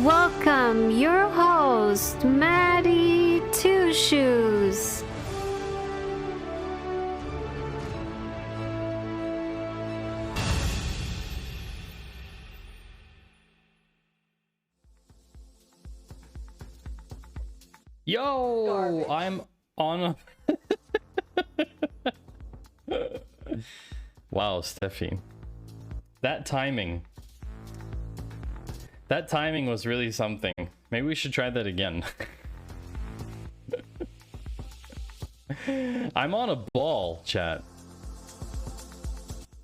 Welcome your host, Maddie Two Shoes. Yo, Garbage. I'm on a... Wow, Steffi. That timing was really something. Maybe we should try that again. I'm on a ball, chat.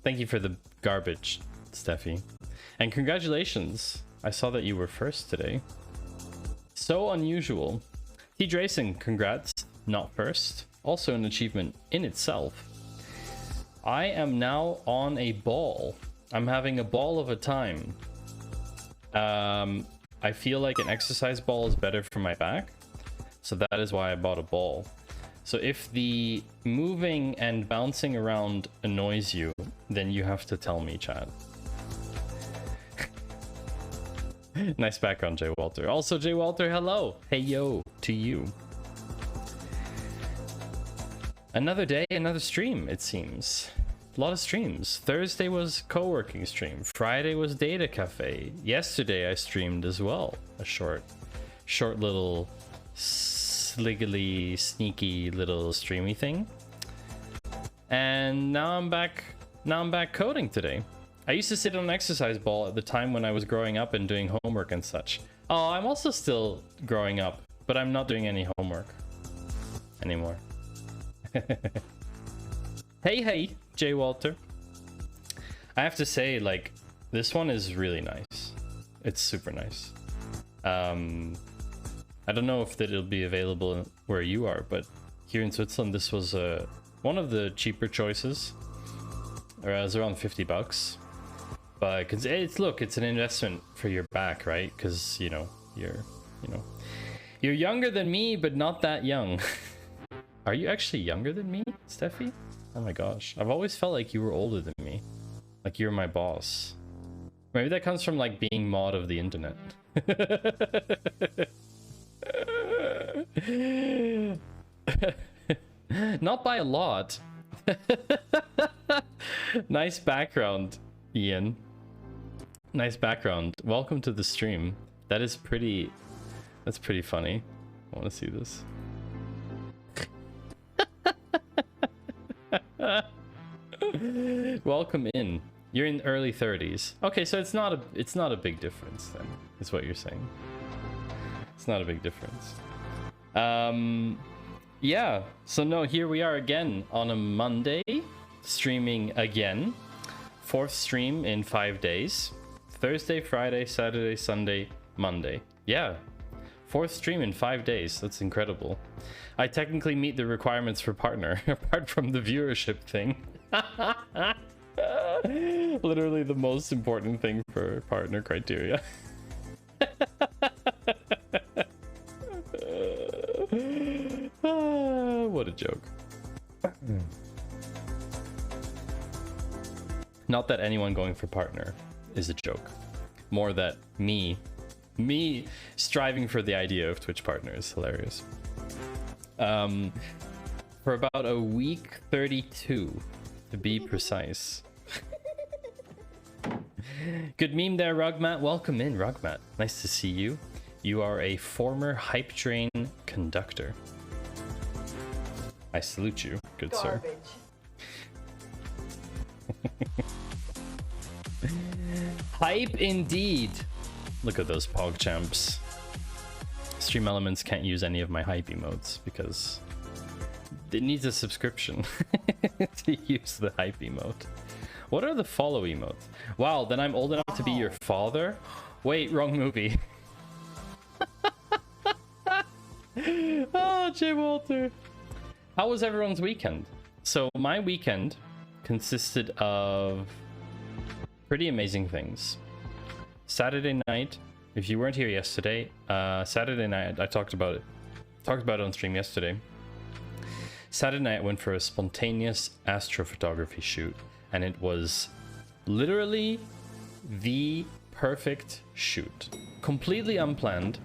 Thank you for the garbage, Steffi. And congratulations. I saw that you were first today. So unusual. T. Drayson, congrats. Not first. Also an achievement in itself. I am now on a ball. I'm having a ball of a time. I feel like an exercise ball is better for my back. So that is why I bought a ball. So if the moving and bouncing around annoys you, then you have to tell me, chat. Nice background, Jay Walter. Also, Jay Walter, hello. Hey, yo, to you. Another day, another stream, it seems. A lot of streams. Thursday was co-working stream. Friday was data cafe. Yesterday I streamed as well. A short little sliggily sneaky little streamy thing. And now I'm back coding today. I used to sit on an exercise ball at the time when I was growing up and doing homework and such. Oh, I'm also still growing up, but I'm not doing any homework anymore. Hey, Jay Walter. I have to say, like, this one is really nice. It's super nice. I don't know if that it'll be available where you are, but here in Switzerland, this was one of the cheaper choices. It was around 50 bucks. But it's an investment for your back, right? Because you're younger than me, but not that young. Are you actually younger than me, Steffi? Oh my gosh, I've always felt like you were older than me, like you're my boss. Maybe that comes from like being mod of the internet. Not by a lot. Nice background, Ian. Nice background. Welcome to the stream. That's pretty funny. I want to see this. Welcome in. You're in early 30s. Okay, so it's not a big difference then, is what you're saying. It's not a big difference. Yeah, so no, here we are again on a Monday, streaming again. 4th stream in 5 days. Thursday, Friday, Saturday, Sunday, Monday. Yeah, 4th stream in 5 days. That's incredible. I technically meet the requirements for partner, apart from the viewership thing. Literally the most important thing for partner criteria. What a joke. Not that anyone going for partner is a joke. More that me striving for the idea of Twitch partner is hilarious. For about a week 32 to be precise. Good meme there, Rugmat. Welcome in, Rugmat. Nice to see you. You are a former hype train conductor. I salute you, good Garbage. sir. Hype indeed. Look at those PogChamps. Stream Elements can't use any of my hype emotes because it needs a subscription to use the hype emote. What are the follow emotes? Wow, then I'm old enough to be your father? Wait, wrong movie. Oh, Jay Walter. How was everyone's weekend? So my weekend consisted of pretty amazing things. Saturday night, if you weren't here yesterday, Saturday night, I talked about it on stream yesterday. Saturday night I went for a spontaneous astrophotography shoot, and it was literally the perfect shoot. Completely unplanned.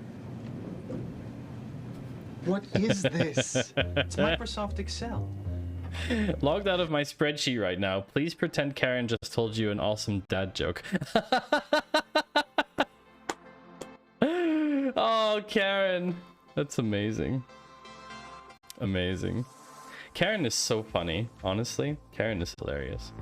What is this? It's Microsoft Excel. Logged out of my spreadsheet right now. Please pretend Karen just told you an awesome dad joke. Oh, Karen. That's amazing. Amazing. Karen is so funny, honestly. Karen is hilarious.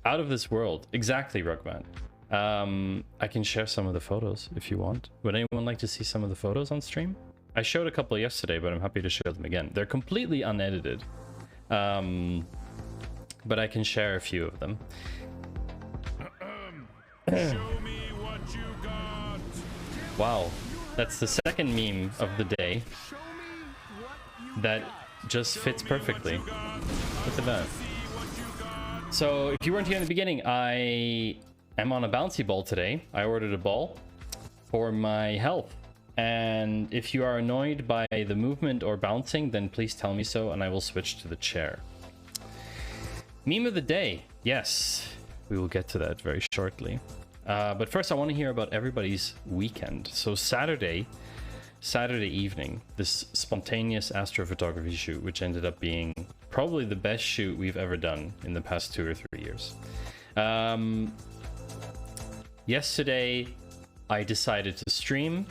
Out of this world. Exactly, Rugman. I can share some of the photos if you want. Would anyone like to see some of the photos on stream? I showed a couple yesterday, but I'm happy to show them again. They're completely unedited. But I can share a few of them. Show me what you got. Wow, that's the second meme of the day that just fits perfectly. Look at that. So if you weren't here in the beginning, I am on a bouncy ball today. I ordered a ball for my health. And if you are annoyed by the movement or bouncing, then please tell me so and I will switch to the chair. Meme of the day. Yes, we will get to that very shortly. But first I want to hear about everybody's weekend. So Saturday evening, this spontaneous astrophotography shoot, which ended up being probably the best shoot we've ever done in the past 2 or 3 years. Yesterday, I decided to stream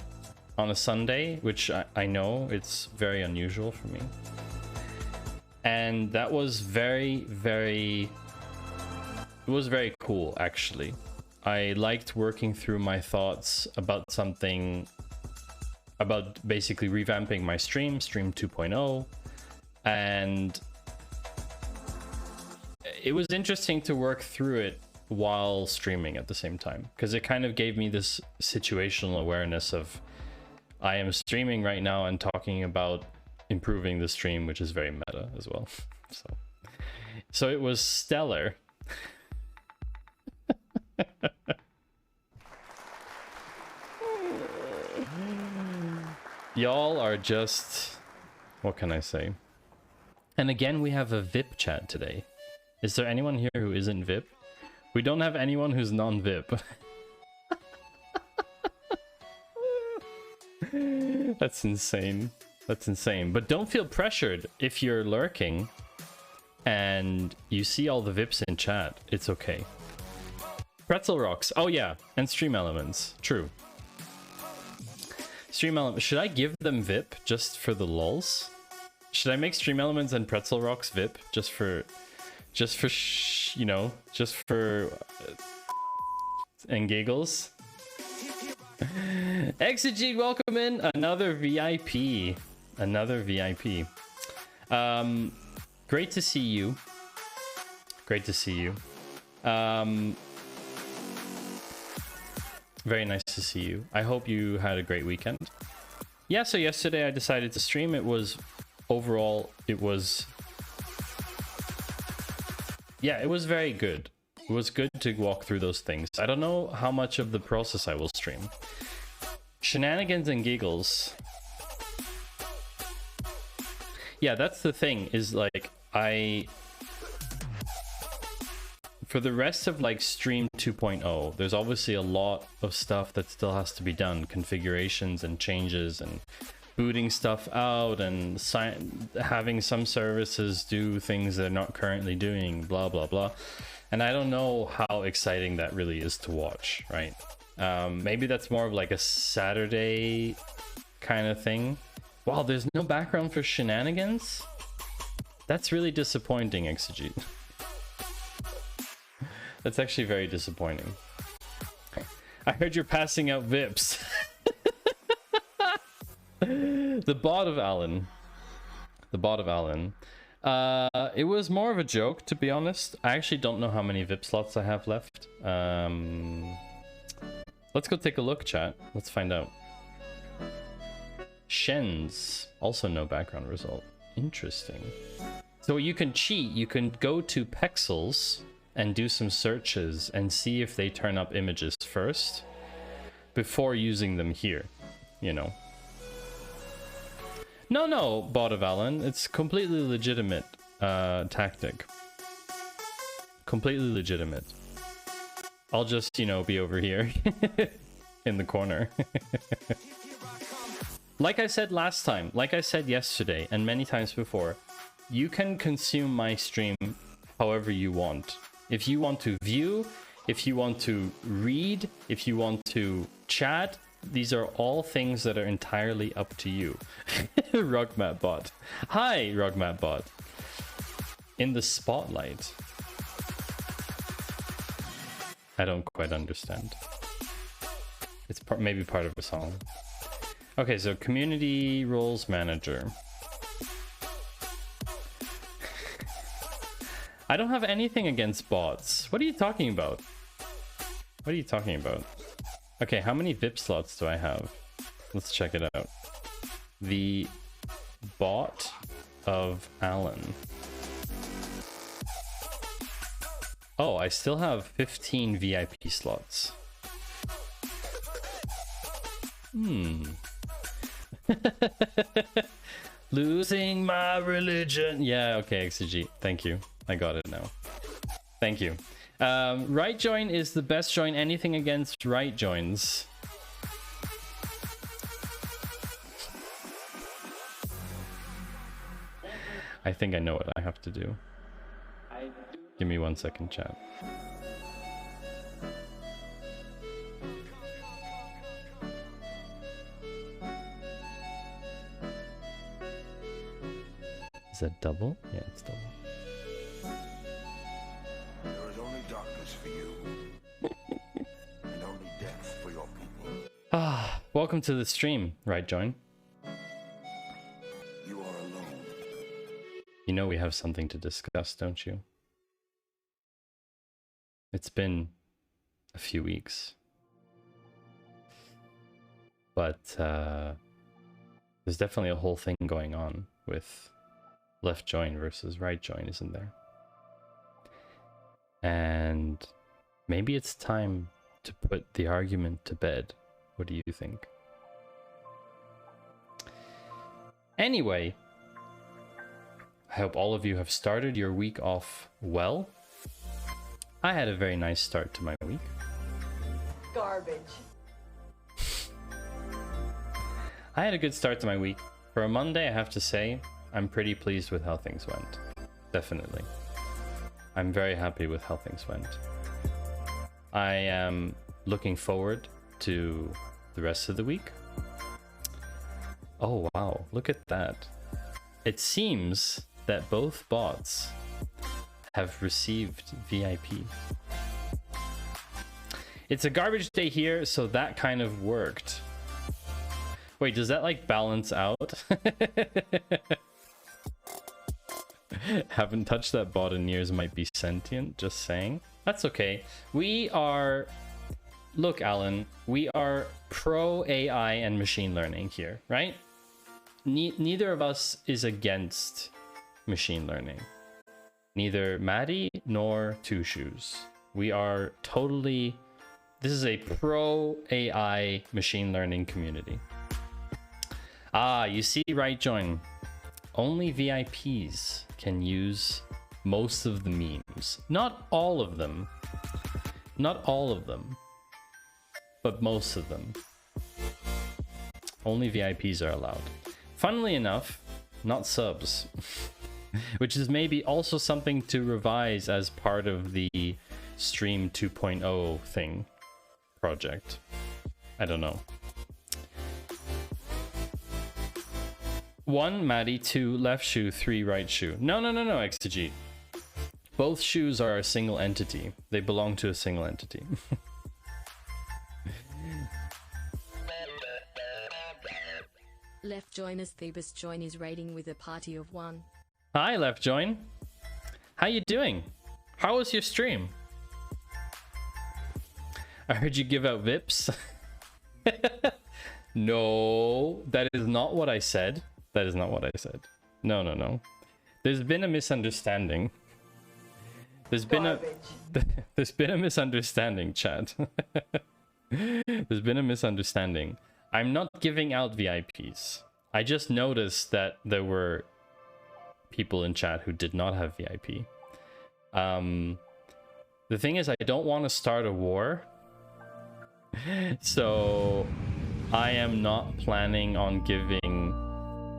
on a Sunday, which I know it's very unusual for me. And that was very cool, actually. I liked working through my thoughts about something, about basically revamping my stream 2.0, and it was interesting to work through it while streaming at the same time, because it kind of gave me this situational awareness of I am streaming right now and talking about improving the stream, which is very meta as well. So it was stellar. Y'all are just, what can I say? And again, we have a VIP chat today. Is there anyone here who isn't VIP? We don't have anyone who's non-VIP. That's insane. That's insane. But don't feel pressured if you're lurking and you see all the VIPs in chat. It's okay. Pretzel Rocks. Oh yeah, and Stream Elements. True. Stream Elements. Should I give them VIP just for the lulz? Should I make Stream Elements and Pretzel Rocks VIP just for you know, just for and giggles? Exegete, welcome in. Another VIP. Another VIP. Great to see you. Great to see you. Very nice to see you. I hope you had a great weekend. Yeah, so yesterday I decided to stream. It was overall, it was very good. It was good to walk through those things. I don't know how much of the process I will stream. Shenanigans and giggles. Yeah, that's the thing, is like for the rest of like stream 2.0, there's obviously a lot of stuff that still has to be done, configurations and changes and booting stuff out and having some services do things they're not currently doing, blah blah blah. And I don't know how exciting that really is to watch, right? Maybe that's more of like a Saturday kind of thing. Wow, there's no background for shenanigans? That's really disappointing, Exegete. That's actually very disappointing. I heard you're passing out VIPs. The bot of Alan. The bot of Alan. It was more of a joke, to be honest. I actually don't know how many VIP slots I have left. Let's go take a look, chat. Let's find out. Shens. Also no background result. Interesting. So you can cheat. You can go to Pexels and do some searches and see if they turn up images first before using them here, you know. No, bot of Alan. It's completely legitimate tactic. Completely legitimate. I'll just, you know, be over here in the corner. Like I said last time, like I said yesterday, and many times before, you can consume my stream however you want. If you want to view, if you want to read, if you want to chat, these are all things that are entirely up to you. Rugmatbot. Hi, Rugmatbot. In the spotlight. I don't quite understand. It's maybe part of a song. Okay, so community roles manager. I don't have anything against bots. What are you talking about? What are you talking about? Okay, how many VIP slots do I have? Let's check it out. The bot of Alan. Oh, I still have 15 VIP slots. Losing my religion. Yeah, okay, XG. Thank you. I got it now. Thank you. Right join is the best join. Anything against right joins? I think I know what I have to do. Give me 1 second, chat. Is that double? Yeah, it's double. There is only darkness for you, and only death for your people. Ah, welcome to the stream, right join. You are alone. You know we have something to discuss, don't you? It's been a few weeks. But there's definitely a whole thing going on with left join versus right join, isn't there? And maybe it's time to put the argument to bed. What do you think? Anyway, I hope all of you have started your week off well. I had a very nice start to my week. Garbage. I had a good start to my week. For a Monday, I have to say, I'm pretty pleased with how things went. Definitely. I'm very happy with how things went. I am looking forward to the rest of the week. Oh wow, look at that. It seems that both bots have received VIP. It's a garbage day here, so that kind of worked. Wait, does that like balance out? Haven't touched that bot in years, might be sentient, just saying. That's okay. We are... Look, Alan, we are pro AI and machine learning here, right? Neither of us is against machine learning. Neither Maddie nor Two Shoes. We are totally... This is a pro AI machine learning community. Ah, you see, right join. Only VIPs can use most of the memes. Not all of them. Not all of them. But most of them. Only VIPs are allowed. Funnily enough, not subs. Which is maybe also something to revise as part of the Stream 2.0 thing project. I don't know. 1 Maddie, 2 left shoe, 3 right shoe. No, XG. Both shoes are a single entity. They belong to a single entity. Left joiners Thebus join his rating with a party of 1. Hi, left join. How you doing? How was your stream? I heard you give out VIPs. No, that is not what I said. That is not what I said. No. There's been a misunderstanding. There's been a misunderstanding, chat. There's been a misunderstanding. I'm not giving out VIPs. I just noticed that there were people in chat who did not have VIP. The thing is, I don't want to start a war. So I am not planning on giving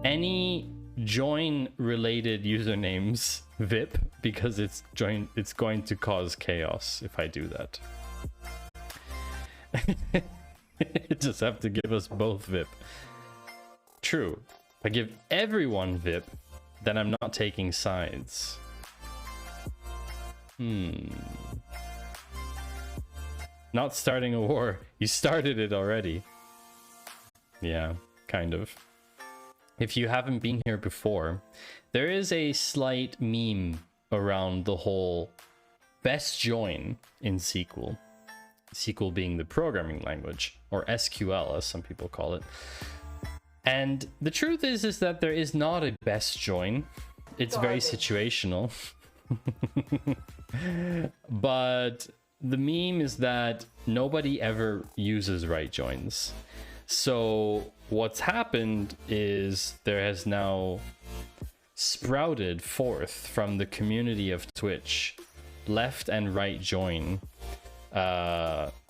any join related usernames VIP because it's going to cause chaos if I do that. Just have to give us both VIP. True. If I give everyone VIP, then I'm not taking sides. Not starting a war. You started it already. Yeah, kind of. If you haven't been here before, there is a slight meme around the whole best join in SQL. SQL being the programming language, or SQL as some people call it. And the truth is that there is not a best join. It's very situational. But the meme is that nobody ever uses right joins. So what's happened is there has now sprouted forth from the community of Twitch left and right join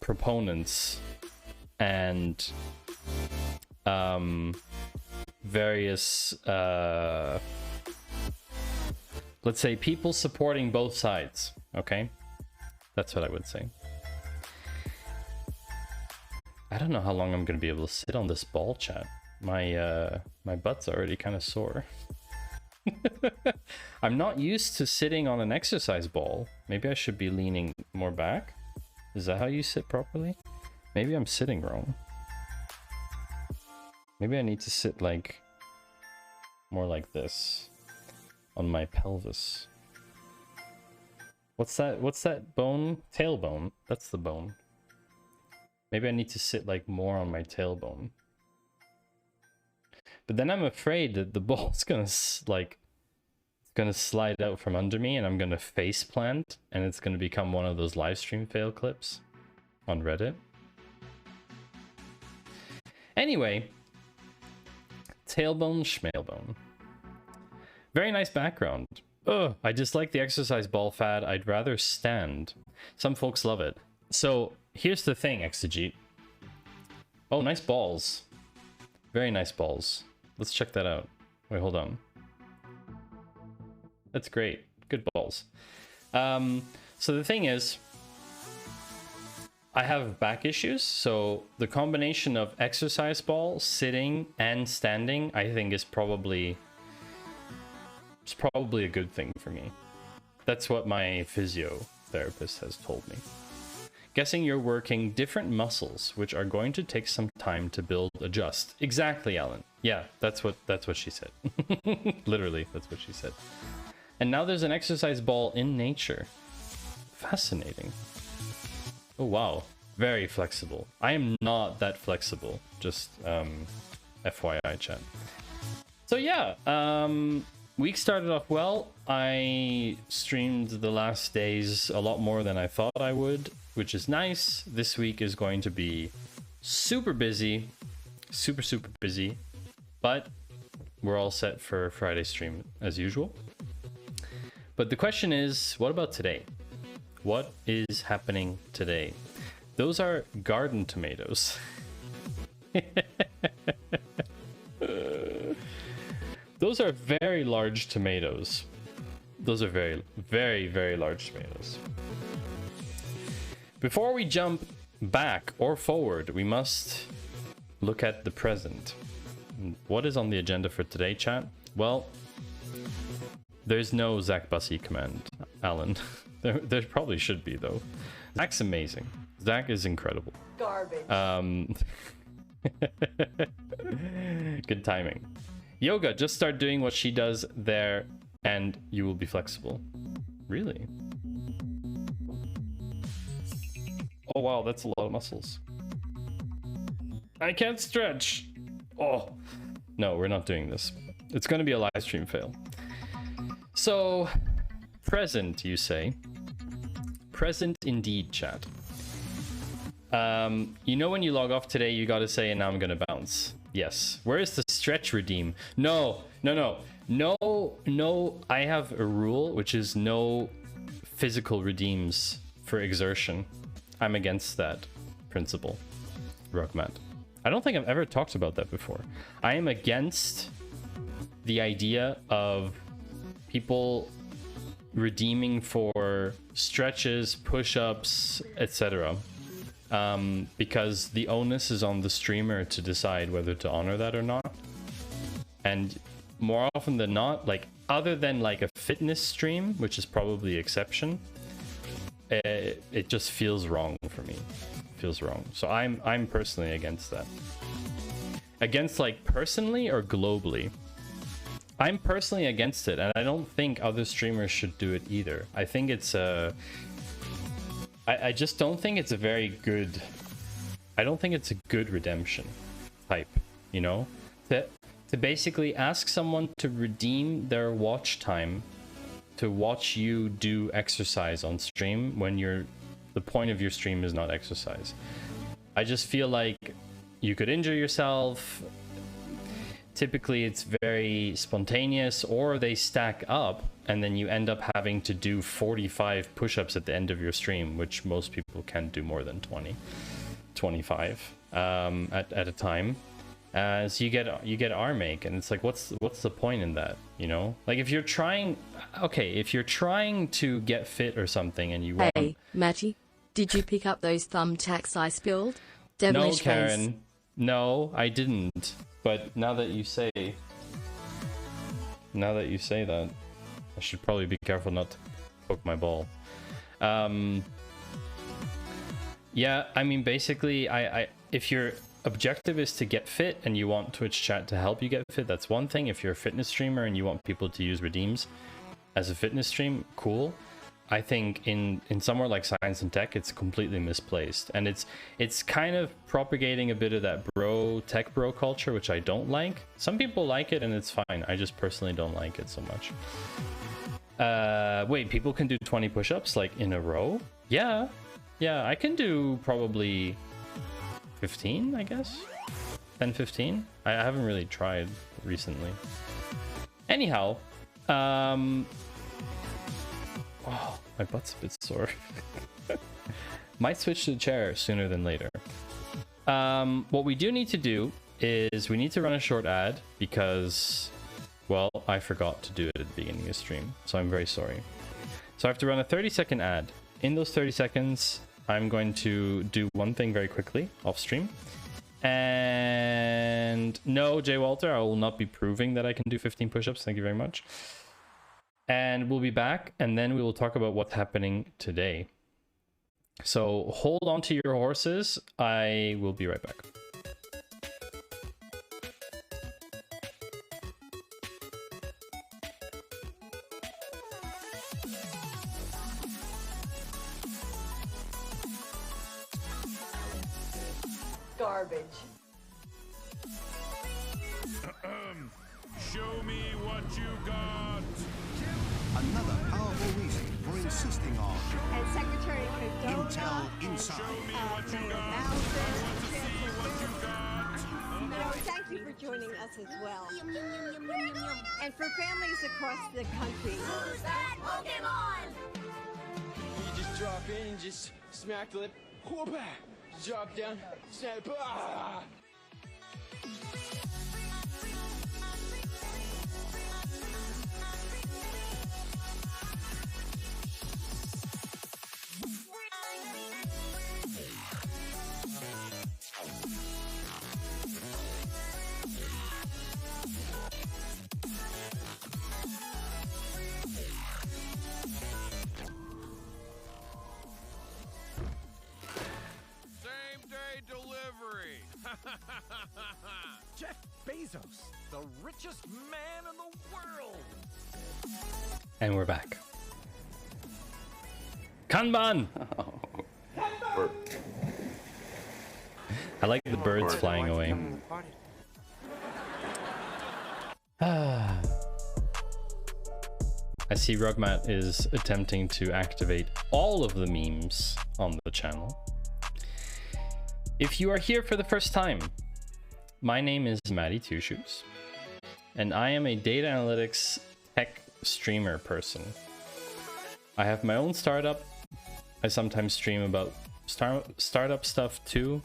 proponents and various let's say people supporting both sides. Okay, that's what I would say. I don't know how long I'm gonna be able to sit on this ball, chat. My butt's already kind of sore. I'm not used to sitting on an exercise ball. Maybe I should be leaning more back. Is that how you sit properly? Maybe I'm sitting wrong. Maybe I need to sit like more like this on my pelvis. What's that bone? Tailbone. That's the bone. Maybe I need to sit like more on my tailbone. But then I'm afraid that the ball's gonna slide out from under me and I'm gonna face plant and it's gonna become one of those live stream fail clips on Reddit. Anyway, tailbone schmailbone. Very nice background. Ugh, I dislike the exercise ball fad. I'd rather stand. Some folks love it. So here's the thing, Exegete. Oh, nice balls. Very nice balls. Let's check that out. Wait, hold on. That's great. Good balls. So the thing is, I have back issues. So the combination of exercise ball, sitting, and standing, I think is probably a good thing for me. That's what my physiotherapist has told me. Guessing you're working different muscles, which are going to take some time to build, adjust. Exactly, Alan. Yeah, that's what she said. Literally, that's what she said. And now there's an exercise ball in nature. Fascinating. Oh, wow. Very flexible. I am not that flexible. Just FYI, chat. So yeah, week started off well. I streamed the last days a lot more than I thought I would, which is nice. This week is going to be super busy. Super busy. But we're all set for Friday stream as usual. But the question is, what about today? What is happening today? Those are garden tomatoes. Those are very large tomatoes. Those are very large tomatoes. Before we jump back or forward, we must look at the present. What is on the agenda for today, chat? Well, there's no Zach Bussey command, Alan. There probably should be, though. Zach's amazing. Zach is incredible. Garbage. Good timing. Yoga, just start doing what she does there and you will be flexible. Really? Oh wow, that's a lot of muscles. I can't stretch. Oh, no, we're not doing this. It's going to be a live stream fail. So, present, you say. Present indeed, chat. You know when you log off today, you gotta say, and now I'm gonna bounce. Yes. Where is the stretch redeem? No. I have a rule, which is no physical redeems for exertion. I'm against that principle, Rugmat. I don't think I've ever talked about that before. I am against the idea of people redeeming for stretches, push-ups, etc. Because the onus is on the streamer to decide whether to honor that or not. And more often than not, like other than like a fitness stream, which is probably the exception, it just feels wrong for me. It feels wrong. So I'm personally against that. Against like personally or globally? I'm personally against it, and I don't think other streamers should do it either. I think it's a... I just don't think it's a very good... I don't think it's a good redemption type, you know? To basically ask someone to redeem their watch time to watch you do exercise on stream when the point of your stream is not exercise. I just feel like you could injure yourself. Typically it's very spontaneous, or they stack up and then you end up having to do 45 push-ups at the end of your stream, which most people can't do more than 25 at a time. So you get arm ache, and it's like, what's the point in that, you know? Like if you're trying to get fit or something and you want... Hey, Matty, did you pick up those thumbtacks I spilled? No, Devilish Karen. face. No, I didn't. But now that you say that, I should probably be careful not to poke my ball. Yeah, I mean, basically, if your objective is to get fit and you want Twitch chat to help you get fit, that's one thing. If you're a fitness streamer and you want people to use redeems as a fitness stream, cool. I think in somewhere like science and tech, it's completely misplaced, and it's kind of propagating a bit of that tech bro culture, which I don't like. Some people like it and it's fine. I just personally don't like it so much. Wait, people can do 20 push-ups like in a row? Yeah, I can do probably 15, I guess. 10, 15. I haven't really tried recently. Anyhow, oh, my butt's a bit sore. Might switch to the chair sooner than later. What we do need to do is we need to run a short ad because, well, I forgot to do it at the beginning of the stream, so I'm very sorry. So I have to run a 30-second ad. In those 30 seconds, I'm going to do one thing very quickly off stream. And no, Jay Walter, I will not be proving that I can do 15 push-ups. Thank you very much. And we'll be back, and then we will talk about what's happening today. So hold on to your horses. I will be right back. Garbage. Show me what you got. Another powerful reason for insisting on And Secretary Cardona, Intel Inside. Thank you for joining us as well. And for families across the country. Who's that Pokemon? You just drop in and just smack the lip. Whoop, drop down, snap. Ah! Same day delivery. Jeff Bezos, the richest man in the world. And we're back. Kanban! I like the birds flying away. I see Rugmat is attempting to activate all of the memes on the channel. If you are here for the first time, my name is Matty Two Shoes, and I am a data analytics tech streamer person. I have my own startup I sometimes stream about startup stuff too.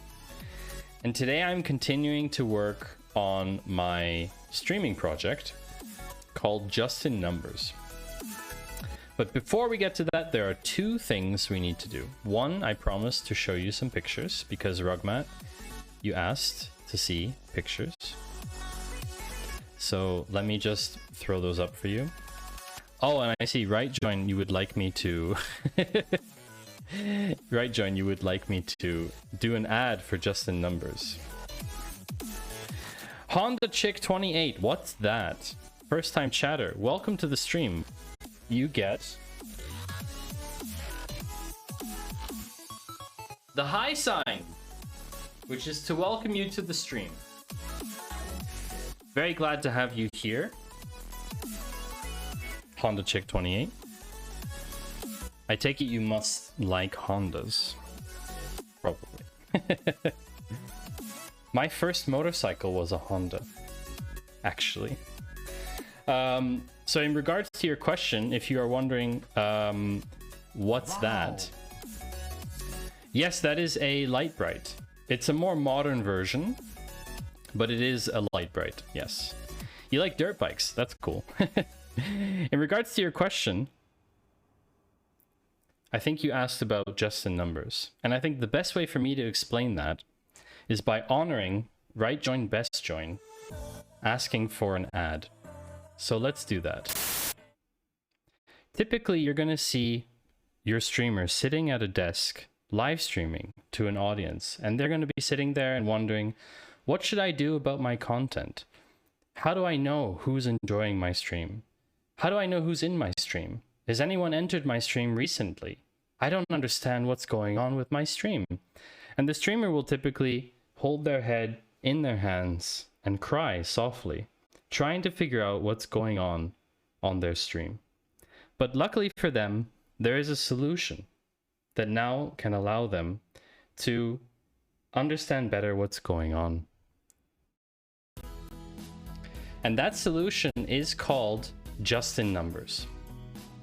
And today I'm continuing to work on my streaming project called Just in Numbers. But before we get to that, there are two things we need to do. One, I promised to show you some pictures because Rugmat, you asked to see pictures. So let me just throw those up for you. Oh, and I see Right Join, you would like me to Right Join, you would like me to do an ad for Just in Numbers. Honda Chick 28, what's that? First time chatter, welcome to the stream. You get the high sign, which is to welcome you to the stream. Very glad to have you here, Honda Chick 28. I take it you must like Hondas. Probably. My first motorcycle was a Honda, actually. So in regards to your question, if you are wondering, what's that? Yes, that is a light bright. It's a more modern version, but it is a light bright, yes. You like dirt bikes, that's cool. In regards to your question, I think you asked about Just in Numbers. And I think the best way for me to explain that is by honoring Right Join, Best Join, asking for an ad. So let's do that. Typically, you're going to see your streamer sitting at a desk, live streaming to an audience, and they're going to be sitting there and wondering, what should I do about my content? How do I know who's enjoying my stream? How do I know who's in my stream? Has anyone entered my stream recently? I don't understand what's going on with my stream. And the streamer will typically hold their head in their hands and cry softly, trying to figure out what's going on their stream. But luckily for them, there is a solution that now can allow them to understand better what's going on. And that solution is called Just in Numbers.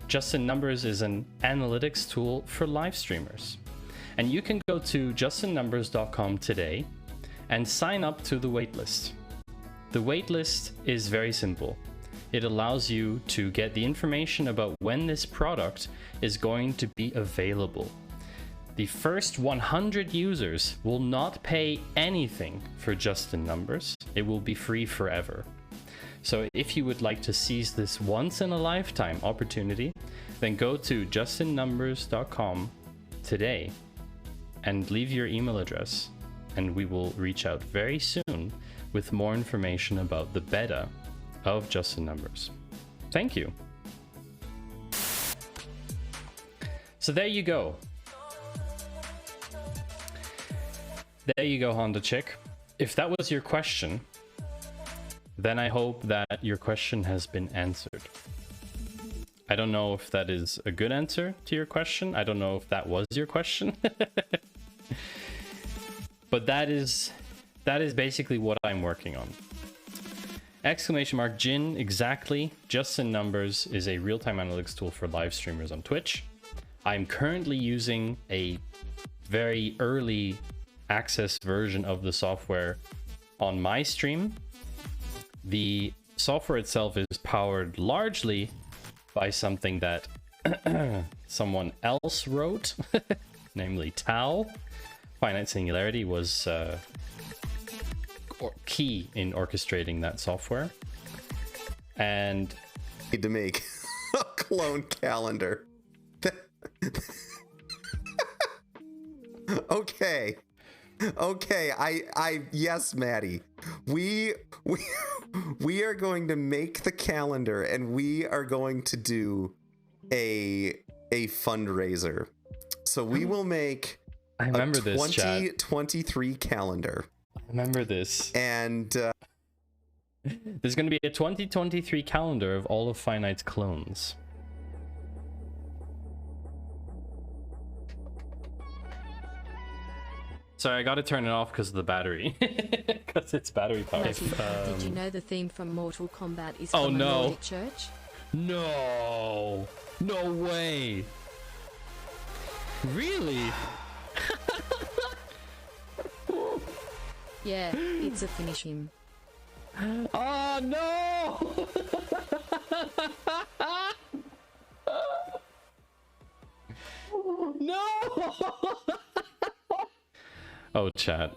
Just in Numbers is an analytics tool for live streamers. And you can go to justinnumbers.com today and sign up to the waitlist. The waitlist is very simple. It allows you to get the information about when this product is going to be available. The first 100 users will not pay anything for Just in Numbers. It will be free forever. So if you would like to seize this once in a lifetime opportunity, then go to justinnumbers.com today and leave your email address, and we will reach out very soon with more information about the beta of Just in Numbers. Thank you. So there you go. There you go, Honda Chick. If that was your question, then I hope that your question has been answered. I don't know if that is a good answer to your question. I don't know if that was your question. But that is basically what I'm working on. Exclamation mark Jin, exactly. Just in Numbers is a real-time analytics tool for live streamers on Twitch. I'm currently using a very early access version of the software on my stream. The software itself is powered largely by something that someone else wrote, namely Tau. Finite Singularity was key in orchestrating that software. And need to make a clone calendar. Okay. Yes, Maddie. We are going to make the calendar, and we are going to do a fundraiser. So we will make I remember this 2023 calendar. I remember this. And there's going to be a 2023 calendar of all of Finite's clones. Sorry, I gotta turn it off because of the battery. Because it's battery powered. Did you know the theme from Mortal Kombat is Oh from a no! Nordic church? No! No way! Really? Yeah, it's a finish him. Oh no! No! Oh, chat.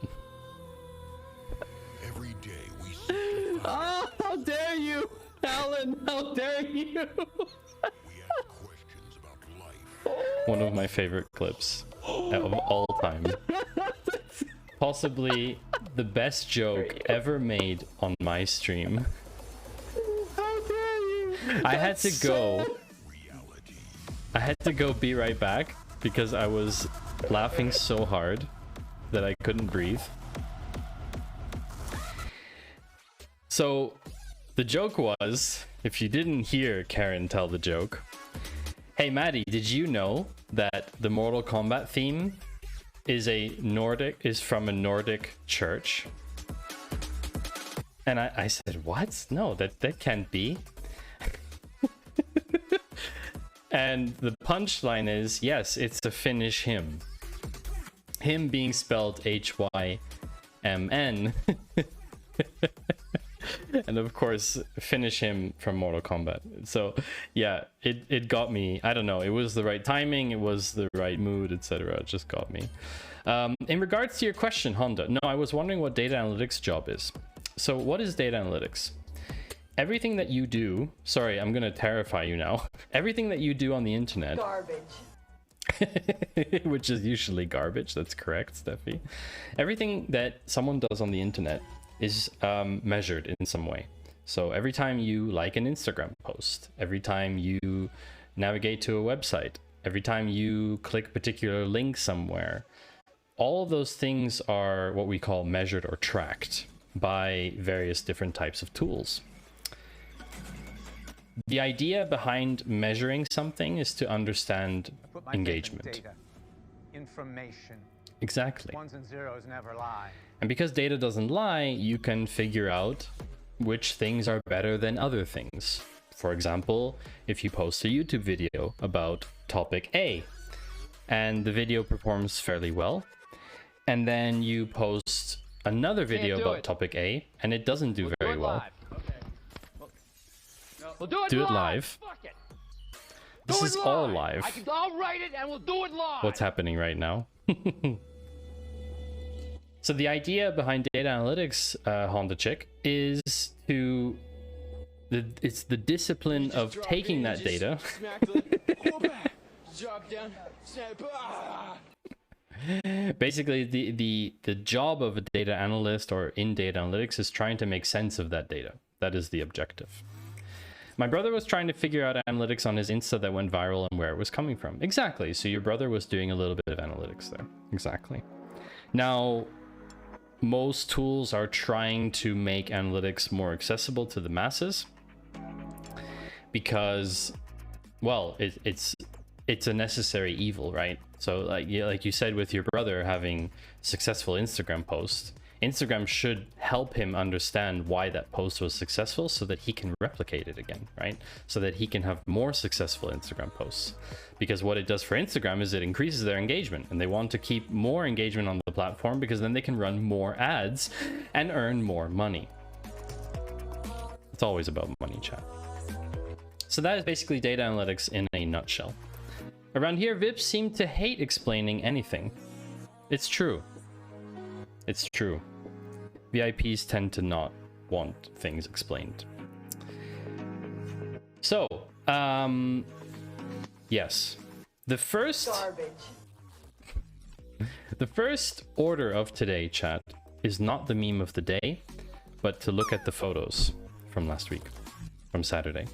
Every day we seek to find Oh, how dare you, Alan? How dare you? we ask questions about life. One of my favorite clips of all time. Possibly the best joke ever made on my stream. How dare you? I had to go. I had to go be right back because I was laughing so hard that I couldn't breathe. So the joke was, if you didn't hear Karen tell the joke, hey Maddie, did you know that the Mortal Kombat theme is from a Nordic church? And I said, what? No, that can't be. And the punchline is, yes, it's a Finnish hymn. Hymn being spelled H-Y-M-N. And of course, finish him from Mortal Kombat. So yeah, it got me. I don't know, it was the right timing, it was the right mood, etc. It just got me. In regards to your question, Honda, no, I was wondering what data analytics job is. So what is data analytics? Everything that you do, sorry, I'm gonna terrify you now. Everything that you do on the internet, Garbage. which is usually garbage, that's correct, Steffi. Everything that someone does on the internet is measured in some way. So every time you like an Instagram post, every time you navigate to a website, every time you click a particular link somewhere, all of those things are what we call measured or tracked by various different types of tools. The idea behind measuring something is to understand engagement. Data, information. Exactly. Ones and zeros never lie. And because data doesn't lie, you can figure out which things are better than other things. For example, if you post a YouTube video about topic A, and the video performs fairly well, and then you post another video about topic A, and it doesn't do very well. We'll do it Do it live. live. Fuck it. This Do is it all live. live. I'll write it and we'll do it live. What's happening right now? So the idea behind data analytics, Honda Chick, is it's the discipline of taking that data. Basically, the job of a data analyst or in data analytics is trying to make sense of that data. That is the objective. My brother was trying to figure out analytics on his Insta that went viral and where it was coming from. Exactly. So your brother was doing a little bit of analytics there. Exactly. Now, most tools are trying to make analytics more accessible to the masses because, well, it's a necessary evil, right? So like you said with your brother having successful Instagram posts, Instagram should help him understand why that post was successful so that he can replicate it again, right? So that he can have more successful Instagram posts. Because what it does for Instagram is it increases their engagement, and they want to keep more engagement on the platform because then they can run more ads and earn more money. It's always about money, chat. So that is basically data analytics in a nutshell. Around here, VIPs seem to hate explaining anything. It's true. It's true. VIPs tend to not want things explained. So, yes. The first order of today, chat, is not the meme of the day, but to look at the photos from last week, from Saturday.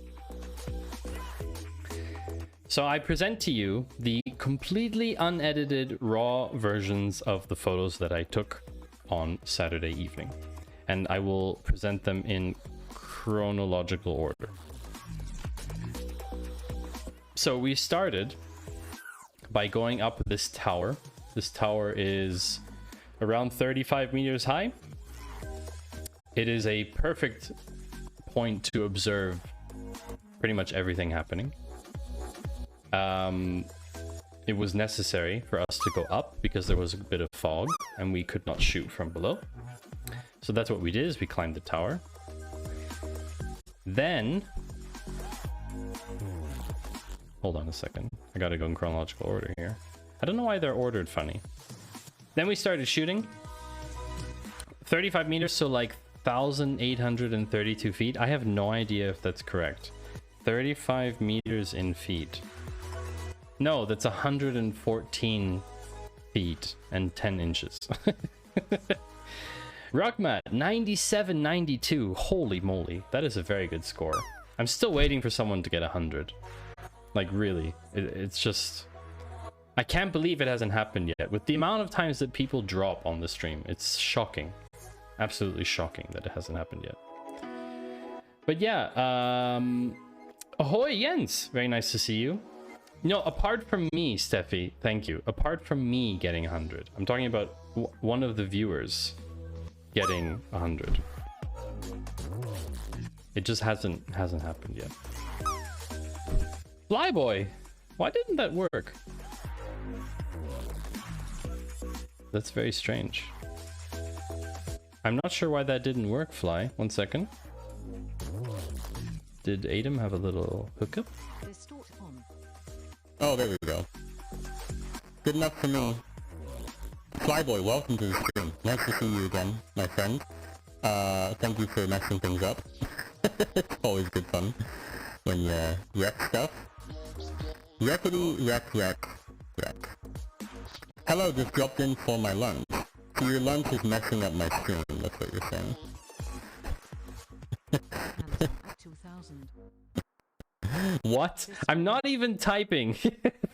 So I present to you the completely unedited raw versions of the photos that I took on Saturday evening, and I will present them in chronological order. So we started by going up this tower. This tower is around 35 meters high. It is a perfect point to observe pretty much everything happening. it was necessary for us to go up because there was a bit of fog and we could not shoot from below. So that's what we did, is we climbed the tower. Then, hold on a second. I gotta go in chronological order here. I don't know why they're ordered funny. Then we started shooting. 35 meters, so like 1,832 feet. I have no idea if that's correct. 35 meters in feet. No, that's 114 feet and 10 inches. Rockmat, 97.92. Holy moly, that is a very good score. I'm still waiting for someone to get 100. Like, really, it's just... I can't believe it hasn't happened yet. With the amount of times that people drop on the stream, it's shocking. Absolutely shocking that it hasn't happened yet. But yeah, ahoy Jens, very nice to see you. No, apart from me, Steffi, thank you. Apart from me getting 100, I'm talking about one of the viewers getting 100. It just hasn't happened yet. Flyboy, why didn't that work? That's very strange. I'm not sure why that didn't work, Fly. 1 second. Did Adam have a little hookup? Oh, there we go. Good enough for me. Flyboy, welcome to the stream. Nice to see you again, my friend. Thank you for messing things up. It's always good fun when you wreck stuff. Wreckity, wreck. Hello, just dropped in for my lunch. So your lunch is messing up my stream, that's what you're saying. What? I'm not even typing.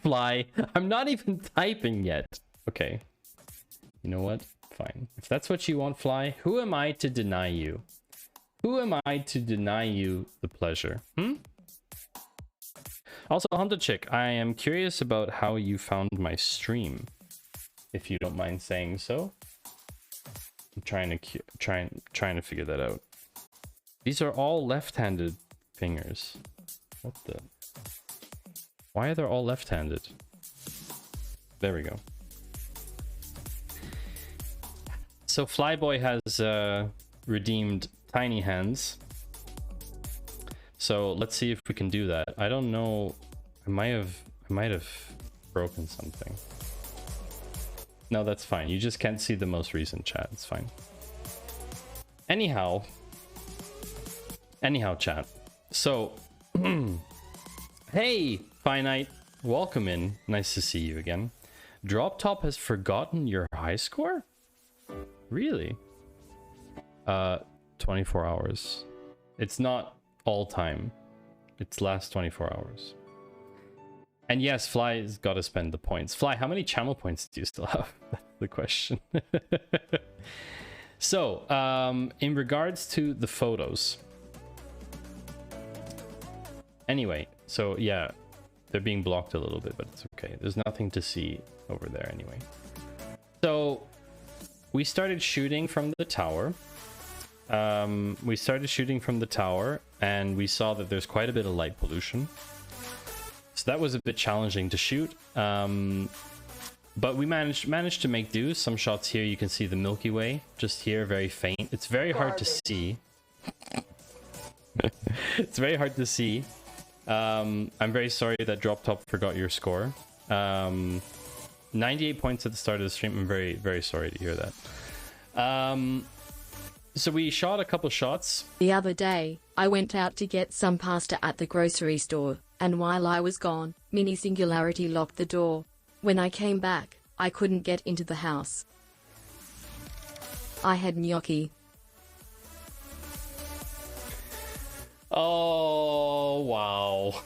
Fly. I'm not even typing yet. Okay. You know what? Fine. If that's what you want, Fly, who am I to deny you? Who am I to deny you the pleasure? Also, Hunter Chick, I am curious about how you found my stream. If you don't mind saying so. I'm trying to figure that out. These are all left-handed fingers. What the? Why are they all left-handed? There we go. So Flyboy has redeemed tiny hands. So let's see if we can do that. I don't know. I might have broken something. No, that's fine. You just can't see the most recent chat. It's fine. Anyhow, chat. So, hey, Finite, welcome in. Nice to see you again. Drop Top has forgotten your high score? Really? 24 hours. It's not all time. It's last 24 hours. And yes, Fly's got to spend the points. Fly, how many channel points do you still have? That's the question. So, in regards to the photos. Anyway, so yeah, they're being blocked a little bit, but it's okay. There's nothing to see over there anyway. So, we started shooting from the tower. And we saw that there's quite a bit of light pollution. So that was a bit challenging to shoot. But we managed to make do. Some shots here, you can see the Milky Way. Just here, very faint. It's very hard to see. It's very hard to see. I'm very sorry that Drop Top forgot your score. 98 points at the start of the stream. I'm very, very sorry to hear that. So we shot a couple shots. The other day, I went out to get some pasta at the grocery store, and while I was gone, Mini Singularity locked the door. When I came back, I couldn't get into the house. I had gnocchi. Oh, wow.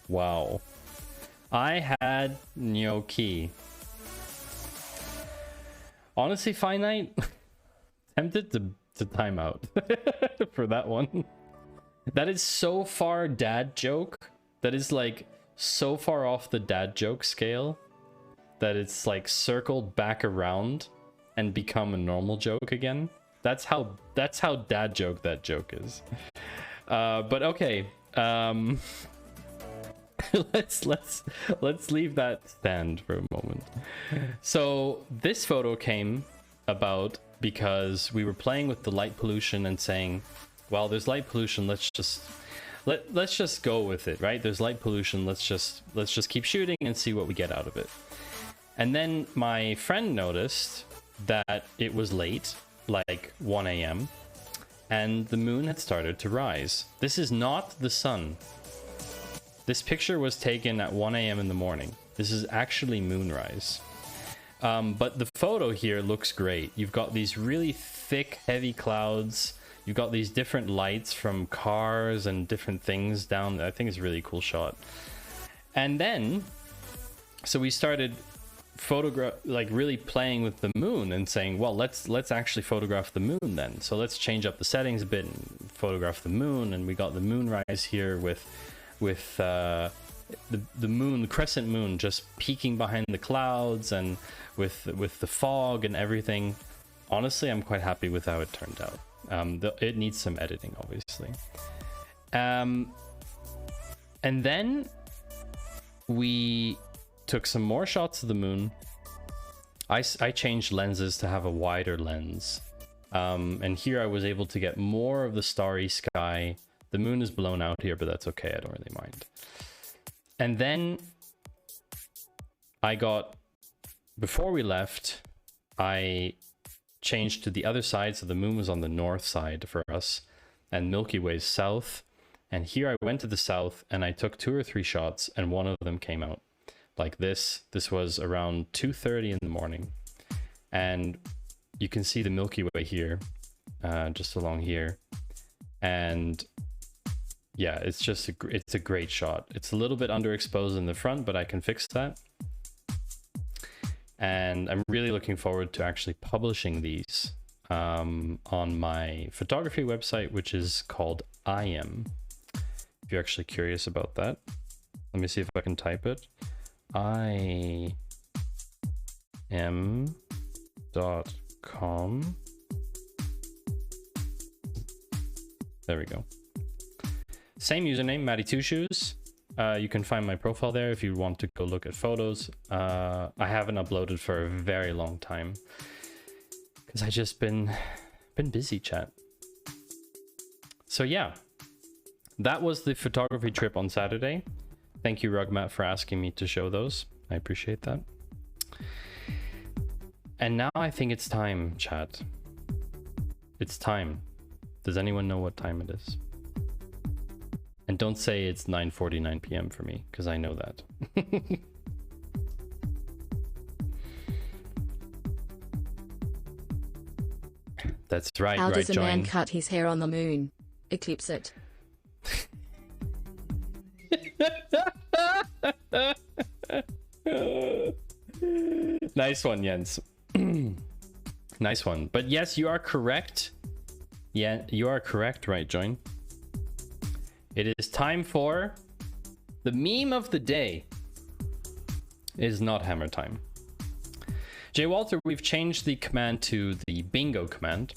Wow. I had gnocchi. Honestly, Finite, tempted to time out for that one. That is so far dad joke. That is like so far off the dad joke scale that it's like circled back around and become a normal joke again. That's how dad joke that joke is. But okay. let's leave that stand for a moment. So this photo came about because we were playing with the light pollution and saying, well, there's light pollution, let's just go with it, right? There's light pollution, let's just keep shooting and see what we get out of it. And then my friend noticed that it was late, like 1 a.m. and the moon had started to rise. This is not the sun. This picture was taken at 1 a.m. in the morning. This is actually moonrise. But the photo here looks great. You've got these really thick, heavy clouds. You've got these different lights from cars and different things down. I think it's a really cool shot. And then, so we started really playing with the moon and saying, well, let's actually photograph the moon then. So let's change up the settings a bit and photograph the moon. And we got the moonrise here with the moon, the crescent moon, just peeking behind the clouds and with the fog and everything. Honestly, I'm quite happy with how it turned out. It needs some editing, obviously. And then we took some more shots of the moon. I changed lenses to have a wider lens. And here I was able to get more of the starry sky. The moon is blown out here, but that's okay. I don't really mind. And then before we left, I changed to the other side. So the moon was on the north side for us and Milky Way's south. And here I went to the south and I took 2 or 3 shots and one of them came out like this. This was around 2:30 in the morning. And you can see the Milky Way here, just along here. And yeah, it's a great shot. It's a little bit underexposed in the front, but I can fix that. And I'm really looking forward to actually publishing these on my photography website, which is called IM. If you're actually curious about that, let me see if I can type it. im.com. There we go. Same username, Matty2Shoes. You can find my profile there if you want to go look at photos. I haven't uploaded for a very long time because I just been busy, chat. So yeah, that was the photography trip on Saturday. Thank you, Rugmat, for asking me to show those. I appreciate that. And now I think it's time, chat. It's time. Does anyone know what time it is? And don't say it's 9:49 p.m. for me, because I know that. That's right, How right, does a man Join. cut his hair on the moon? Eclipse it. Nice one, Jens. Nice one. But yes, you are correct. Yeah, you are correct, right, Join? It is time for the meme of the day. It is not hammer time. J. Walter, we've changed the command to the bingo command.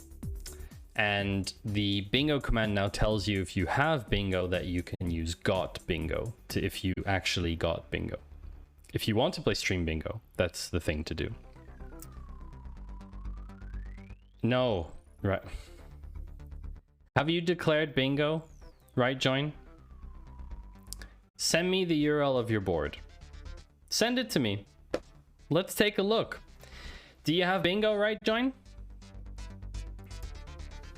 And the bingo command now tells you if you have bingo that you can use got bingo to if you actually got bingo. If you want to play stream bingo, that's the thing to do. No, right. Have you declared bingo? Right, Join? Send me the URL of your board. Send it to me. Let's take a look. Do you have bingo, right, Join?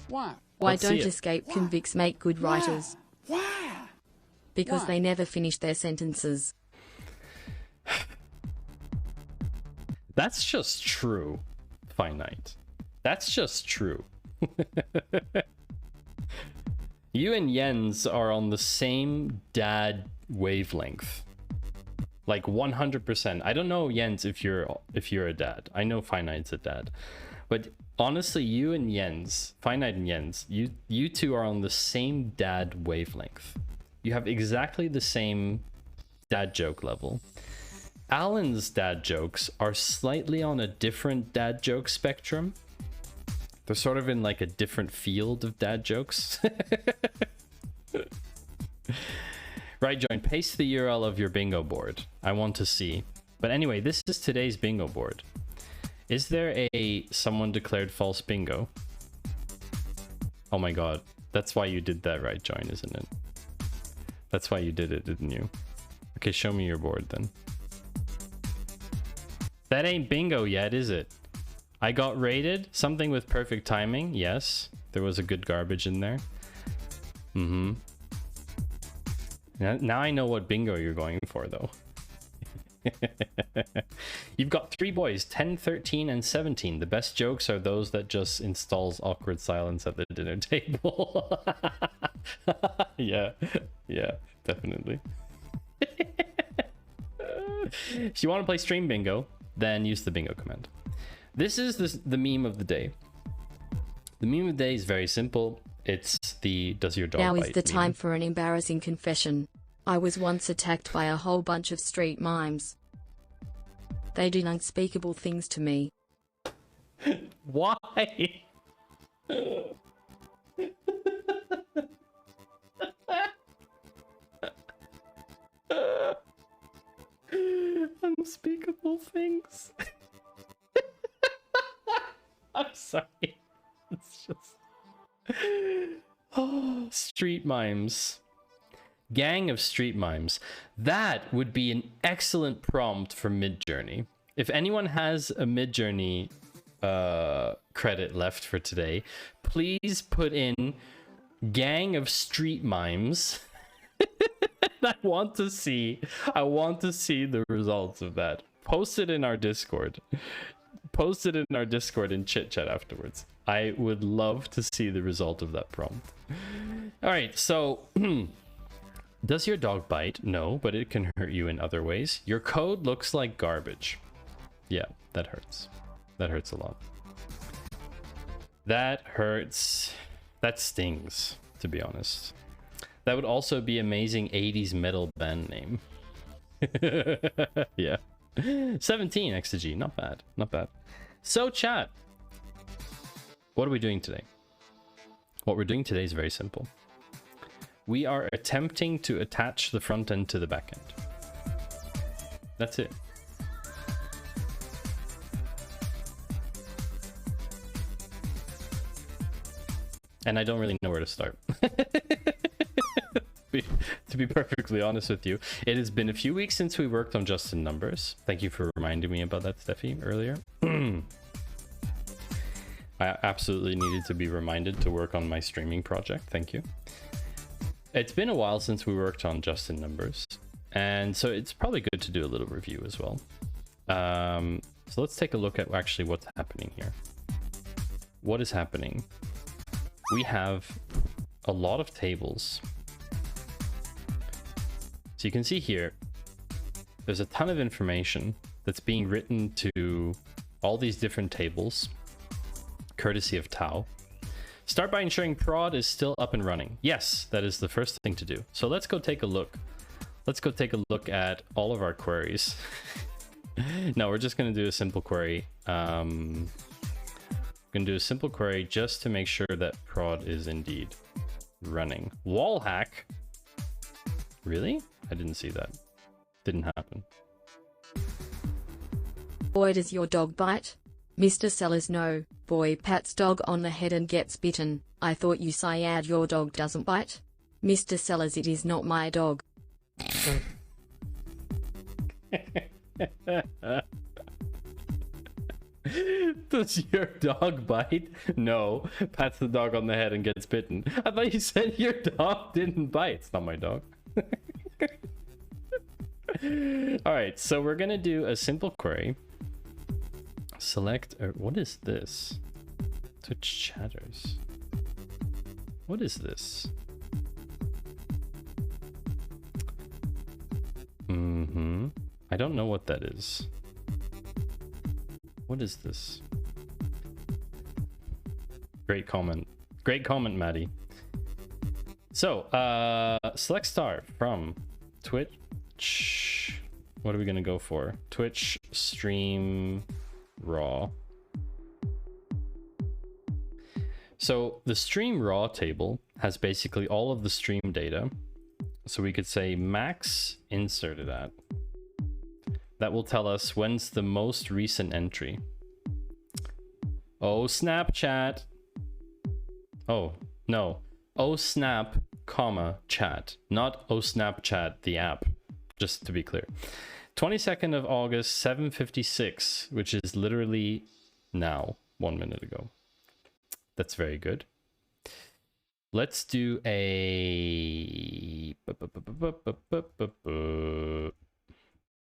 Why Let's don't see it. escape convicts make good writers? Why? Because Why? they never finish their sentences. That's just true, Finite. That's just true. You and Jens are on the same dad wavelength. Like 100%. I don't know, Jens, if you're a dad. I know Finite's a dad. But honestly, you and Jens, Finite and Jens, you two are on the same dad wavelength. You have exactly the same dad joke level. Alan's dad jokes are slightly on a different dad joke spectrum. They're sort of in like a different field of dad jokes. Right, join. Paste the URL of your bingo board. I want to see. But anyway, this is today's bingo board. Is there a someone declared false bingo? Oh my god. That's why you did that, right, join, isn't it? That's why you did it, didn't you? Okay, show me your board then. That ain't bingo yet, is it? I got rated. Something with perfect timing. Yes. There was a good garbage in there. Mm-hmm. Now I know what bingo you're going for, though. You've got 3 boys, 10, 13, and 17. The best jokes are those that just installs awkward silence at the dinner table. Yeah, definitely. If you want to play stream bingo, then use the bingo command. This is the meme of the day. The meme of the day is very simple. It's the does your dog Now bite is the meme. time for an embarrassing confession. I was once attacked by a whole bunch of street mimes. They did unspeakable things to me. Why? Unspeakable things. I'm sorry. It's just... Oh, street mimes. Gang of street mimes. That would be an excellent prompt for Midjourney. If anyone has a Midjourney credit left for today, please put in gang of street mimes. I want to see the results of that. Post it in our Discord. Post it in our Discord and chit chat afterwards. I would love to see the result of that prompt. All right, so does your dog bite? No, but it can hurt you in other ways. Your code looks like garbage. Yeah, that hurts. That hurts a lot. That hurts. That stings, to be honest. That would also be amazing 80s metal band name. Yeah. 17 XG, not bad, not bad. So chat, what are we doing today? What we're doing today is very simple. We are attempting to attach the front end to the back end. That's it. And I don't really know where to start. To be perfectly honest with you, it has been a few weeks since we worked on just in numbers. Thank you for reminding me about that, Steffi, earlier. I absolutely needed to be reminded to work on my streaming project. Thank you. It's been a while since we worked on just in numbers, and so it's probably good to do a little review as well. So let's take a look at actually what's happening here. What is happening? We have a lot of tables. So you can see here, there's a ton of information that's being written to all these different tables, courtesy of Tau. Start by ensuring prod is still up and running. Yes, that is the first thing to do. So let's go take a look. Let's go take a look at all of our queries. No, we're just going to do a simple query. Going to do a simple query just to make sure that prod is indeed running. Wall hack? Really? I didn't see that. Didn't happen. Boy, does your dog bite? Mr. Sellers, no. Boy pats dog on the head and gets bitten. I thought you said your dog doesn't bite. Mr. Sellers, it is not my dog. Does your dog bite? No. Pats the dog on the head and gets bitten. I thought you said your dog didn't bite. It's not my dog. All right, so we're gonna do a simple query. Select, what is this? Twitch chatters. What is this? I don't know what that is. What is this? Great comment. Great comment, Maddie. So, select star from Twitch. What are we gonna go for? Twitch stream raw. So the stream raw table has basically all of the stream data So we could say max inserted at. That will tell us when's the most recent entry. Oh, Snapchat. Oh, no. Oh, snap, comma, chat. Not oh, Snapchat, the app. Just to be clear. 22nd of August, 7:56, which is literally now, 1 minute ago. That's very good. Let's do a...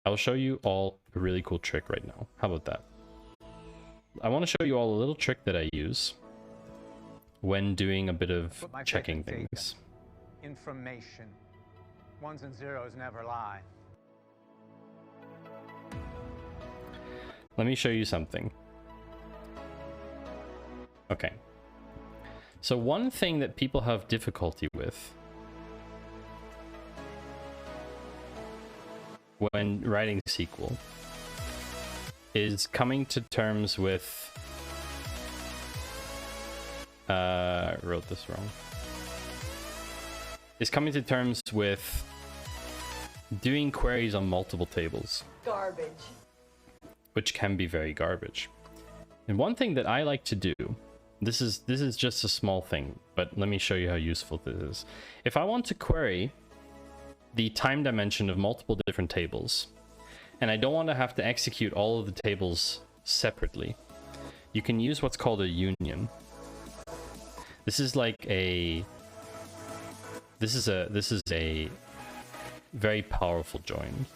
I'll show you all a really cool trick right now. How about that? I want to show you all a little trick that I use when doing a bit of checking things. Information. Ones and zeros never lie. Let me show you something. Okay. So one thing that people have difficulty with when writing SQL is coming to terms with... I wrote this wrong. Is coming to terms with doing queries on multiple tables. Garbage. Which can be very garbage. And one thing that I like to do, this is just a small thing, but let me show you how useful this is. If I want to query the time dimension of multiple different tables, and I don't want to have to execute all of the tables separately, you can use what's called a union. This is like a very powerful join.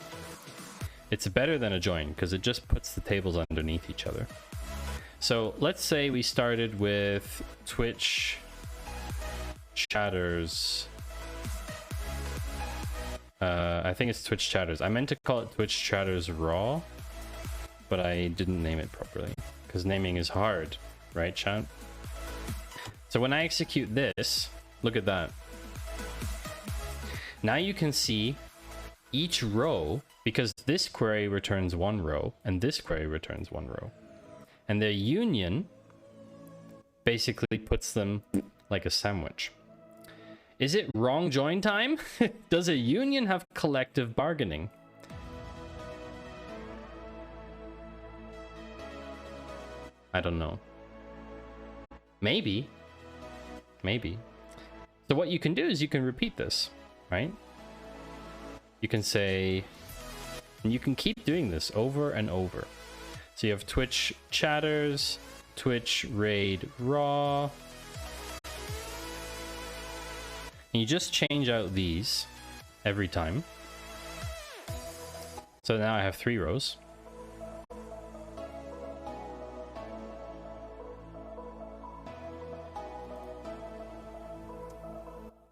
It's better than a join because it just puts the tables underneath each other. So let's say we started with Twitch chatters. I think it's Twitch chatters. I meant to call it Twitch chatters raw, but I didn't name it properly because naming is hard, right, chat? So when I execute this, look at that. Now you can see each row, because this query returns one row and this query returns one row. And their union basically puts them like a sandwich. Is it wrong join time? Does a union have collective bargaining? I don't know. Maybe. Maybe. So what you can do is you can repeat this, right? You can say, and you can keep doing this over and over. So you have Twitch chatters, Twitch raid raw. And you just change out these every time. So now I have 3 rows.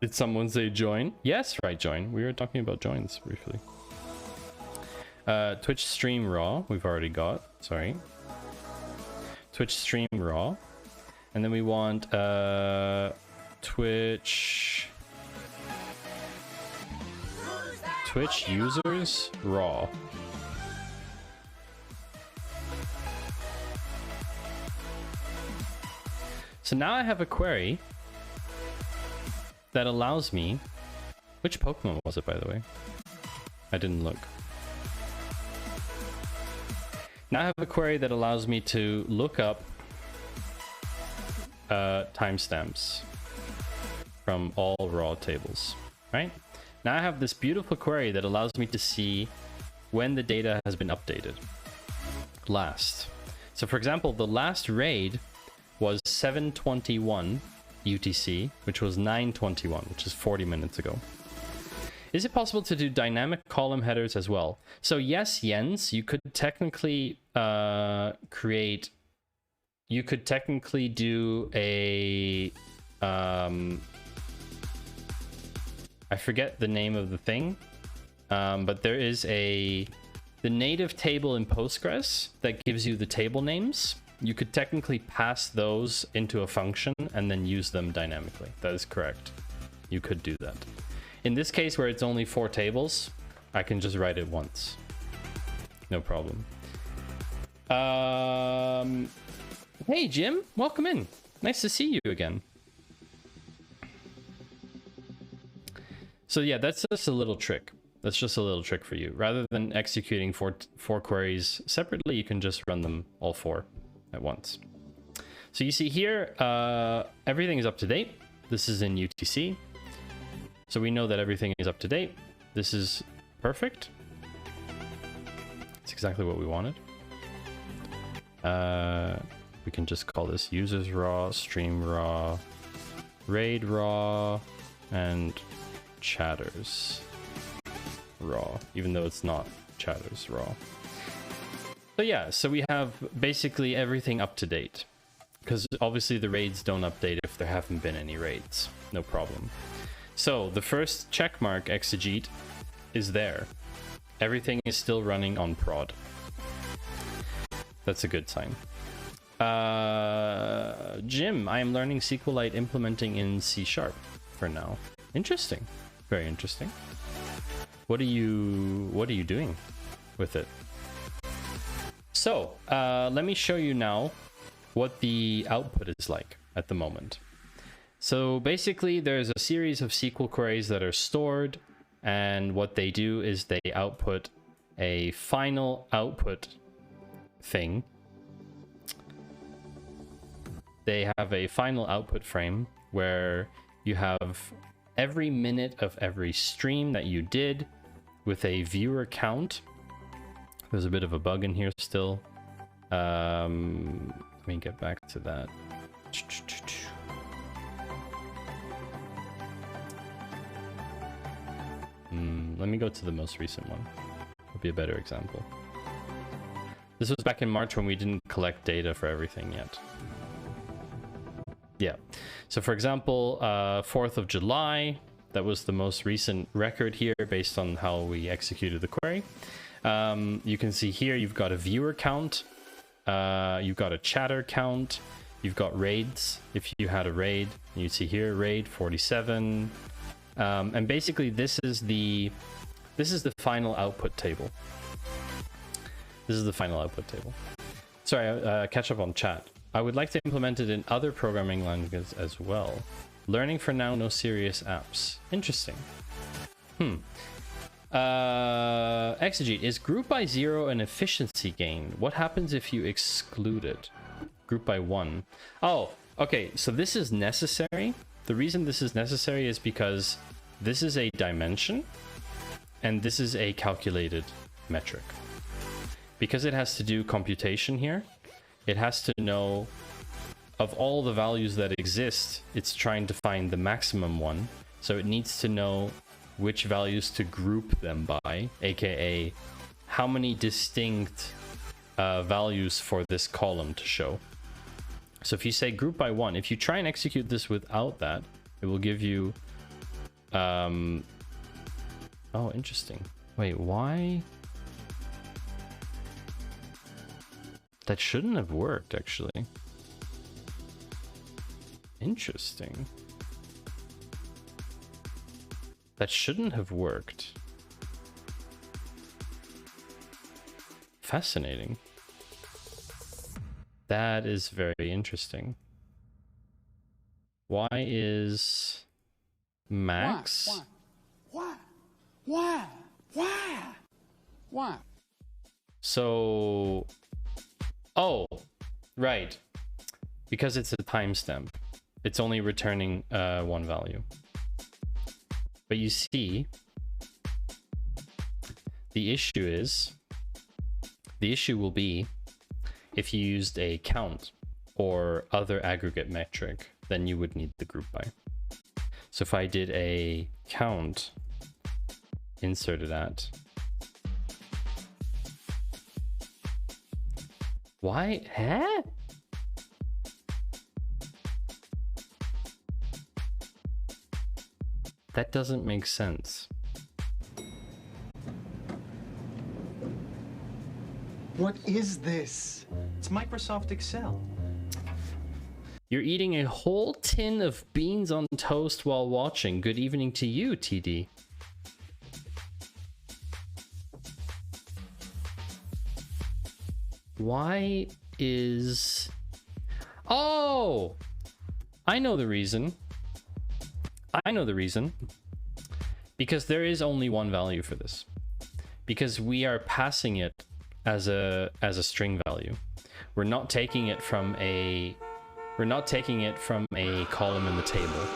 Did someone say join? Yes, right, join. We were talking about joins briefly. Twitch stream raw, we've already got. Sorry. Twitch stream raw. And then we want Twitch users raw. So now I have a query that allows me... Which Pokemon was it, by the way? I didn't look. Now I have a query that allows me to look up timestamps from all raw tables, right? Now I have this beautiful query that allows me to see when the data has been updated. Last. So for example, the last raid was 7:21 UTC, which was 9:21, which is 40 minutes ago. Is it possible to do dynamic column headers as well? So yes, Jens, you could technically you could technically do a I forget the name of the thing, but there is the native table in Postgres that gives you the table names. You could technically pass those into a function and then use them dynamically. That is correct. You could do that. In this case, where it's only 4 tables, I can just write it once. No problem. Hey, Jim. Welcome in. Nice to see you again. So yeah, that's just a little trick. That's just a little trick for you. Rather than executing four queries separately, you can just run them all 4 at once. So you see here, everything is up to date. This is in UTC. So we know that everything is up to date. This is perfect. It's exactly what we wanted. We can just call this users raw, stream raw, raid raw, and chatters raw, even though it's not chatters raw. So yeah, so we have basically everything up to date, because obviously the raids don't update if there haven't been any raids. No problem. So the first checkmark exegete is there. Everything is still running on prod. That's a good sign. Jim, I am learning SQLite implementing in C# for now. Interesting. Very interesting. What are you doing with it? So, let me show you now what the output is like at the moment. So basically there's a series of SQL queries that are stored, and what they do is they output a final output thing. They have a final output frame where you have every minute of every stream that you did with a viewer count. There's a bit of a bug in here still. Let me get back to that. Let me go to the most recent one. Would be a better example. This was back in March when we didn't collect data for everything yet. Yeah. So for example, 4th of July, that was the most recent record here based on how we executed the query. You can see here you've got a viewer count, you've got a chatter count, you've got raids. If you had a raid, you see here raid 47. And basically this is the final output table. This is the final output table. Sorry, catch up on chat. I would like to implement it in other programming languages as well. Learning for now, no serious apps. Interesting. Exegete, is group by 0 an efficiency gain? What happens if you exclude it? Group by 1. Oh, okay, so this is necessary. The reason this is necessary is because this is a dimension and this is a calculated metric. Because it has to do computation here, it has to know of all the values that exist, it's trying to find the maximum one. So it needs to know which values to group them by, aka how many distinct values for this column to show. So if you say group by 1, if you try and execute this without that, it will give you... Oh, interesting. Wait, why? That shouldn't have worked, actually. Interesting. That shouldn't have worked. Fascinating. That is very interesting. Why is max? Why? So, oh, right. Because it's a timestamp. It's only returning one value. But you see, the issue will be if you used a count or other aggregate metric, then you would need the group by. So if I did a count, inserted at, why? Huh? That doesn't make sense. What is this? It's Microsoft Excel. You're eating a whole tin of beans on toast while watching. Good evening to you, TD. Why is... Oh! I know the reason. Because there is only one value for this. Because we are passing it as a string value. We're not taking it from a column in the table.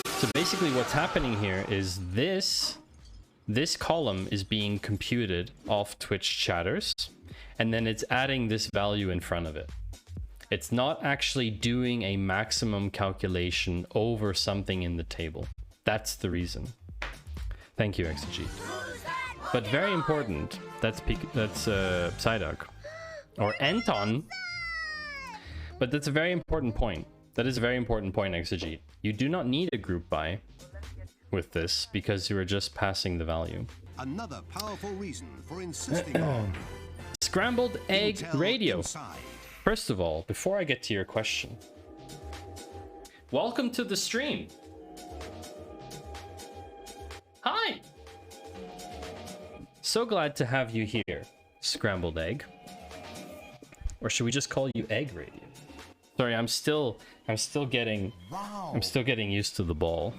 So basically what's happening here is this column is being computed off Twitch chatters, and then it's adding this value in front of it. It's not actually doing a maximum calculation over something in the table. That's the reason. Thank you, Exegete. But very important, that's Psyduck. Or Anton. But that's a very important point. That is a very important point, Exegete. You do not need a group by with this because you are just passing the value. Another powerful reason for insisting on Scrambled Egg Intel Radio. inside. First of all, before I get to your question, welcome to the stream. Hi. So glad to have you here, Scrambled Egg. Or should we just call you Egg Radio? Sorry, I'm still getting used to the ball.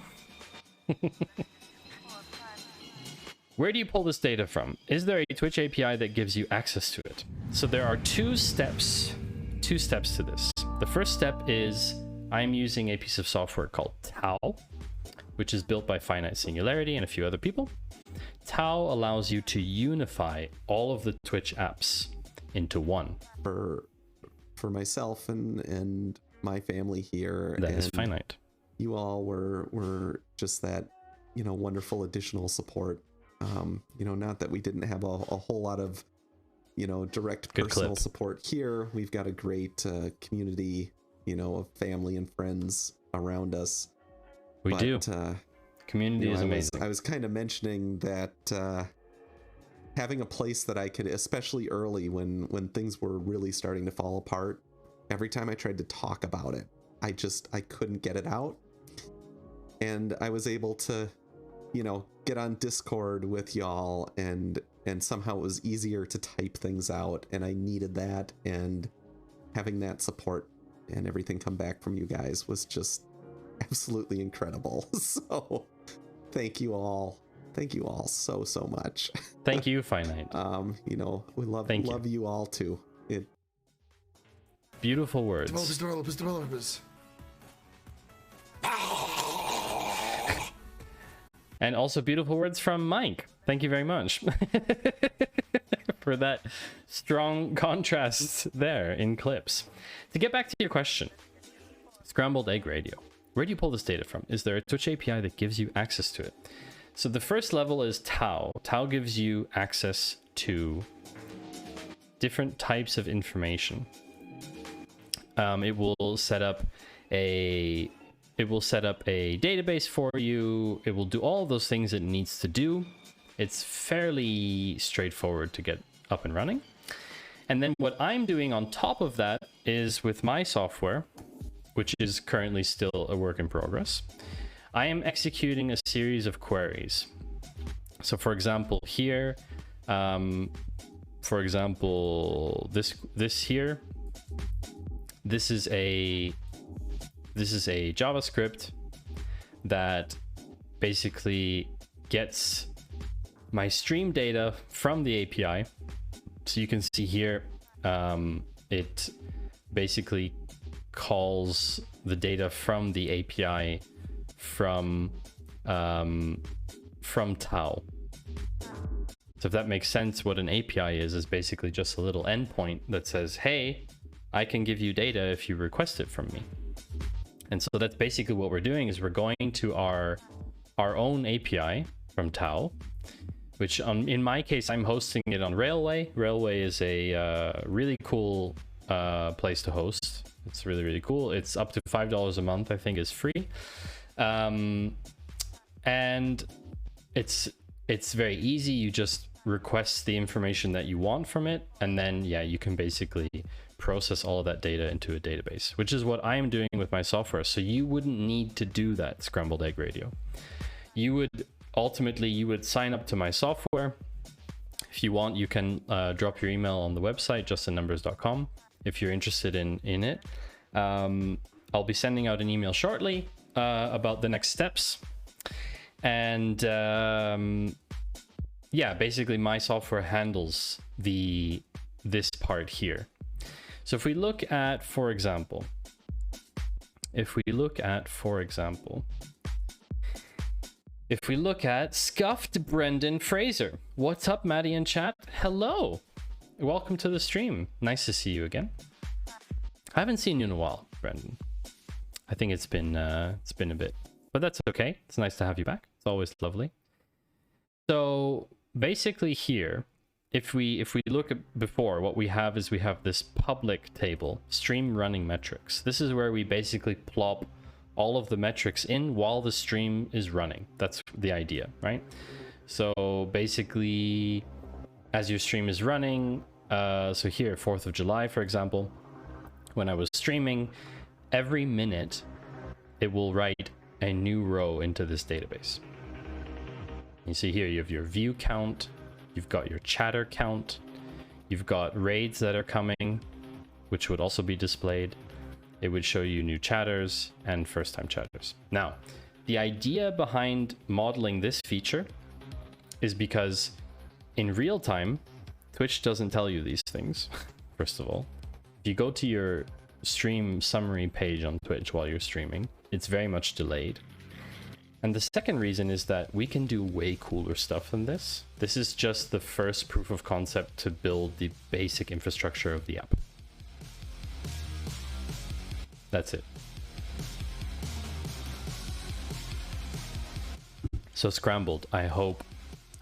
Where do you pull this data from? Is there a Twitch API that gives you access to it? So there are two steps to this. The first step is I'm using a piece of software called Tau, which is built by Finite Singularity and a few other people. Tau allows you to unify all of the Twitch apps into one. For myself and my family here, That is Finite. You all were just that, wonderful additional support. Not that we didn't have a whole lot of, direct personal support here. We've got a great community, of family and friends around us. We do. Community is amazing. I was kind of mentioning that having a place that I could, especially early when things were really starting to fall apart, every time I tried to talk about it, I couldn't get it out. And I was able to, get on Discord with y'all, and somehow it was easier to type things out, and I needed that, and having that support and everything come back from you guys was just absolutely incredible. So thank you all so much. Thank you, Finite. We love you all too. Beautiful words. Developers. And also beautiful words from Mike. Thank you very much for that strong contrast there in clips. To get back to your question, Scrambled Egg Radio. Where do you pull this data from? Is there a Twitch API that gives you access to it? So the first level is Tau. Tau gives you access to different types of information. It will set up a database for you. It will do all those things it needs to do. It's fairly straightforward to get up and running. And then what I'm doing on top of that is with my software, which is currently still a work in progress, I am executing a series of queries. So for example, here, this is a JavaScript that basically gets my stream data from the API. So you can see here, it basically calls the data from the API from Tau. So if that makes sense, what an API is basically just a little endpoint that says, hey, I can give you data if you request it from me. And so that's basically what we're doing, is we're going to our own API from Tau, which in my case, I'm hosting it on Railway. Railway is a really cool place to host. It's really, really cool. It's up to $5 a month, I think, is free. And it's very easy. You just request the information that you want from it, and then you can basically process all of that data into a database, which is what I am doing with my software. So you wouldn't need to do that, Scrambled Egg Radio. You would sign up to my software. If you want, you can drop your email on the website, justinnumbers.com, if you're interested in it. I'll be sending out an email shortly about the next steps. And yeah, basically my software handles this part here. So if we look at, for example, if we look at Scuffed Brendan Fraser. What's up, Maddie in chat? Hello. Welcome to the stream. Nice to see you again. I haven't seen you in a while, Brendan. I think it's been a bit, but that's okay. It's nice to have you back. It's always lovely. So basically here, if we look at before, what we have is we have this public table, stream running metrics. This is where we basically plop all of the metrics in while the stream is running. That's the idea, right? So basically, as your stream is running, so here, 4th of July, for example, when I was streaming, every minute it will write a new row into this database. You see here, you have your view count, you've got your chatter count, you've got raids that are coming, which would also be displayed. It would show you new chatters and first-time chatters. Now, the idea behind modeling this feature is because in real time, Twitch doesn't tell you these things, first of all. If you go to your stream summary page on Twitch while you're streaming, it's very much delayed. And the second reason is that we can do way cooler stuff than this. This is just the first proof of concept to build the basic infrastructure of the app. That's it. So Scrambled, I hope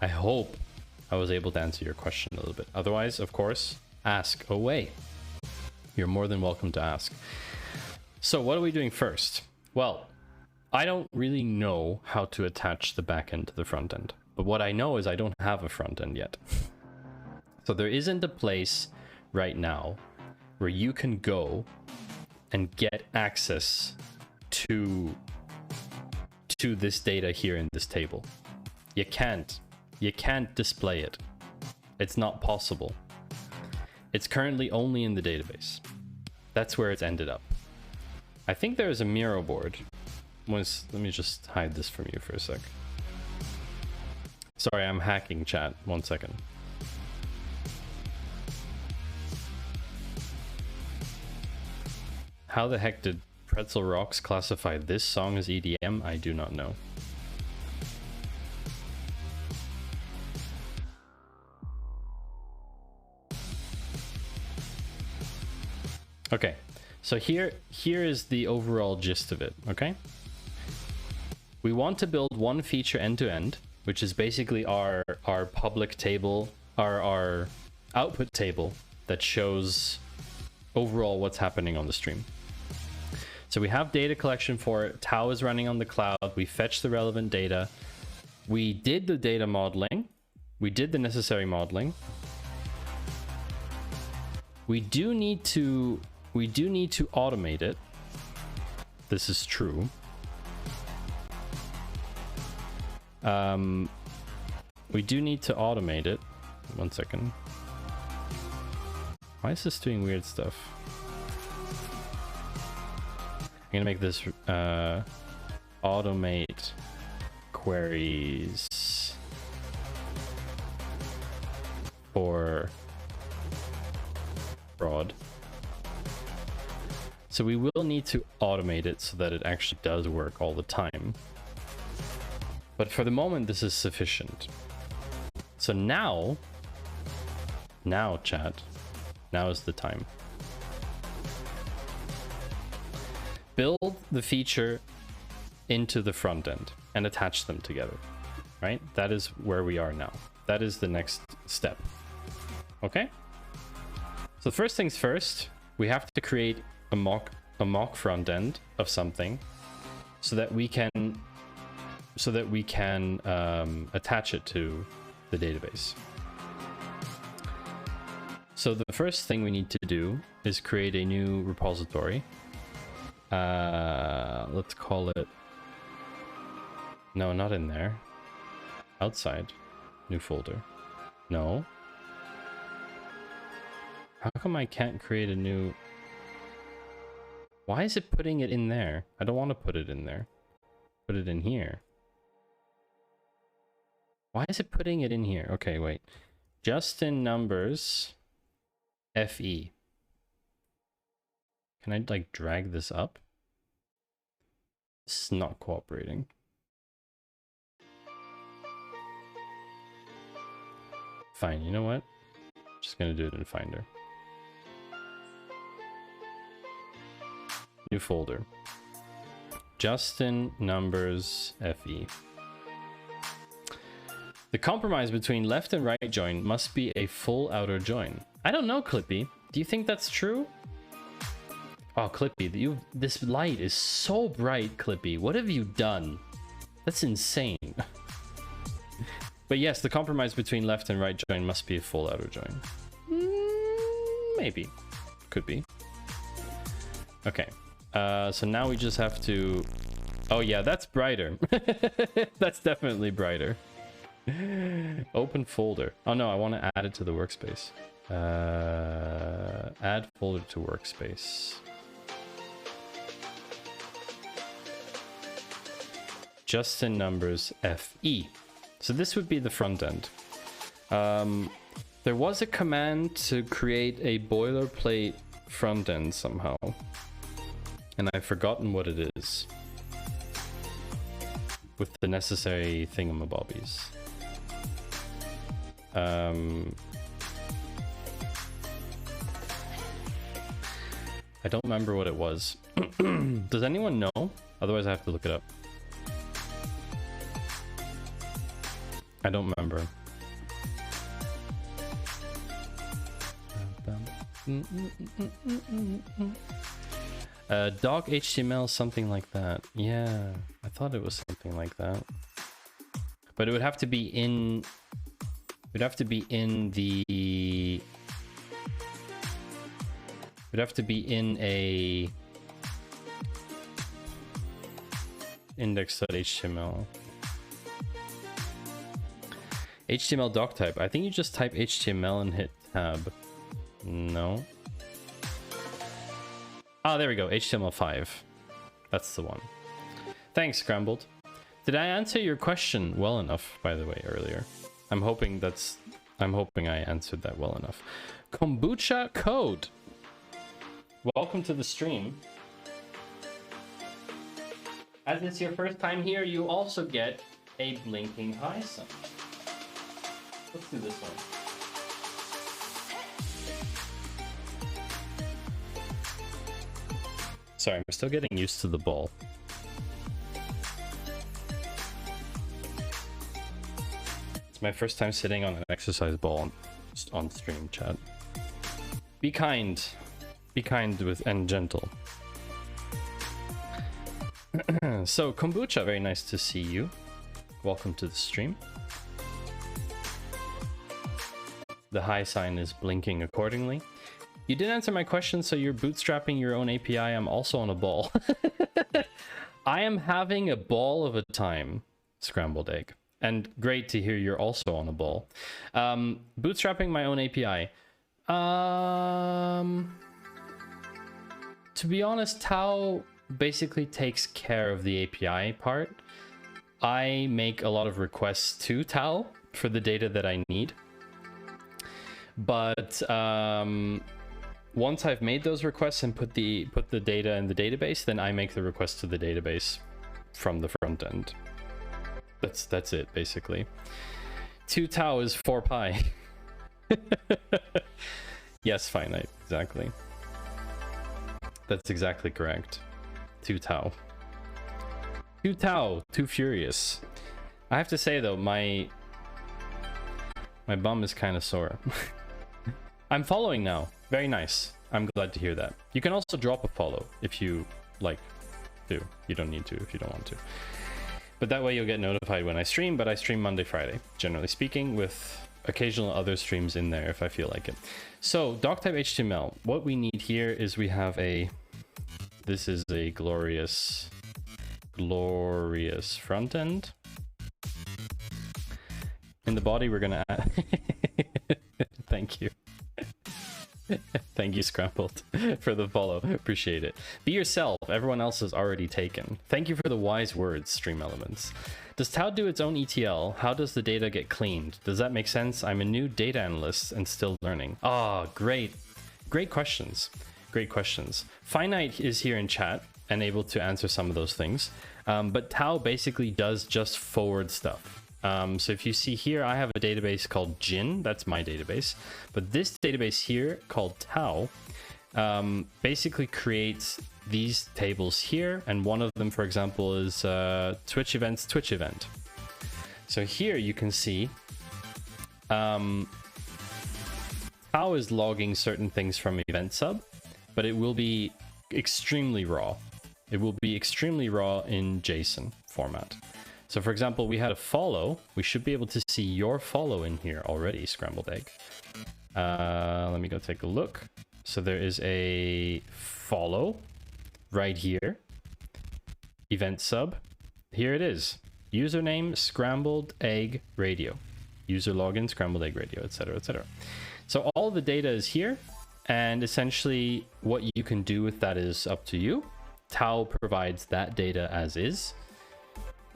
I was able to answer your question a little bit. Otherwise, of course, ask away. You're more than welcome to ask. So what are we doing first? Well, I don't really know how to attach the backend to the front end, but what I know is I don't have a front end yet. So there isn't a place right now where you can go and get access to this data here in this table. You can't display it. It's not possible. It's currently only in the database. That's where it's ended up. I think there is a Miro board. Let me just hide this from you for a sec. Sorry, I'm hacking chat. 1 second. How the heck did Pretzel Rocks classify this song as EDM? I do not know. Okay, so here is the overall gist of it, okay? We want to build one feature end-to-end, which is basically our public table, our output table that shows overall what's happening on the stream. So we have data collection for it. Tau is running on the cloud. We fetch the relevant data. We did the data modeling. We did the necessary modeling. We do need to automate it. This is true. We do need to automate it. 1 second. Why is this doing weird stuff? I'm gonna make this automate queries for fraud. So we will need to automate it so that it actually does work all the time. But for the moment, this is sufficient. So now chat, now is the time. Build the feature into the front end and attach them together, right? That is where we are now. That is the next step. Okay? So first things first, we have to create a mock front end of something so that we can attach it to the database. So the first thing we need to do is create a new repository. Let's call it, no, not in there, outside, new folder. No, how come I can't create a new? Why is it putting it in there? I don't want to put it in there. Put it in here. Why is it putting it in here? Okay, wait. Just in numbers, FE. Can I like drag this up? This is not cooperating. Fine, you know what? Just gonna do it in Finder. New folder. Justin numbers FE. The compromise between left and right join must be a full outer join. I don't know, Clippy. Do you think that's true? Oh, Clippy, this light is so bright, Clippy. What have you done? That's insane. But yes, the compromise between left and right join must be a full outer join. Maybe. Could be. Okay. So now we just have to... Oh yeah, that's brighter. That's definitely brighter. Open folder. Oh no, I want to add it to the workspace. Add folder to workspace. Justin numbers FE. So this would be the front end. There was a command to create a boilerplate front end somehow, and I've forgotten what it is. With the necessary thingamabobbies. I don't remember what it was. Does anyone know? Otherwise I have to look it up. I don't remember. Dog HTML, something like that. Yeah, I thought it was something like that. But it would have to be in... It would have to be in the... It would have to be in a... index.html. HTML doc type. I think you just type HTML and hit tab. No. Ah, there we go. HTML5. That's the one. Thanks, Scrambled. Did I answer your question well enough, by the way, earlier? I'm hoping I answered that well enough. Kombucha Code. Welcome to the stream. As it's your first time here, you also get a blinking high sign. Let's do this one. Sorry, I'm still getting used to the ball. It's my first time sitting on an exercise ball on stream, chat. Be kind. Be kind with and gentle. So, Kombucha, very nice to see you. Welcome to the stream. The high sign is blinking accordingly. You did answer my question, so you're bootstrapping your own API. I'm also on a ball. I am having a ball of a time, Scrambled Egg. And great to hear you're also on a ball. Bootstrapping my own API. To be honest, Tao basically takes care of the API part. I make a lot of requests to Tao for the data that I need. But once I've made those requests and put the data in the database, then I make the request to the database from the front end. That's it, basically. 2 tau is 4 pi. Yes, finite, exactly. That's exactly correct. 2 tau. 2 tau, too furious. I have to say though, my bum is kind of sore. I'm following now. Very nice. I'm glad to hear that. You can also drop a follow if you like to. You don't need to if you don't want to. But that way you'll get notified when I stream, but I stream Monday, Friday, generally speaking, with occasional other streams in there if I feel like it. So, doctype HTML. What we need here is we have a... This is a glorious front end. In the body, we're going to add... Thank you. Thank you, Scrambled, for the follow. Appreciate it. Be yourself. Everyone else is already taken. Thank you for the wise words, Stream Elements. Does Tao do its own ETL? How does the data get cleaned? Does that make sense? I'm a new data analyst and still learning. Ah, great. Great questions. Great questions. Finite is here in chat and able to answer some of those things. But Tao basically does just forward stuff. So if you see here, I have a database called Jin. That's my database. But this database here called Tao basically creates these tables here. And one of them, for example, is Twitch events, Twitch event. So here you can see Tao is logging certain things from event sub, but it will be extremely raw. It will be extremely raw in JSON format. So for example, we had a follow. We should be able to see your follow in here already, Scrambled Egg. Let me go take a look. So there is a follow right here. Event sub. Here it is. Username, Scrambled Egg Radio. User login, Scrambled Egg Radio, etc., etc. So all the data is here. And essentially what you can do with that is up to you. Tao provides that data as is.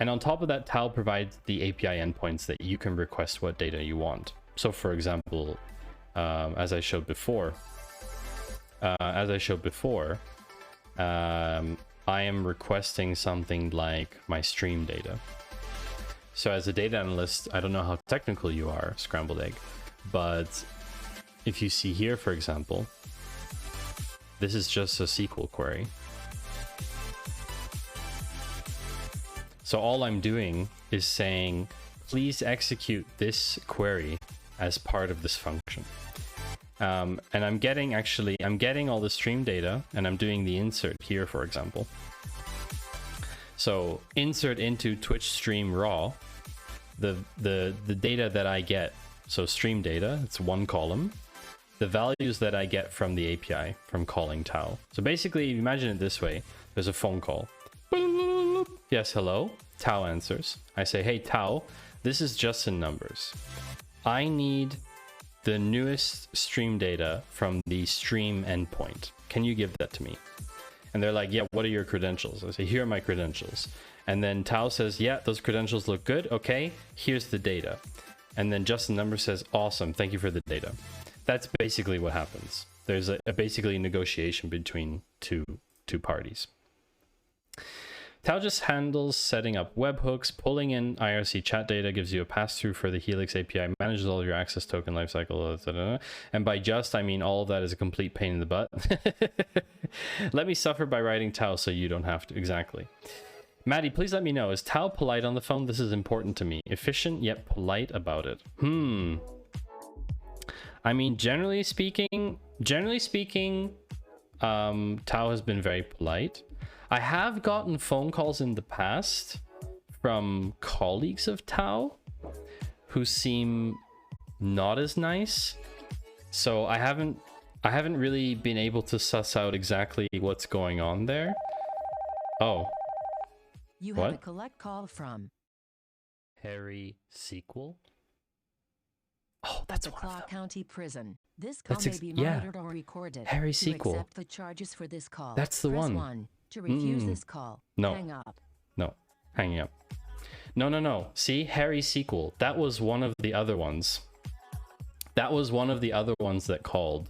And on top of that, Tao provides the API endpoints that you can request what data you want. So for example, as I showed before, I am requesting something like my stream data. So as a data analyst, I don't know how technical you are, Scrambled Egg, but if you see here, for example, this is just a SQL query. So all I'm doing is saying, please execute this query as part of this function. And I'm getting all the stream data, and I'm doing the insert here, for example. So insert into Twitch stream raw, the data that I get. So stream data, it's one column. The values that I get from the API from calling Tao. So basically, imagine it this way. There's a phone call. Yes, hello. Tao answers. I say, hey, Tao, this is Justin numbers. I need the newest stream data from the stream endpoint. Can you give that to me? And they're like, yeah, what are your credentials? I say, here are my credentials. And then Tao says, yeah, those credentials look good. Okay, here's the data. And then Justin numbers says, awesome, thank you for the data. That's basically what happens. There's basically a negotiation between two parties. Tao just handles setting up webhooks, pulling in IRC chat data, gives you a pass-through for the Helix API, manages all your access token lifecycle, and by just, I mean all of that is a complete pain in the butt. Let me suffer by writing Tao so you don't have to. Exactly. Maddie, please let me know, is Tao polite on the phone? This is important to me. Efficient yet polite about it. I mean, generally speaking, Tao has been very polite. I have gotten phone calls in the past from colleagues of Tao who seem not as nice. So I haven't really been able to suss out exactly what's going on there. Oh. You what? had a collect call from Harry SQL. Oh, that's one Claw of them. County Prison. This call That's may be monitored or recorded. Harry To SQL. accept the charges for this call, That's the press one. 1. To refuse this call, No. hang up. No, hanging up. No. See, Harry SQL. That was one of the other ones. That was one of the other ones that called.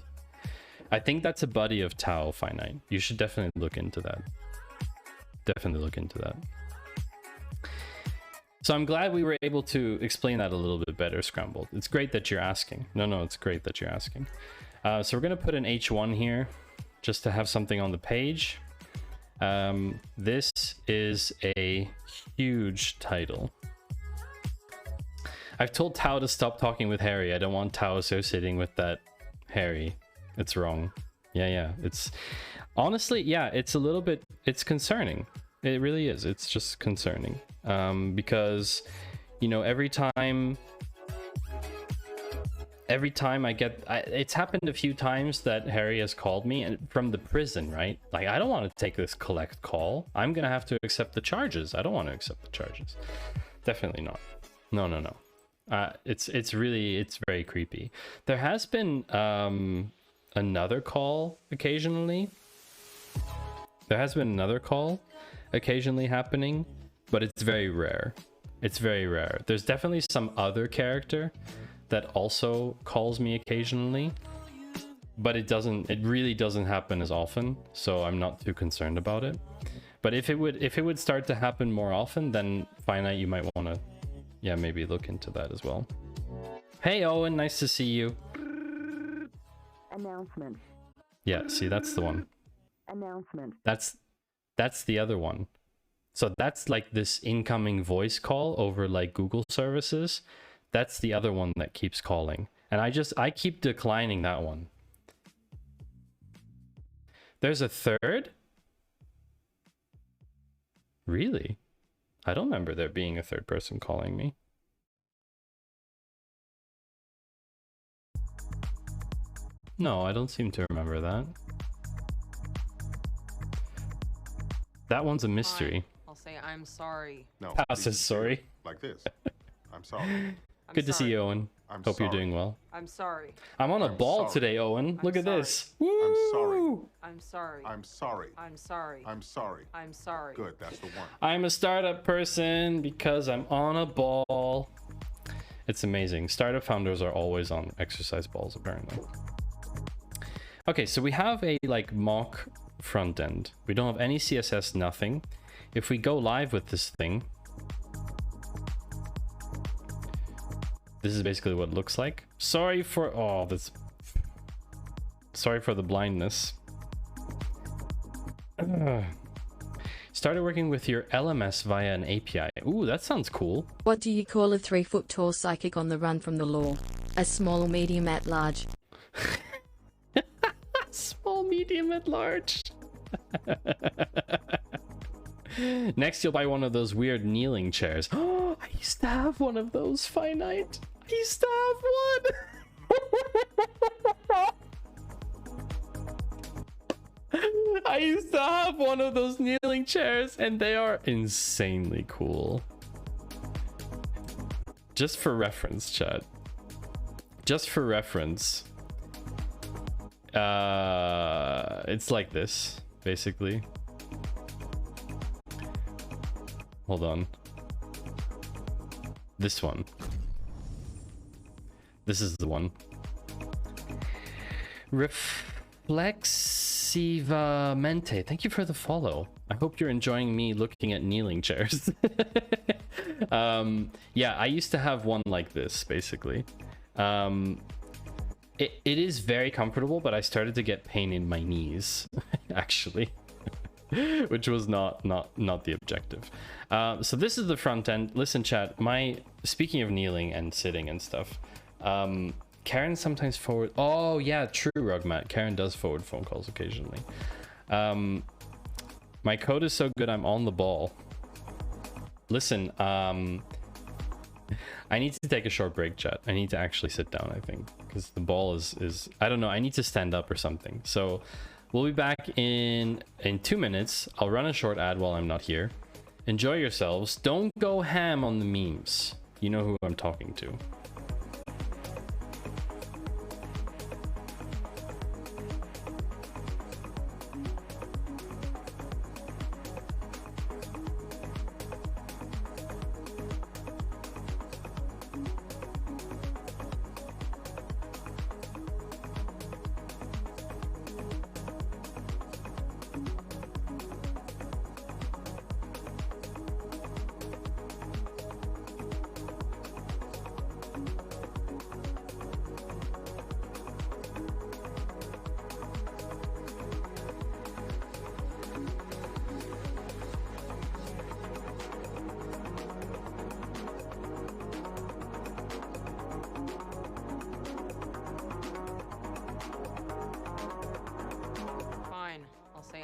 I think that's a buddy of Tao Finite. You should definitely look into that. Definitely look into that. So I'm glad we were able to explain that a little bit better, Scrambled. It's great that you're asking. No, it's great that you're asking. So we're going to put an H1 here just to have something on the page. This is a huge title. I've told Tao to stop talking with Harry. I don't want Tao associating with that Harry. It's wrong. Yeah. It's honestly, yeah, it's a little bit, it's concerning. It really is. It's just concerning. Because, you know, every time I get, it's happened a few times that Harry has called me and from the prison, right? Like, I don't want to take this collect call. I'm going to have to accept the charges. I don't want to accept the charges. Definitely not. No. It's very creepy. There has been another call occasionally. There has been another call occasionally happening, but it's very rare. It's very rare. There's definitely some other character that also calls me occasionally, but it really doesn't happen as often, so I'm not too concerned about it. But if it would start to happen more often, then Finite, you might want to, yeah, maybe look into that as well. Hey Owen, nice to see you. Announcement. Yeah, see, that's the one. Announcement. That's the other one. So that's like this incoming voice call over like Google services. That's the other one that keeps calling. And I keep declining that one. There's a third? Really? I don't remember there being a third person calling me. No, I don't seem to remember that. That one's a mystery. I'll say I'm sorry. No. Pal says sorry. Like this. I'm sorry. Good to see you, Owen. Hope you're doing well. I'm sorry. I'm on a ball today, Owen. Look at this. I'm sorry. I'm sorry. I'm sorry. I'm sorry. I'm sorry. I'm sorry. Good, that's the one. I'm a startup person because I'm on a ball. It's amazing. Startup founders are always on exercise balls, apparently. Okay, so we have a like mock front end. We don't have any CSS, nothing. If we go live with this thing, this is basically what it looks like. Sorry for the blindness. Started working with your LMS via an API. Ooh, that sounds cool. What do you call a 3-foot tall psychic on the run from the law? A small, medium, at large. Small, medium, at large. Next, you'll buy one of those weird kneeling chairs. Oh, I used to have one of those, Finite. I used to have one. I used to have one of those kneeling chairs, and they are insanely cool. Just for reference, chat. Just for reference. It's like this, basically. Hold on. This one. This is the one. Reflexivamente. Thank you for the follow. I hope you're enjoying me looking at kneeling chairs. Yeah, I used to have one like this, basically. It is very comfortable, but I started to get pain in my knees, actually, which was not the objective. So this is the front end. Listen, chat. Speaking of kneeling and sitting and stuff, Karen sometimes forward. Oh yeah, true, Rugmat. Karen does forward phone calls occasionally. My code is so good, I'm on the ball. Listen, I need to take a short break, chat. I need to actually sit down, I think, because the ball is I don't know, I need to stand up or something. So we'll be back in 2 minutes. I'll run a short ad while I'm not here. Enjoy yourselves. Don't go ham on the memes. You know who I'm talking to.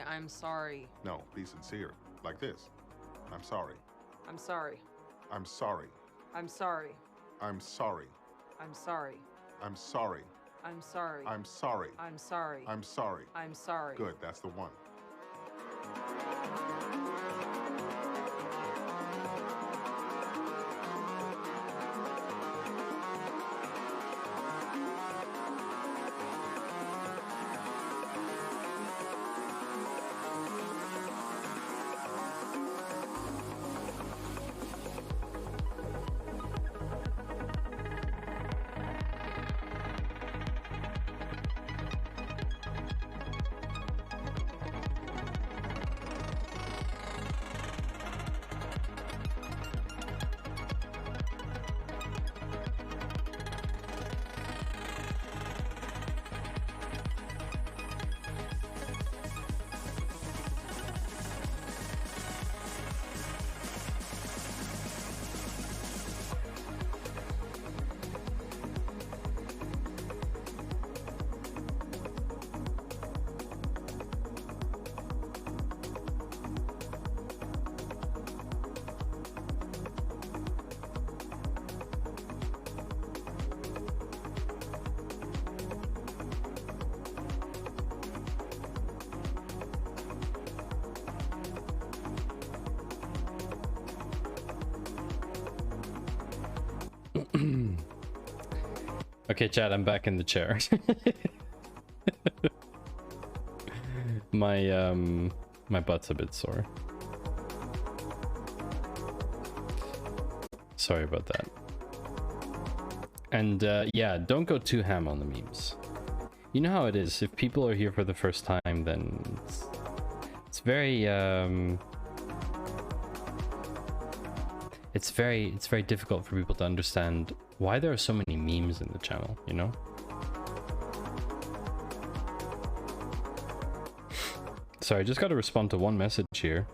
I'm sorry. No, be sincere. Like this. I'm sorry. I'm sorry. I'm sorry. I'm sorry. I'm sorry. I'm sorry. I'm sorry. I'm sorry. I'm sorry. I'm sorry. I'm sorry. I'm sorry. Good, that's the one. Okay, chat, I'm back in the chair. My butt's a bit sore. Sorry about that. And yeah, don't go too ham on the memes. You know how it is. If people are here for the first time, then it's very it's very difficult for people to understand why there are so many memes in the channel, you know? Sorry, I just got to respond to one message here.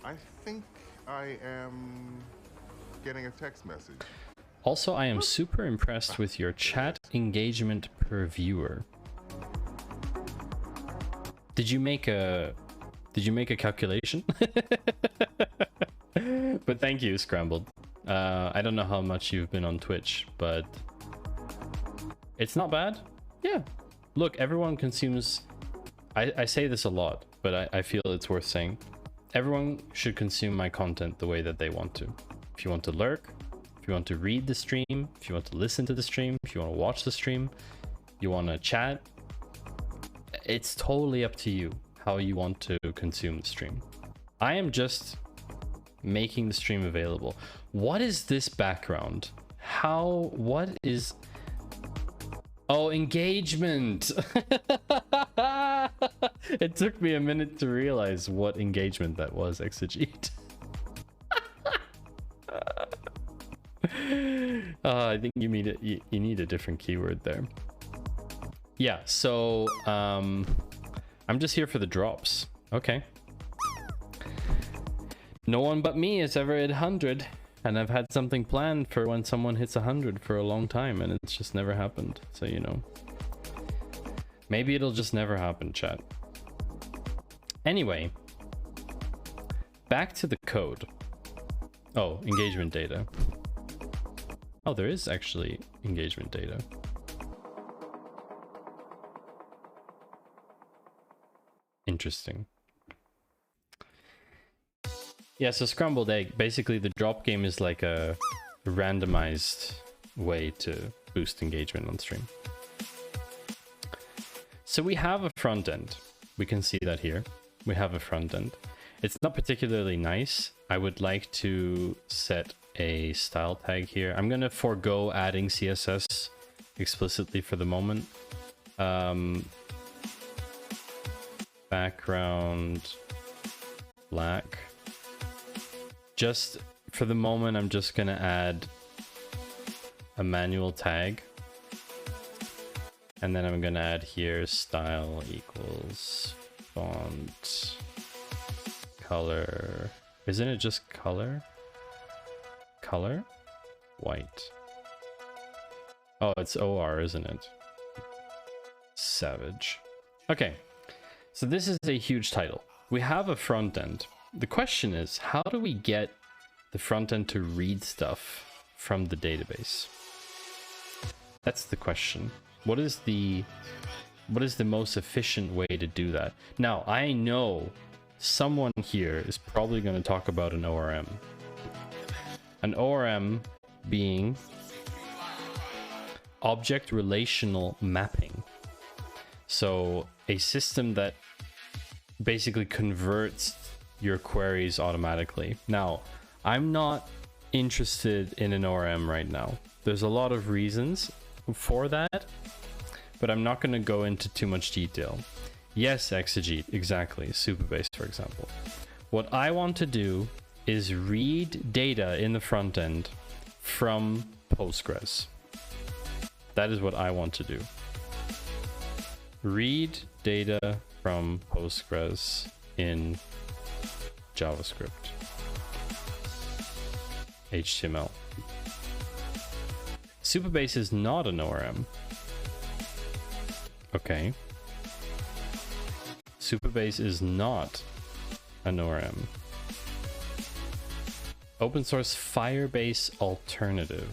I think I am getting a text message. Also, I am super impressed with your chat engagement per viewer. Did you make a calculation? But thank you, Scrambled. I don't know how much you've been on Twitch, but it's not bad. Yeah. Look, everyone consumes... I say this a lot, but I feel it's worth saying. Everyone should consume my content the way that they want to. If you want to lurk, if you want to read the stream, if you want to listen to the stream, if you want to watch the stream, you want to chat, it's totally up to you how you want to consume the stream. I am just making the stream available. What is this background? What is... Oh, engagement! It took me a minute to realize what engagement that was, Exegete. I think you need a different keyword there. Yeah, so I'm just here for the drops. Okay. No one but me has ever hit 100, and I've had something planned for when someone hits 100 for a long time, and it's just never happened. So, you know, maybe it'll just never happen, chat. Anyway, back to the code. Oh, engagement data. Oh, there is actually engagement data. Interesting. Yeah, so scrambled egg. Basically, the drop game is like a randomized way to boost engagement on stream. So we have a front end. We can see that here. We have a front end. It's not particularly nice. I would like to set a style tag here. I'm gonna forego adding CSS explicitly for the moment. Background black. Just for the moment, I'm just gonna add a manual tag, and then I'm gonna add here style equals font color. Isn't it just color? Color white. Oh, it's OR, isn't it? Savage. Okay, so this is a huge title. We have a front end. The question is, how do we get the front end to read stuff from the database? That's the question. What is the most efficient way to do that? Now, I know someone here is probably going to talk about an ORM. An ORM being object relational mapping. So a system that basically converts your queries automatically. Now, I'm not interested in an ORM right now. There's a lot of reasons for that, but I'm not going to go into too much detail. Yes, Exegete, exactly. Supabase, for example. What I want to do is read data in the front end from Postgres. That is what I want to do. Read data from Postgres in JavaScript, HTML. Supabase is not an ORM. Okay. Supabase is not an ORM. Open source Firebase alternative.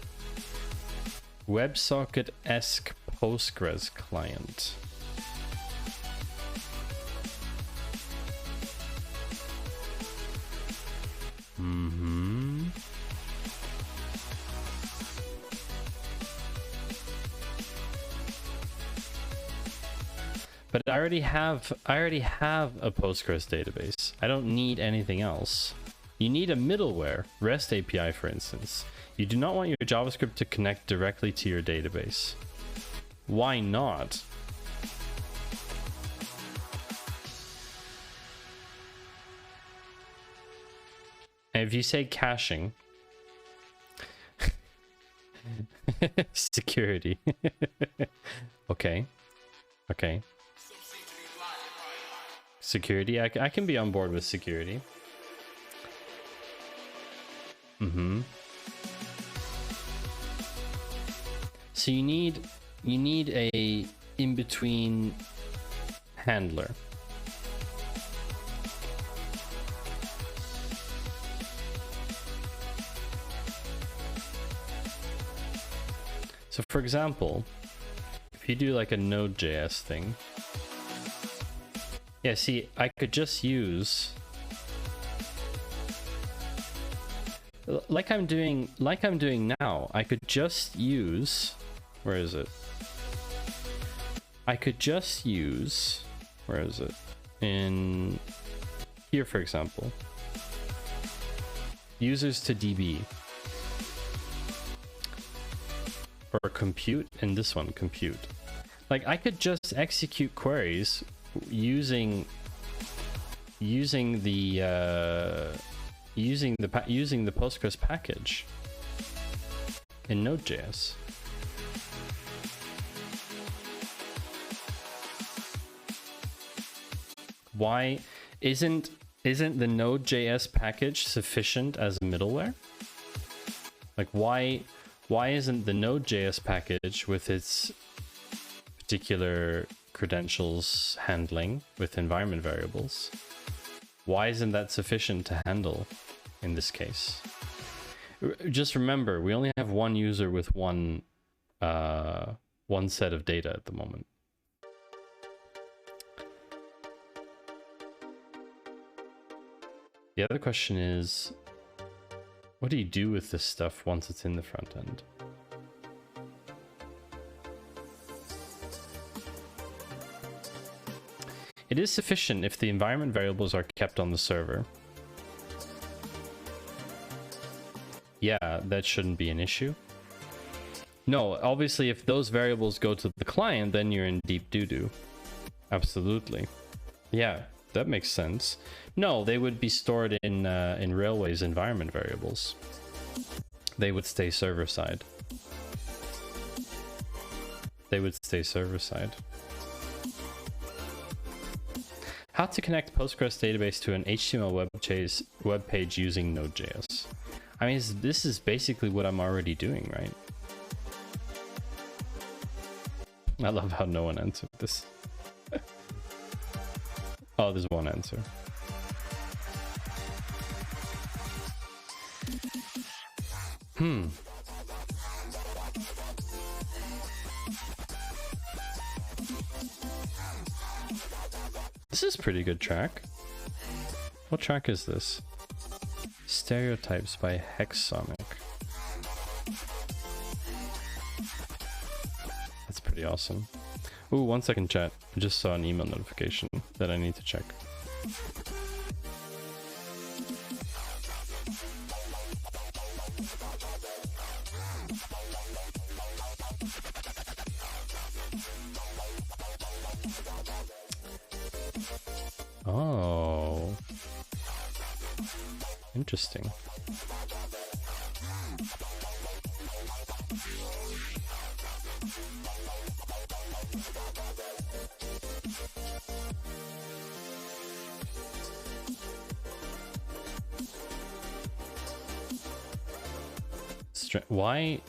WebSocket-esque Postgres client. Mm-hmm. But I already have a Postgres database. I don't need anything else. You need a middleware, REST API for instance. You do not want your JavaScript to connect directly to your database. Why not? And if you say caching, security. Okay. Okay. Security, I can be on board with security. Mm-hmm. So you need a in-between handler. So for example, if you do like a Node.js thing, yeah, see, I could just use, like I'm doing now, I could just use, where is it? I could just use, where is it? In here, for example, users to DB, or compute, in this one, compute. Like I could just execute queries using the Postgres package in Node.js. Why isn't the Node.js package sufficient as a middleware? Like why isn't the Node.js package with its particular credentials handling with environment variables, why isn't that sufficient to handle in this case? Just remember, we only have one user with one set of data at the moment. The other question is, what do you do with this stuff once it's in the front end? It is sufficient if the environment variables are kept on the server. Yeah, that shouldn't be an issue. No, obviously if those variables go to the client, then you're in deep doo-doo. Absolutely. Yeah, that makes sense. No, they would be stored in Railway's environment variables. They would stay server-side. They would stay server-side. How to connect Postgres database to an HTML web page using Node.js. I mean, this is basically what I'm already doing, right? I love how no one answered this. Oh, there's one answer. This is pretty good track. What track is this? Stereotypes by Hexsonic. That's pretty awesome. Ooh, 1 second, chat. I just saw an email notification that I need to check. Oh. Interesting. Why?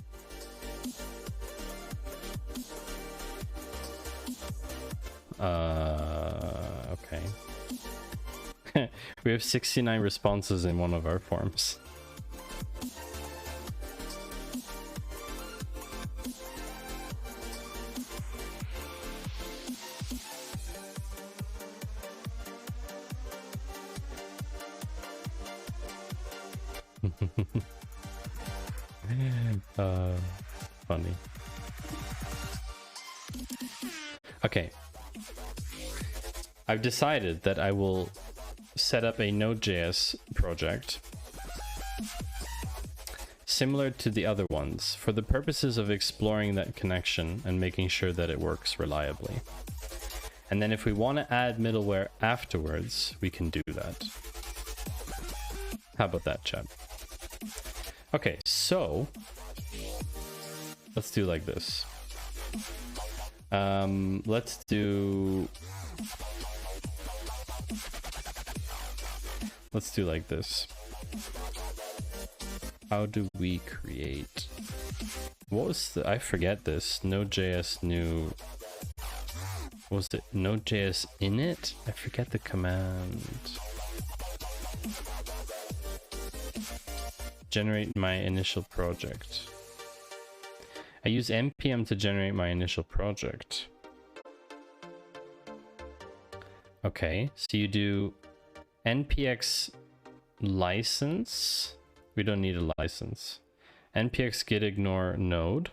Okay. We have 69 responses in one of our forms. Funny. Okay. I've decided that I will set up a Node.js project similar to the other ones for the purposes of exploring that connection and making sure that it works reliably. And then if we want to add middleware afterwards, we can do that. How about that, chat? Okay, so let's do like this. Let's do like this. How do we create? What was the? I forget this. Node.js new. What was it? Node.js init? I forget the command. Generate my initial project. I use npm to generate my initial project. Okay, so you do npx license. We don't need a license. npx git ignore node.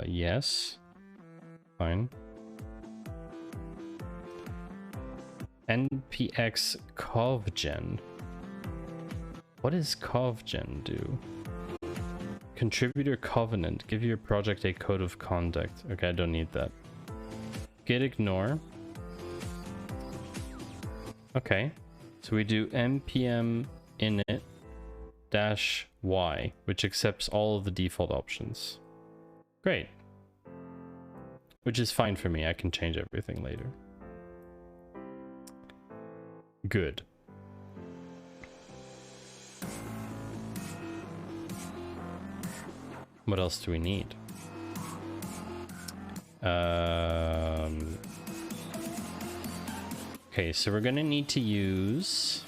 Yes. Fine. npx covgen. What does covgen do? Contributor covenant. Give your project a code of conduct. Okay, I don't need that. Git ignore. Okay, so we do npm init -y, which accepts all of the default options. Great. Which is fine for me. I can change everything later. Good. What else do we need? Okay, so we're gonna need to use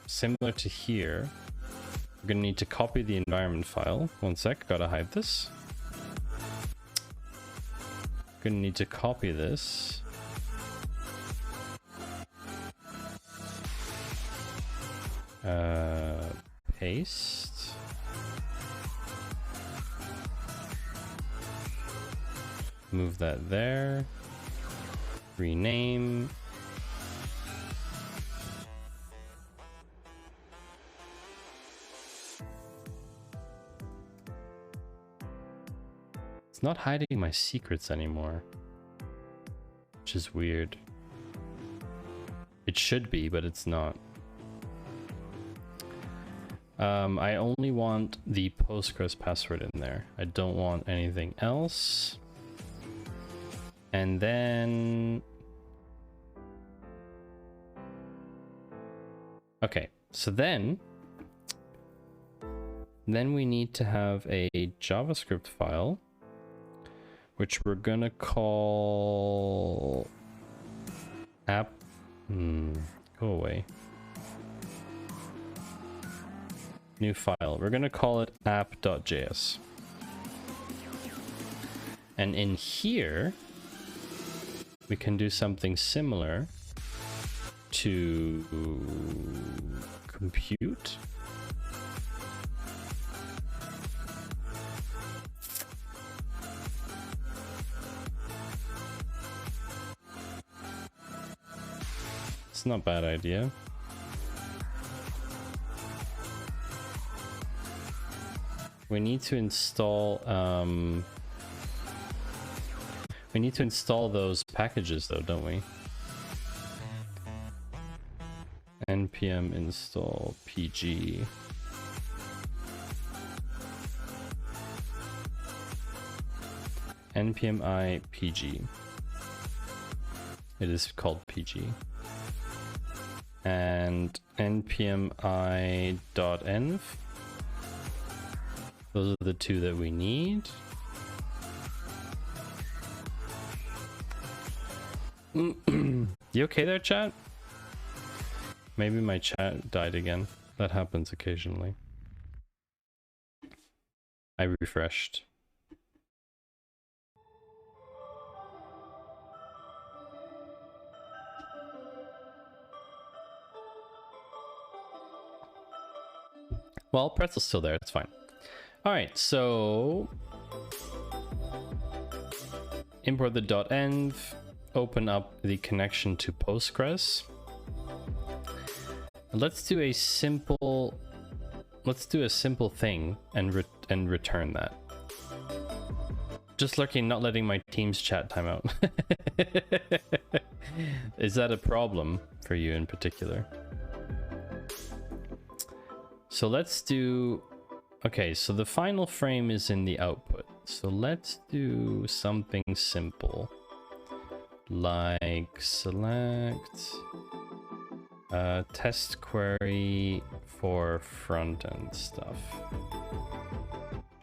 similar to here. We're gonna need to copy the environment file. One sec, gotta hide this. Gonna need to copy this. Paste. Move that there. Rename. It's not hiding my secrets anymore, which is weird. It should be, but it's not. I only want the Postgres password in there. I don't want anything else. And then... Okay, so then we need to have a JavaScript file, which we're gonna call app. Go away. New file. We're gonna call it app.js. And in here, we can do something similar to compute. It's not a bad idea. We need to install those packages though, don't we? npm install pg. npm I pg. It is called pg. And npm I.env. Those are the two that we need. You okay there, chat? Maybe my chat died again. That happens occasionally. I refreshed. Well, Pretzel's still there, it's fine. Alright, so import the .env, open up the connection to Postgres. Let's do a simple thing and return that. Just lurking, not letting my team's chat time out. Is that a problem for you in particular? So let's do, okay, so the final frame is in the output. So let's do something simple, like select test query for front-end stuff.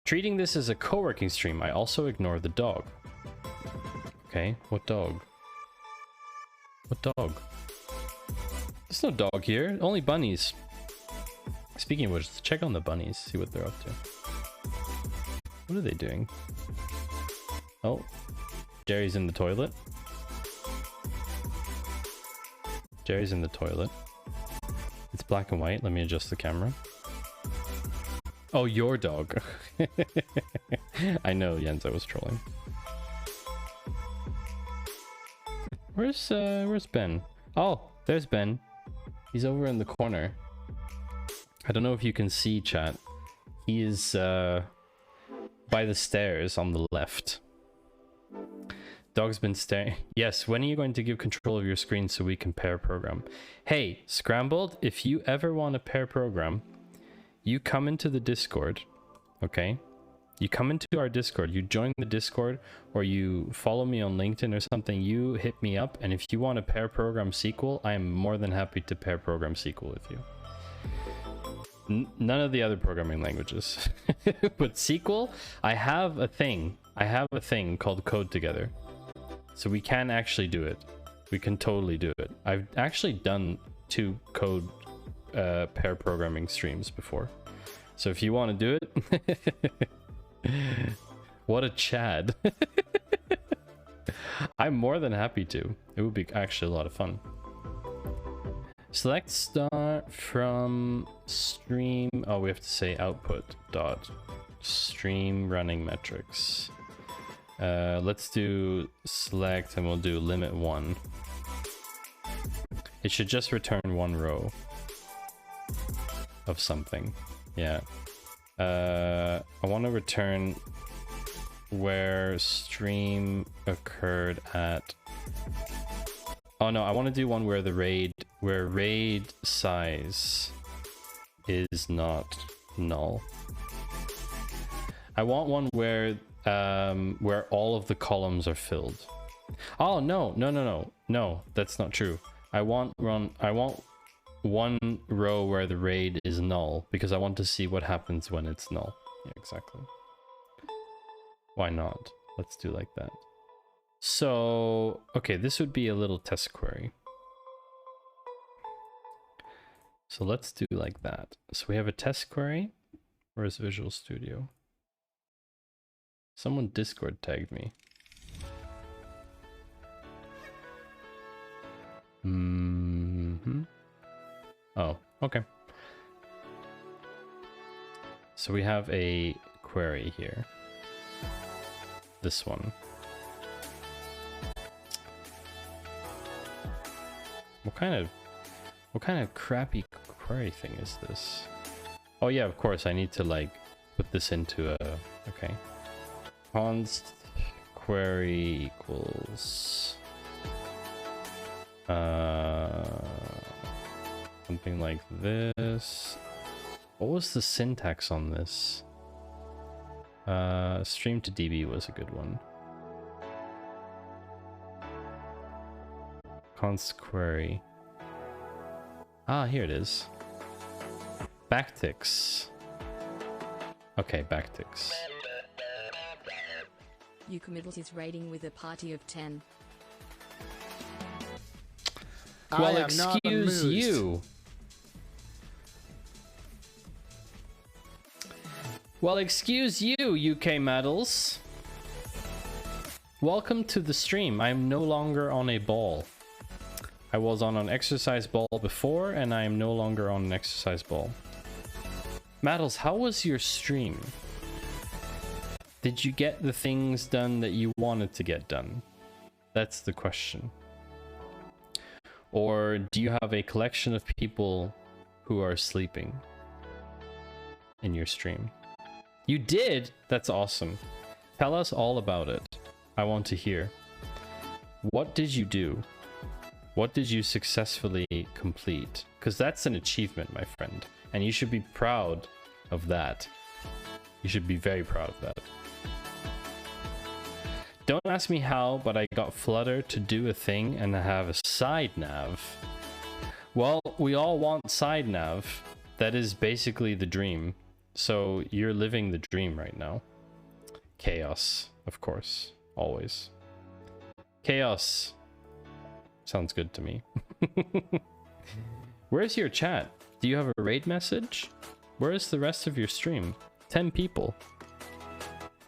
Treating this as a co-working stream, I also ignore the dog. Okay, what dog? What dog? There's no dog here, only bunnies. Speaking of which, let's check on the bunnies, see what they're up to. What are they doing? Oh, Jerry's in the toilet. Jerry's in the toilet. It's black and white. Let me adjust the camera. Oh, your dog. I know, Jens, I was trolling. Where's Ben? Oh, there's Ben. He's over in the corner. I don't know if you can see, chat. He is by the stairs on the left. Dog's been staring. Yes, when are you going to give control of your screen so we can pair program? Hey, Scrambled, if you ever want to pair program, you come into the Discord, okay? You come into our Discord, you join the Discord, or you follow me on LinkedIn or something, you hit me up, and if you want to pair program SQL, I am more than happy to pair program SQL with you. None of the other programming languages. But SQL, I have a thing called Code Together. So we can actually do it. We can totally do it. I've actually done 2 code pair programming streams before. So if you want to do it, what a Chad. I'm more than happy to. It would be actually a lot of fun. Select start from stream. Oh, we have to say output dot stream running metrics. Let's do select and we'll do limit 1. It should just return 1 row of something. Yeah. I want to return where stream occurred at. Oh no, I want to do one where raid size is not null. I want one where all of the columns are filled. Oh no, that's not true. I want one row where the raid is null because I want to see what happens when it's null. Yeah, exactly. Why not? Let's do like that. So, okay, this would be a little test query. So let's do like that. So we have a test query. Where's Visual Studio? Someone Discord tagged me. Oh, okay. So we have a query here. This one. What kind of crappy query thing is this? Oh yeah, of course I need to like put this into a, okay. Const query equals something like this. What was the syntax on this? Stream to DB was a good one. Const query. Ah, here it is. Backticks. Okay, backticks. You committed his rating with a party of 10. Well, excuse you. Well, excuse you, UK medals. Welcome to the stream. I'm no longer on a ball. I was on an exercise ball before, and I am no longer on an exercise ball. Maddles, how was your stream? Did you get the things done that you wanted to get done? That's the question. Or do you have a collection of people who are sleeping in your stream? You did? That's awesome. Tell us all about it. I want to hear. What did you do? What did you successfully complete? Because that's an achievement, my friend. And you should be proud of that. You should be very proud of that. Don't ask me how, but I got Flutter to do a thing and I have a side nav. Well, we all want side nav. That is basically the dream. So you're living the dream right now. Chaos, of course. Always. Chaos. Sounds good to me. Where's your chat? Do you have a raid message? Where is the rest of your stream? 10 people.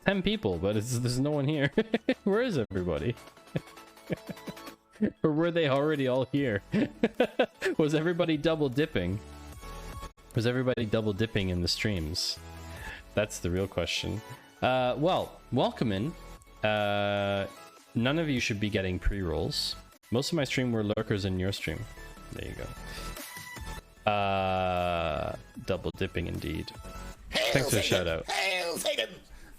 10 people, but there's no one here. Where is everybody? Or were they already all here? Was everybody double dipping? Was everybody double dipping in the streams? That's the real question. Well, welcome in. None of you should be getting pre-rolls. Most of my stream were lurkers in your stream. There you go. Double dipping indeed. Thanks for the shout out. Hail Satan!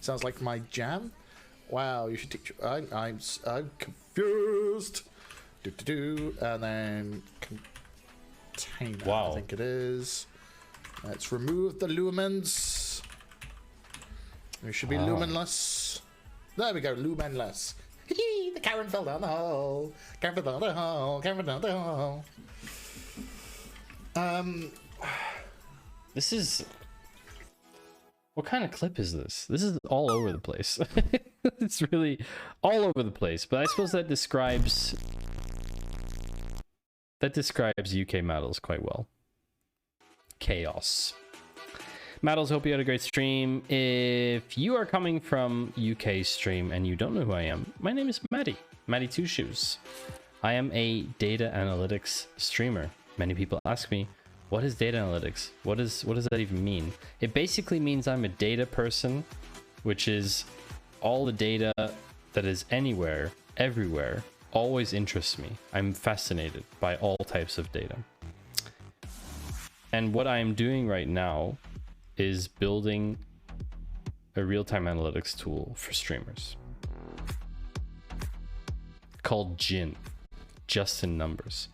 Sounds like my jam. Wow, you should teach. I'm confused. And then container. Wow. I think it is. Let's remove the lumens. It should be lumenless. There we go, lumenless. The Karen fell down the hole. Karen fell down the hole. Karen fell down the hole. This is... What kind of clip is this? This is all over the place. It's really all over the place, but I suppose that describes... That describes UK Maddles quite well. Chaos. Maddles, hope you had a great stream. If you are coming from UK stream and you don't know who I am, my name is Maddie. Maddie Two Shoes. I am a data analytics streamer. Many people ask me, what is data analytics? What does that even mean? It basically means I'm a data person, which is all the data that is anywhere, everywhere, always interests me. I'm fascinated by all types of data. And what I am doing right now is building a real-time analytics tool for streamers called Jin, just in numbers, !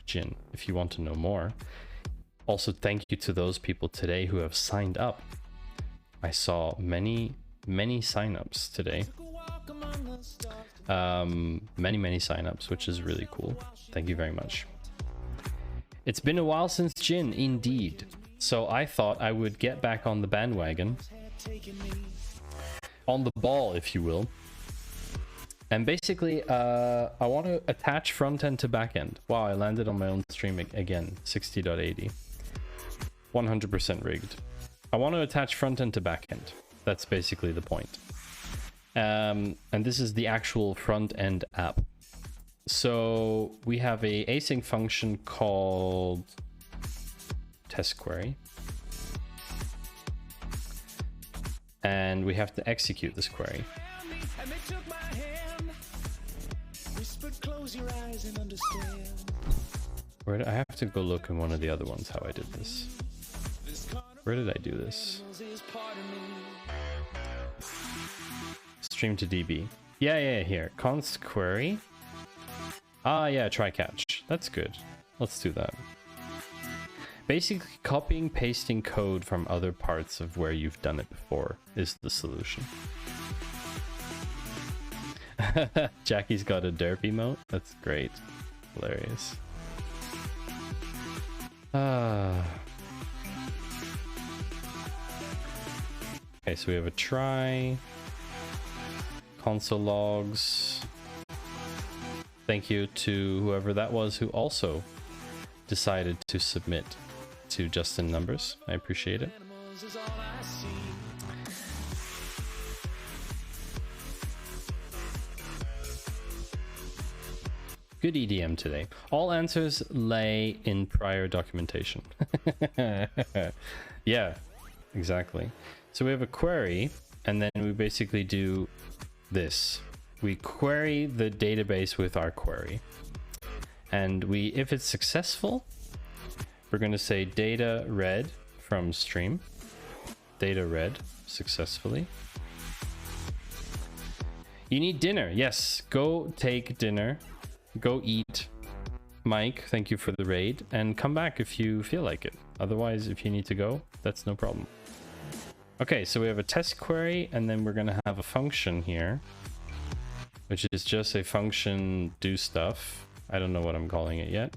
Jin, if you want to know more. Also, thank you to those people today who have signed up. I saw many signups today. Many signups, which is really cool. Thank you very much. It's been a while since Jin, indeed. So I thought I would get back on the bandwagon. On the ball, if you will. And basically, I want to attach front-end to back-end. Wow, I landed on my own stream again. 60.80. 100% rigged. I want to attach front-end to back-end. That's basically the point. And this is the actual front-end app. So we have a async function called test query. And we have to execute this query. Where did I have to go look in one of the other ones how I did this? Where did I do this? Stream to DB. Yeah, here. Const query. Ah, yeah, try catch. That's good. Let's do that. Basically, copying, pasting code from other parts of where you've done it before is the solution. Jackie's got a derp emote. That's great. Hilarious. Okay, so we have a try. Console logs. Thank you to whoever that was who also decided to submit to Justin numbers. I appreciate it. Good EDM today. All answers lay in prior documentation. Yeah, exactly. So we have a query, and then we basically do this. We query the database with our query. And if it's successful, we're going to say data read from stream. Data read successfully. You need dinner. Yes, go take dinner. Go eat. Mike, thank you for the raid. And come back if you feel like it. Otherwise, if you need to go, that's no problem. Okay, so we have a test query, and then we're going to have a function here, which is just a function do stuff. I don't know what I'm calling it yet.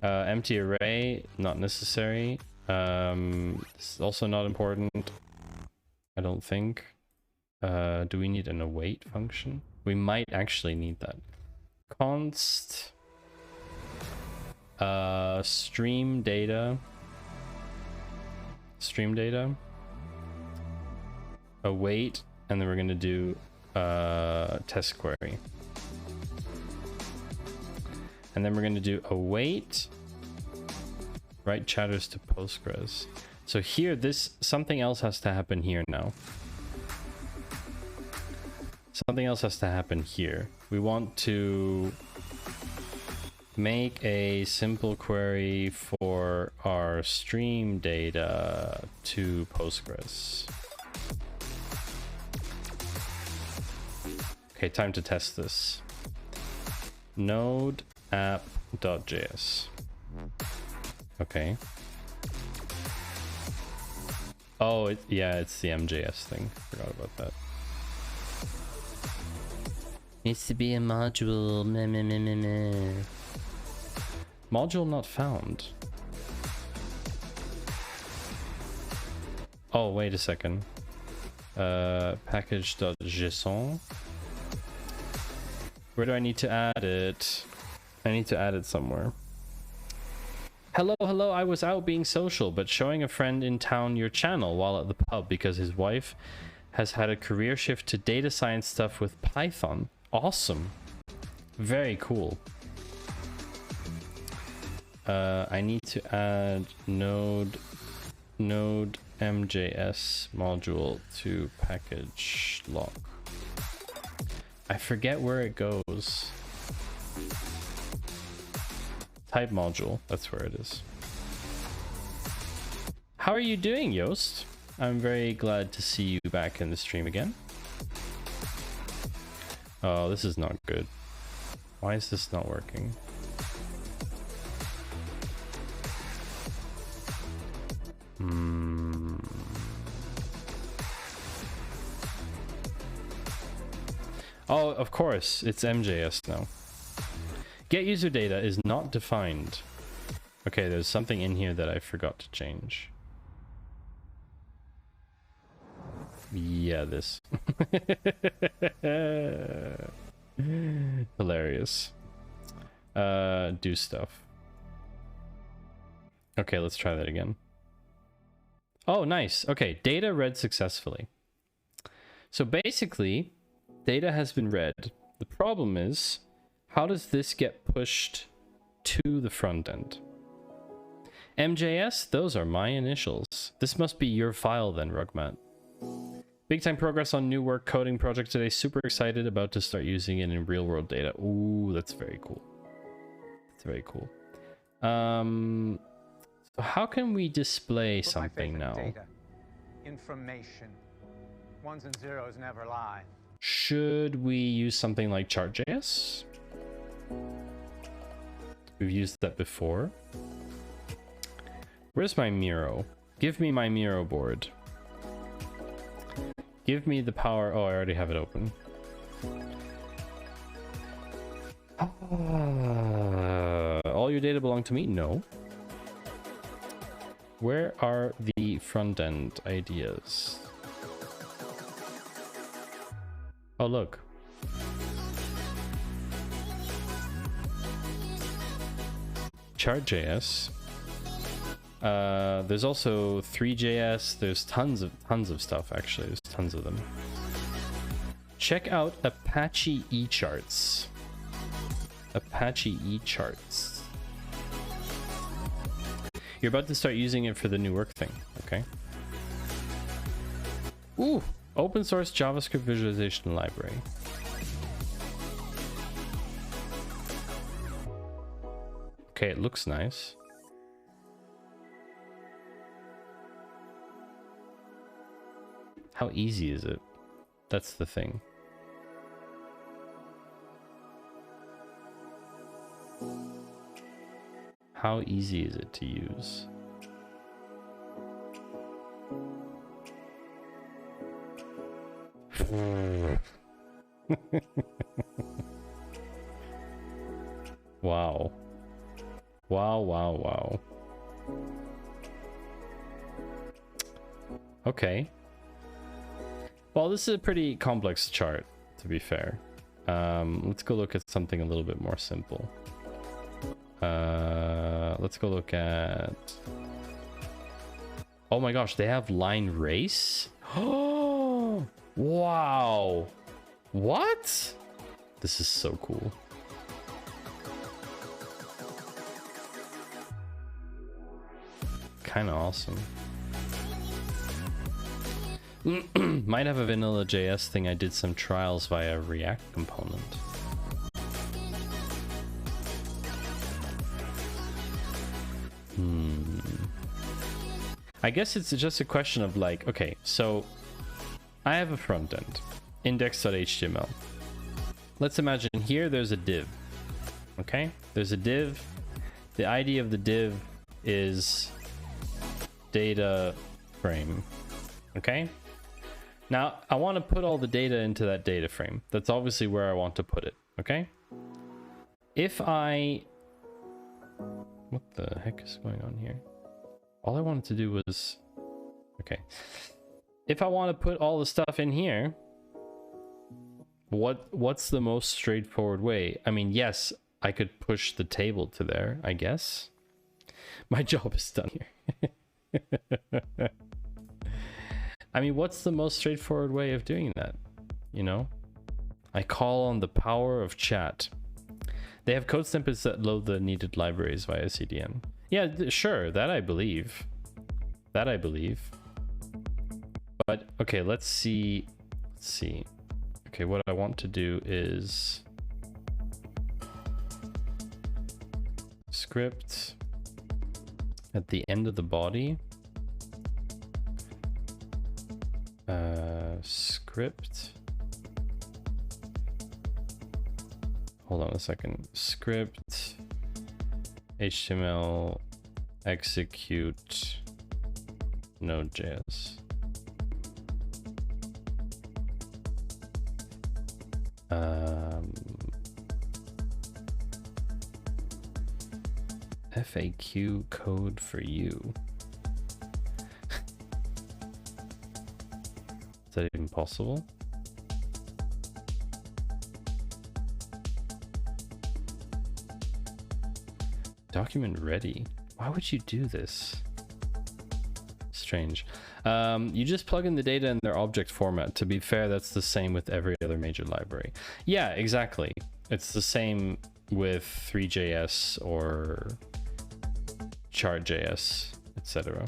Empty array, not necessary. It's also not important, I don't think. Do we need an await function? We might actually need that. Const stream data await, and then we're going to do test query, and then we're going to do await write chatters to Postgres. So here, something else has to happen here now. Something else has to happen here. We want to make a simple query for our stream data to Postgres. Okay, time to test this. Node app.js. Okay. Oh, yeah, it's the MJS thing. Forgot about that. Needs to be a module. Meh, meh, meh, meh, meh. Module not found. Oh, wait a second. Package.json. Where do I need to add it? I need to add it somewhere. Hello, hello, I was out being social, but showing a friend in town your channel while at the pub because his wife has had a career shift to data science stuff with Python. Awesome. Very cool. I need to add node MJS module to package lock. I forget where it goes. Type module, that's where it is. How are you doing, Yost? I'm very glad to see you back in the stream again. Oh, this is not good. Why is this not working? Oh, of course, it's MJS now. Get user data is not defined. Okay, there's something in here that I forgot to change. Yeah, this. Hilarious. Do stuff. Okay, let's try that again. Oh, nice. Okay, data read successfully. So basically, data has been read. The problem is, how does this get pushed to the front end? MJS, those are my initials. This must be your file then, Rugmat. Big time progress on new work coding project today. Super excited, about to start using it in real world data. Ooh, that's very cool. That's very cool. So how can we display something now? Data. Information. Ones and zeros never lie. Should we use something like chart.js? We've used that before. Where's my Miro? Give me my Miro board. Give me the power. Oh, I already have it open. All your data belong to me? No. Where are the front end ideas? Oh, look. Chart.js. There's also 3.js. There's tons of stuff, actually. There's tons of them. Check out Apache eCharts. Apache eCharts. You're about to start using it for the new work thing, okay? Ooh, open source JavaScript visualization library. Okay, it looks nice. How easy is it? That's the thing. How easy is it to use? Wow. Wow, wow, wow. Okay. Well, this is a pretty complex chart, to be fair. Let's go look at something a little bit more simple. Let's go look at... Oh my gosh, they have line race? Oh, wow. What? This is so cool. Kind of awesome. Might have a vanilla JS thing. I did some trials via React component. I guess it's just a question of like, okay, so I have a front end, index.html. Let's imagine here there's a div. Okay, there's a div. The ID of the div is data frame. Okay, now I want to put all the data into that data frame. That's obviously where I want to put it. Okay, if I... What the heck is going on here? All I wanted to do was... Okay. If I want to put all the stuff in here, what's the most straightforward way? I mean, yes, I could push the table to there, I guess. My job is done here. I mean, what's the most straightforward way of doing that? You know? I call on the power of chat. They have code snippets that load the needed libraries via CDN. Yeah, sure, that I believe. That I believe. But, okay, let's see. Let's see. Okay, what I want to do is... Script at the end of the body. Script. Hold on a second. Script. HTML. Execute. Node.js. FAQ code for you. Is that even possible? Document ready. Why would you do this? Strange. You just plug in the data in their object format. To be fair, that's the same with every other major library. Yeah, exactly. It's the same with 3.js or Chart.js, etc.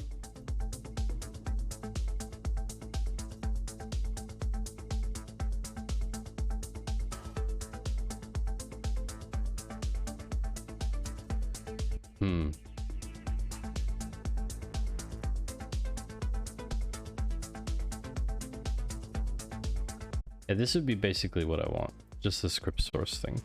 Yeah, this would be basically what I want. Just the script source thing.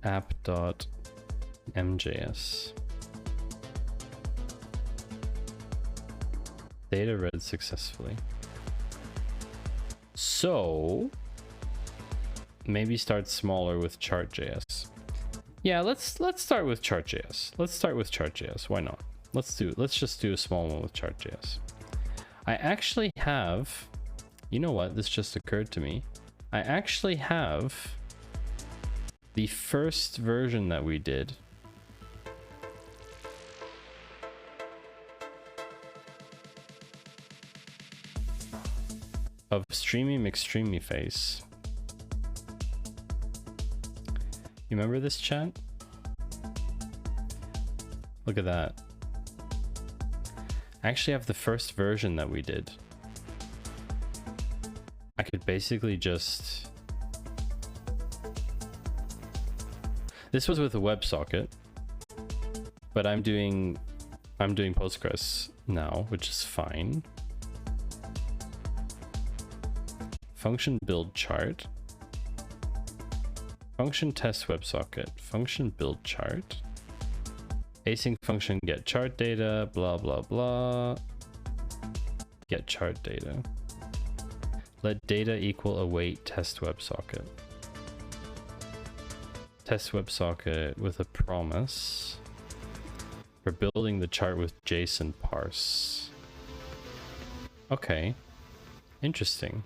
app.mjs. Data read successfully. So maybe start smaller with Chart.js. Yeah, let's start with Chart.js. Let's start with Chart.js. Why not? let's just do a small one with chart.js. I actually have, you know what, this just occurred to me. I actually have the first version that we did. Of Streamy McStreamy Face. You remember this, chat? Look at that. I actually have the first version that we did. I could basically just... This was with a WebSocket, but I'm doing Postgres now, which is fine. Function build chart. Function test WebSocket. Function build chart. Async function get chart data. Blah blah blah. Get chart data. Let data equal await test WebSocket. Test WebSocket with a promise for building the chart with JSON parse. Okay, interesting.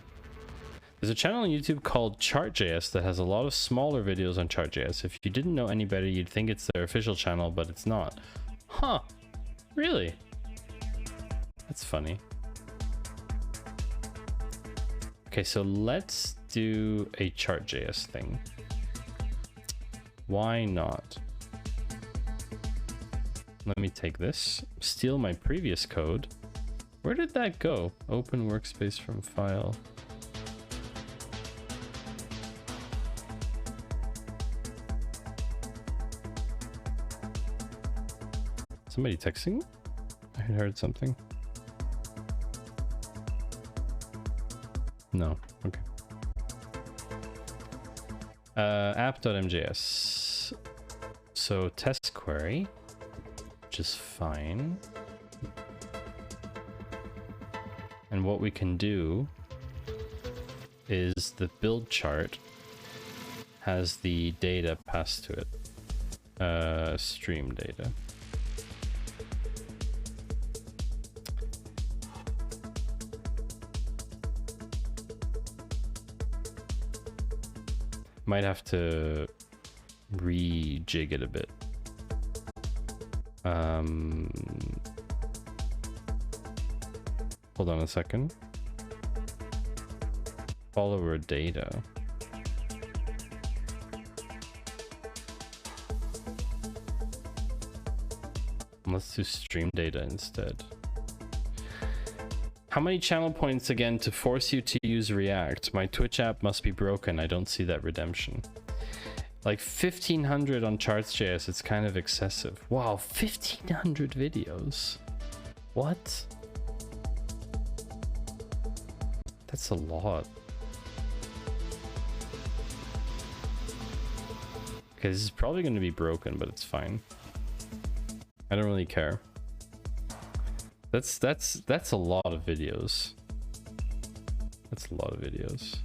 There's a channel on YouTube called Chart.js that has a lot of smaller videos on Chart.js. If you didn't know any better, you'd think it's their official channel, but it's not. Huh, really? That's funny. Okay, so let's do a Chart.js thing. Why not? Let me take this, steal my previous code. Where did that go? Open workspace from file. Somebody texting? I heard something. No, okay. App.mjs. So test query, which is fine. And what we can do is the build chart has the data passed to it. Stream data. Might have to rejig it a bit. Hold on a second. Follower data. Let's do stream data instead. How many channel points again to force you to use React? My Twitch app must be broken. I don't see that redemption. Like 1500 on Charts.js, it's kind of excessive. Wow, 1500 videos. What? That's a lot. Okay, this is probably going to be broken, but it's fine. I don't really care. That's a lot of videos. That's a lot of videos.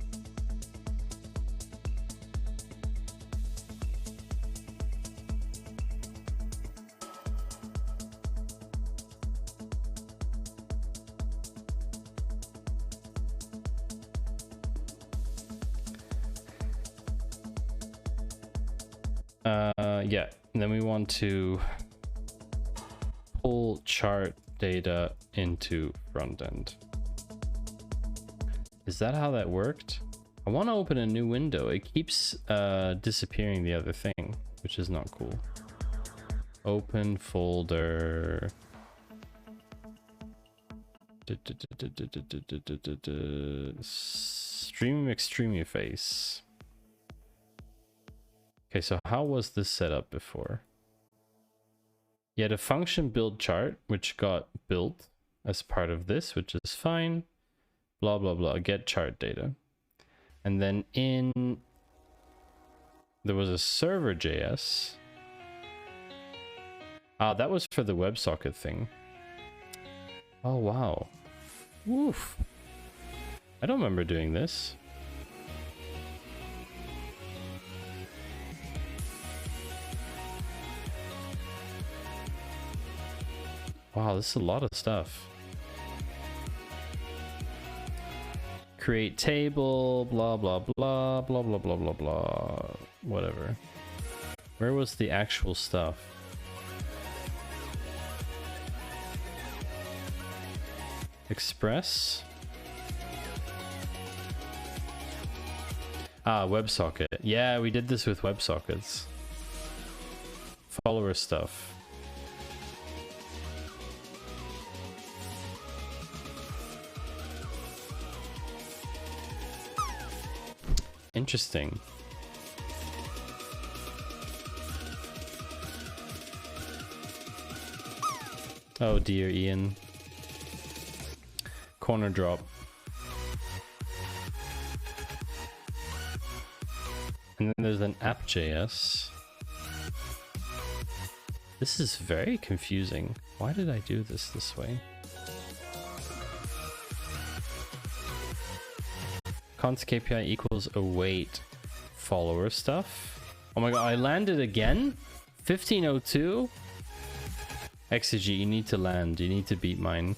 Yeah, and then we want to pull chart data into front end. Is that how that worked? I want to open a new window. It keeps disappearing the other thing, which is not cool. Open folder. Stream extreme face. Okay, so how was this set up before? Yeah, the function build chart, which got built as part of this, which is fine. Blah, blah, blah, get chart data. And then there was a server.js. Ah, that was for the WebSocket thing. Oh, wow. Woof. I don't remember doing this. Wow, this is a lot of stuff. Create table, blah, blah, blah, blah, blah, blah, blah, blah. Whatever. Where was the actual stuff? Express? Ah, WebSocket. Yeah, we did this with WebSockets. Follower stuff. Interesting. Oh dear, Ian. Corner drop. And then there's an app.js. This is very confusing. Why did I do this way? Const KPI equals await follower stuff. Oh my god, I landed again? 1502? Exegy, you need to land. You need to beat mine.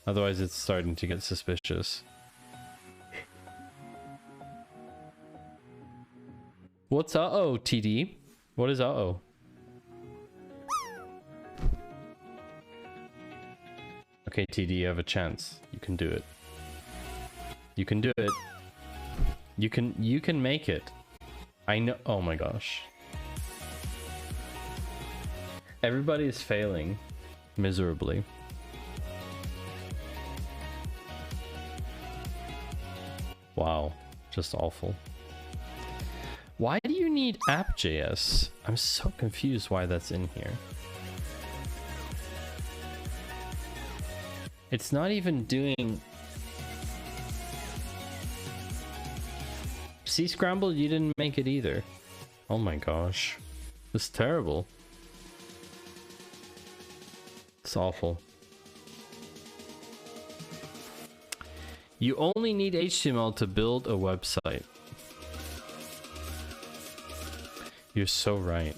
Otherwise it's starting to get suspicious. What's uh-oh, TD? What is uh-oh? Okay, TD, you have a chance. You can do it. You can do it. You can make it. I know. Oh my gosh. Everybody is failing miserably. Wow, just awful. Why do you need app.js? I'm so confused why that's in here. It's not even doing... See, Scramble, you didn't make it either. Oh my gosh. This is terrible. It's awful. You only need HTML to build a website. You're so right.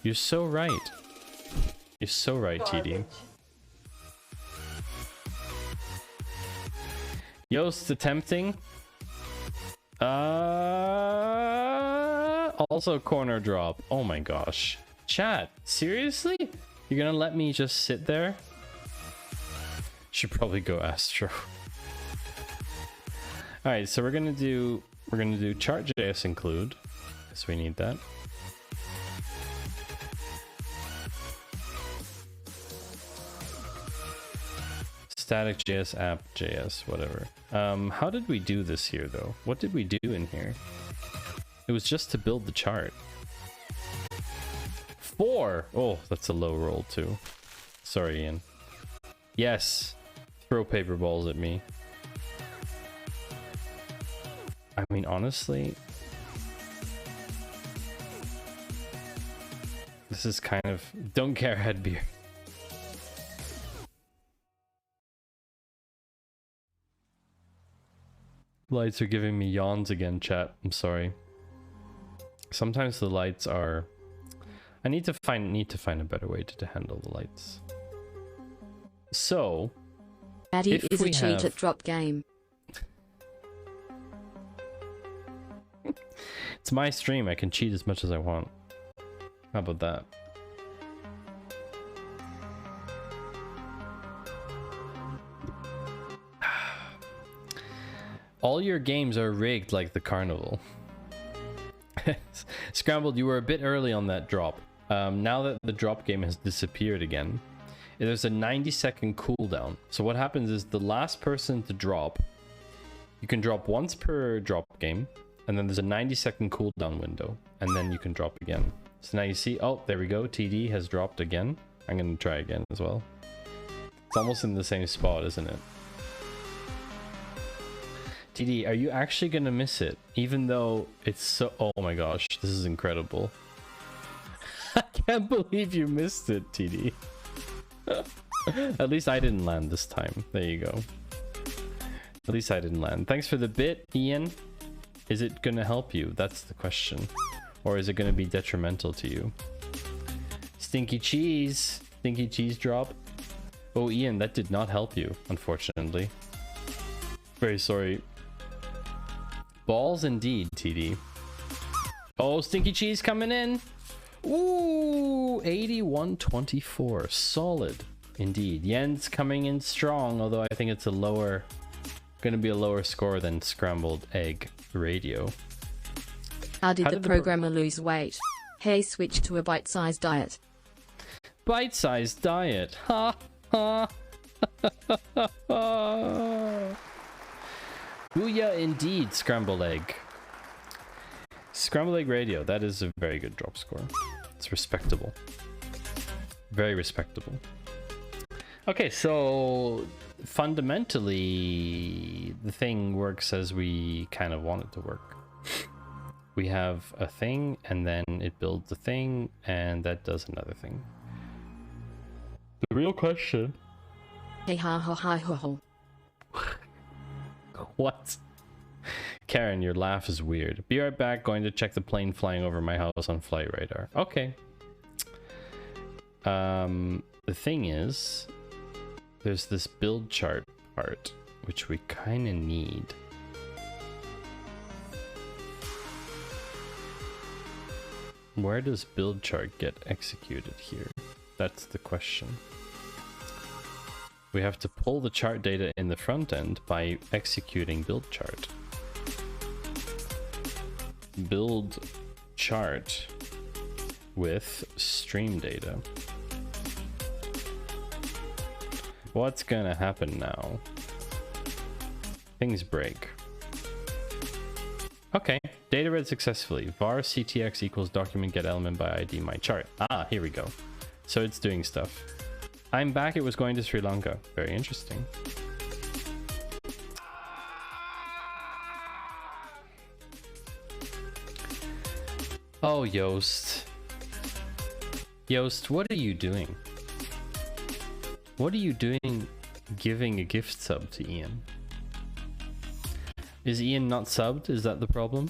You're so right. You're so right, TD. Yoast attempting. Also corner drop. Oh my gosh. Chat, seriously? You're gonna let me just sit there? Should probably go Astro. Alright, so we're gonna do chart.js include, because we need that. Static.js, app.js, whatever. How did we do this here though? What did we do in here? It was just to build the chart. 4! Oh, that's a low roll too. Sorry, Ian. Yes! Throw paper balls at me. I mean, honestly... This is kind of... Don't care, Headbeer. Lights are giving me yawns again, chat. I'm sorry. Sometimes the lights are... I need to find a better way to handle the lights. So... Maddie is a cheat at drop game. It's my stream. I can cheat as much as I want. How about that? All your games are rigged like the carnival. Scrambled, you were a bit early on that drop. Now that the drop game has disappeared again, there's a 90-second cooldown. So what happens is the last person to drop, you can drop once per drop game, and then there's a 90-second cooldown window, and then you can drop again. So now you see, oh, there we go, TD has dropped again. I'm gonna try again as well. It's almost in the same spot, isn't it? TD, are you actually gonna miss it? Even though it's so... Oh my gosh, this is incredible. I can't believe you missed it, TD. At least I didn't land this time. There you go. At least I didn't land. Thanks for the bit, Ian. Is it gonna help you? That's the question. Or is it gonna be detrimental to you? Stinky cheese. Stinky cheese drop. Oh, Ian, that did not help you, unfortunately. Very sorry. Balls indeed, TD. Oh, stinky cheese coming in. Ooh, 81-24. Solid indeed. Yen's coming in strong, although I think it's gonna be a lower score than scrambled egg radio. How did the programmer lose weight? Hey, switch to a bite-sized diet. Bite-sized diet. Ha ha. Booyah indeed, scrambled egg. Scrambled egg radio, that is a very good drop score. It's respectable. Very respectable. Okay, so fundamentally the thing works as we kind of want it to work. We have a thing and then it builds a thing and that does another thing. The real question. Hey ha ha ha ha ha. What? Karen, your laugh is weird. Be right back, going to check the plane flying over my house on flight radar. Okay. The thing is, there's this build chart part, which we kind of need. Where does build chart get executed here? That's the question. We have to pull the chart data in the front end by executing build chart. Build chart with stream data. What's gonna happen now? Things break. Okay, data read successfully. var ctx equals document get element by id my chart. Ah, here we go. So it's doing stuff. I'm back. It was going to Sri Lanka. Very interesting. Oh, Yoast. Yoast, what are you doing? What are you doing giving a gift sub to Ian? Is Ian not subbed? Is that the problem?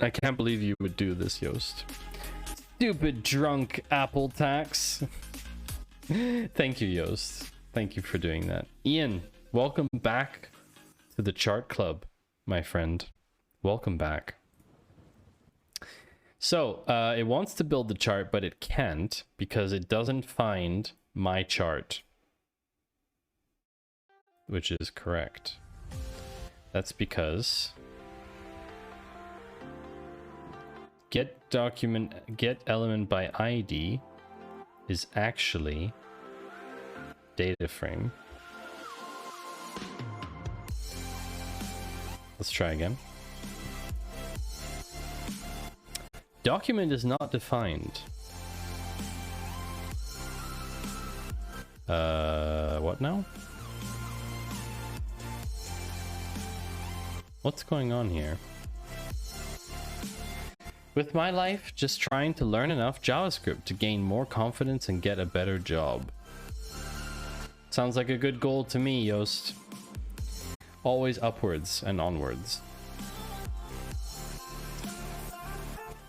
I can't believe you would do this, Yoast. Stupid drunk apple tax. Thank you, Yoast. Thank you for doing that. Ian, welcome back to the chart club, my friend. Welcome back. So, it wants to build the chart, but it can't because it doesn't find my chart. Which is correct. That's because get element by ID is actually data frame. Let's try again. Document is not defined. What now? What's going on here? With my life, just trying to learn enough JavaScript to gain more confidence and get a better job. Sounds like a good goal to me, Yoast. Always upwards and onwards.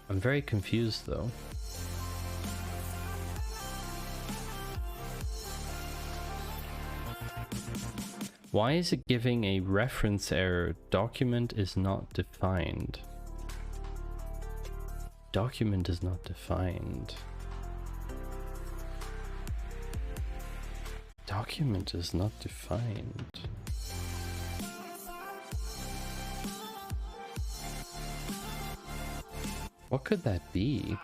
I'm very confused though. Why is it giving a reference error? Document is not defined. Document is not defined. Document is not defined. What could that be?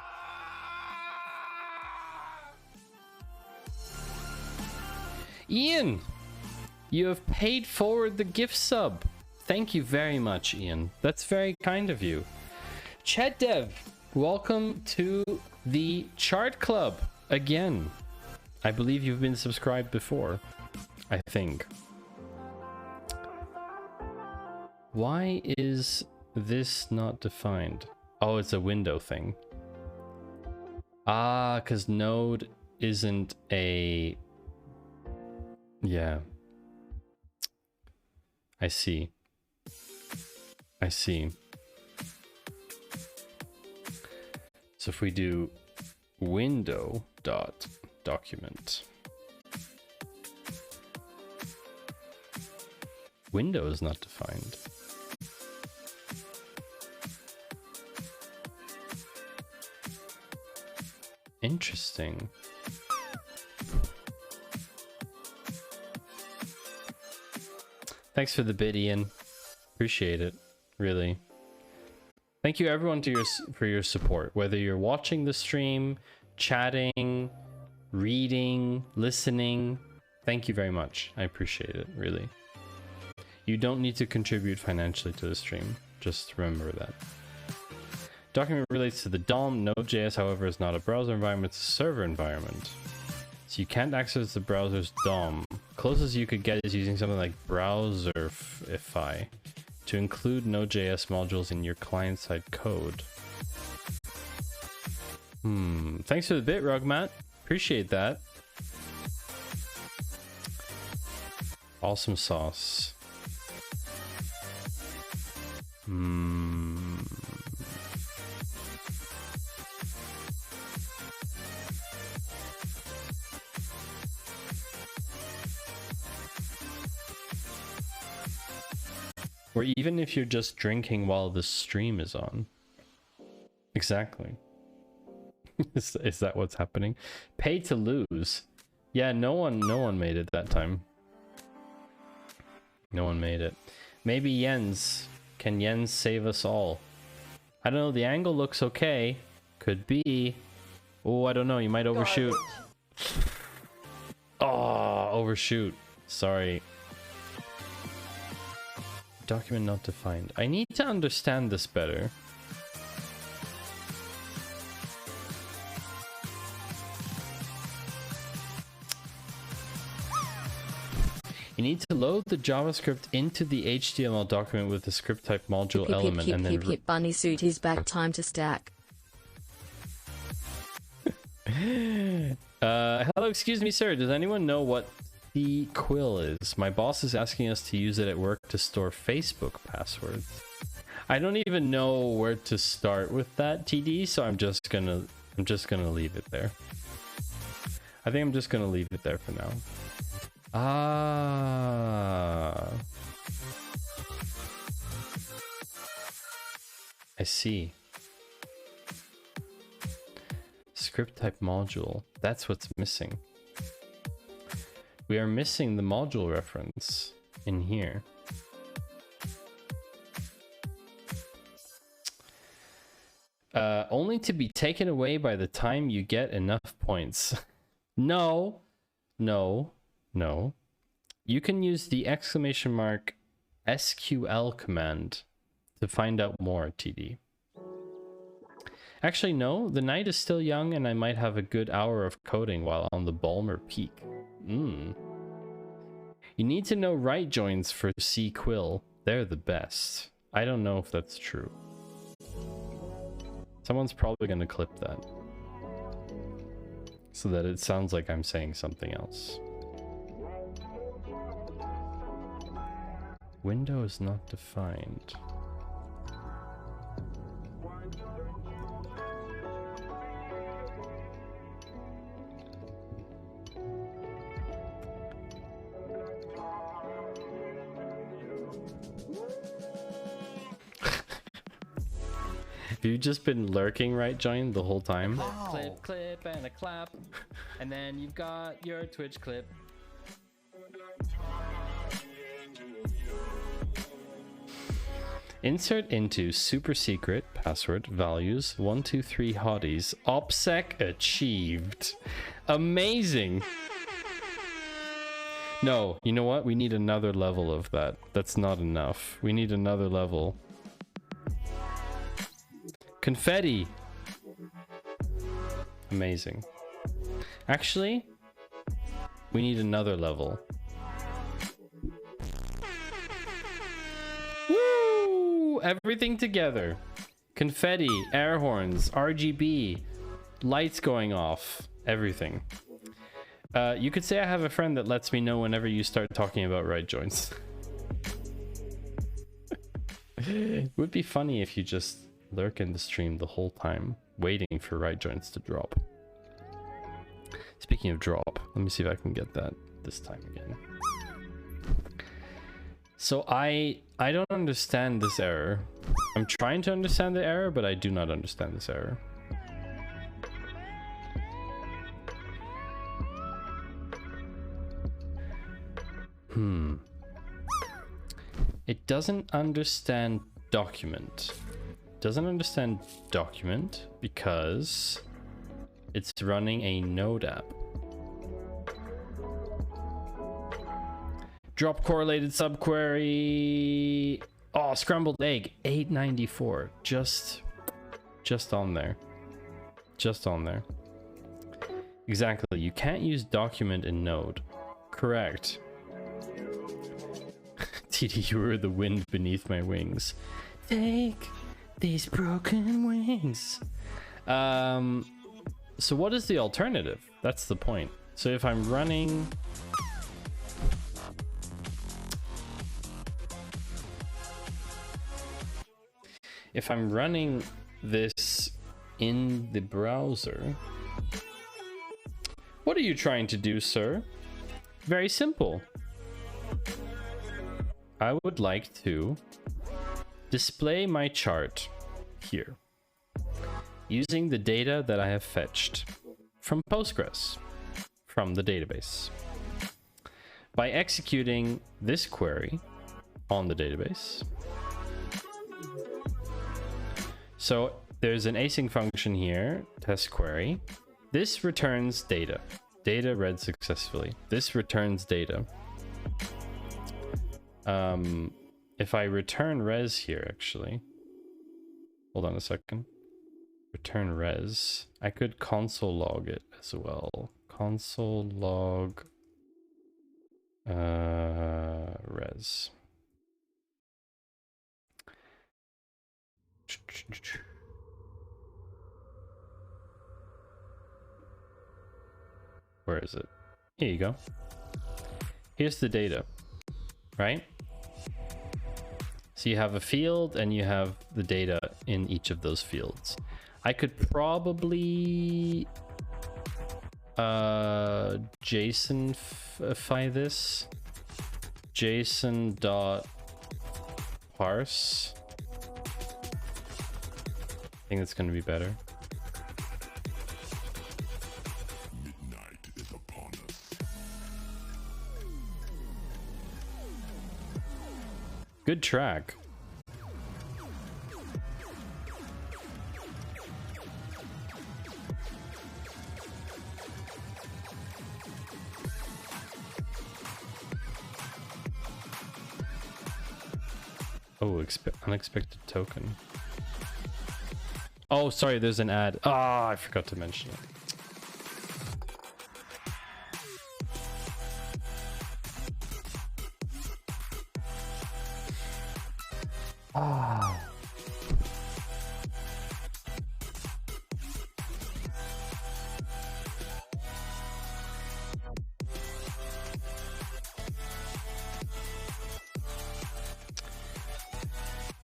Ian! You have paid forward the gift sub. Thank you very much, Ian. That's very kind of you. Chet Dev, welcome to the chart club again. I believe you've been subscribed before, I think. Why is this not defined? Oh, it's a window thing. Ah, because node isn't a... Yeah. I see. I see. So if we do window.document, window is not defined. Interesting. Thanks for the bid, Ian. Appreciate it, really. Thank you everyone for your support, whether you're watching the stream, chatting, reading, listening. Thank you very much. I appreciate it, really. You don't need to contribute financially to the stream. Just remember that. Document relates to the DOM. Node.js, however, is not a browser environment, it's a server environment. So you can't access the browser's DOM. Closest you could get is using something like browserify to include Node.js modules in your client-side code. Thanks for the bit, Rugmat. Appreciate that. Awesome sauce. Or even if you're just drinking while the stream is on. Exactly. Is that what's happening? Pay to lose. Yeah, no one made it that time. No one made it. Maybe Jens. Can Jens save us all? I don't know, the angle looks okay. Could be. Oh, I don't know, you might overshoot. Oh, overshoot. Sorry. Document not defined. I need to understand this better. You need to load the JavaScript into the HTML document with the script type module element and then... Bunny suit is back, time to stack. Hello, excuse me, sir. Does anyone know what SQL is? My boss is asking us to use it at work to store Facebook passwords. I don't even know where to start with that, TD, so I'm just gonna leave it there. I think I'm just gonna leave it there for now. Ah, I see. Script type module. That's what's missing. We are missing the module reference in here. Only to be taken away by the time you get enough points. No. You can use the !SQL command to find out more, TD. Actually, no, the night is still young and I might have a good hour of coding while on the Balmer Peak. You need to know right joins for SQL. They're the best. I don't know if that's true. Someone's probably going to clip that so that it sounds like I'm saying something else. Window is not defined. Have you just been lurking right join the whole time? Clip, clip, and a clap. And then you've got your Twitch clip. Insert into super secret password values 123 hotties. OPSEC achieved. Amazing. No, you know what? We need another level of that. That's not enough. We need another level. Confetti. Amazing. Actually, we need another level. Woo! Everything together. Confetti, air horns, RGB, lights going off, everything. You could say I have a friend that lets me know whenever you start talking about right joins. It would be funny if you just lurk in the stream the whole time, waiting for right joints to drop. Speaking of drop, let me see if I can get that this time again. So I don't understand this error. I'm trying to understand the error, but I do not understand this error. It doesn't understand document. Doesn't understand document because it's running a node app. Drop correlated subquery. Oh, scrambled egg 894. Just on there. Just on there. Exactly. You can't use document in node. Correct. TD, you were the wind beneath my wings. Take these broken wings. So what is the alternative? That's the point. So if I'm running... If I'm running this in the browser, what are you trying to do, sir? Very simple. I would like to display my chart here using the data that I have fetched from Postgres, from the database. By executing this query on the database. So there's an async function here, test query. This returns data. Data read successfully. This returns data. If I return res here, actually, hold on a second. Return res. I could console log it as well. Console log res. Where is it? Here you go. Here's the data, right? So you have a field and you have the data in each of those fields. I could probably JSON-ify this. JSON.parse. I think that's going to be better. Midnight is upon us. Good track. Oh, unexpected token. Oh, sorry, there's an ad. Ah, I forgot to mention it. Ah.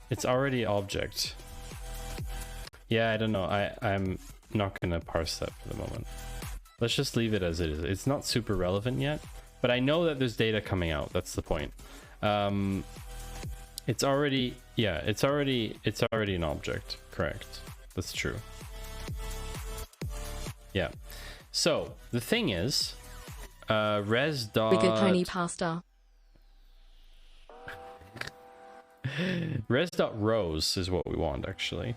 It's already object. Yeah, I don't know. I'm not gonna parse that for the moment. Let's just leave it as it is. It's not super relevant yet, but I know that there's data coming out. That's the point. It's already, yeah, it's already an object. Correct. That's true. Yeah. So the thing is, res dot Bigger pony pasta. res.rows is what we want, actually.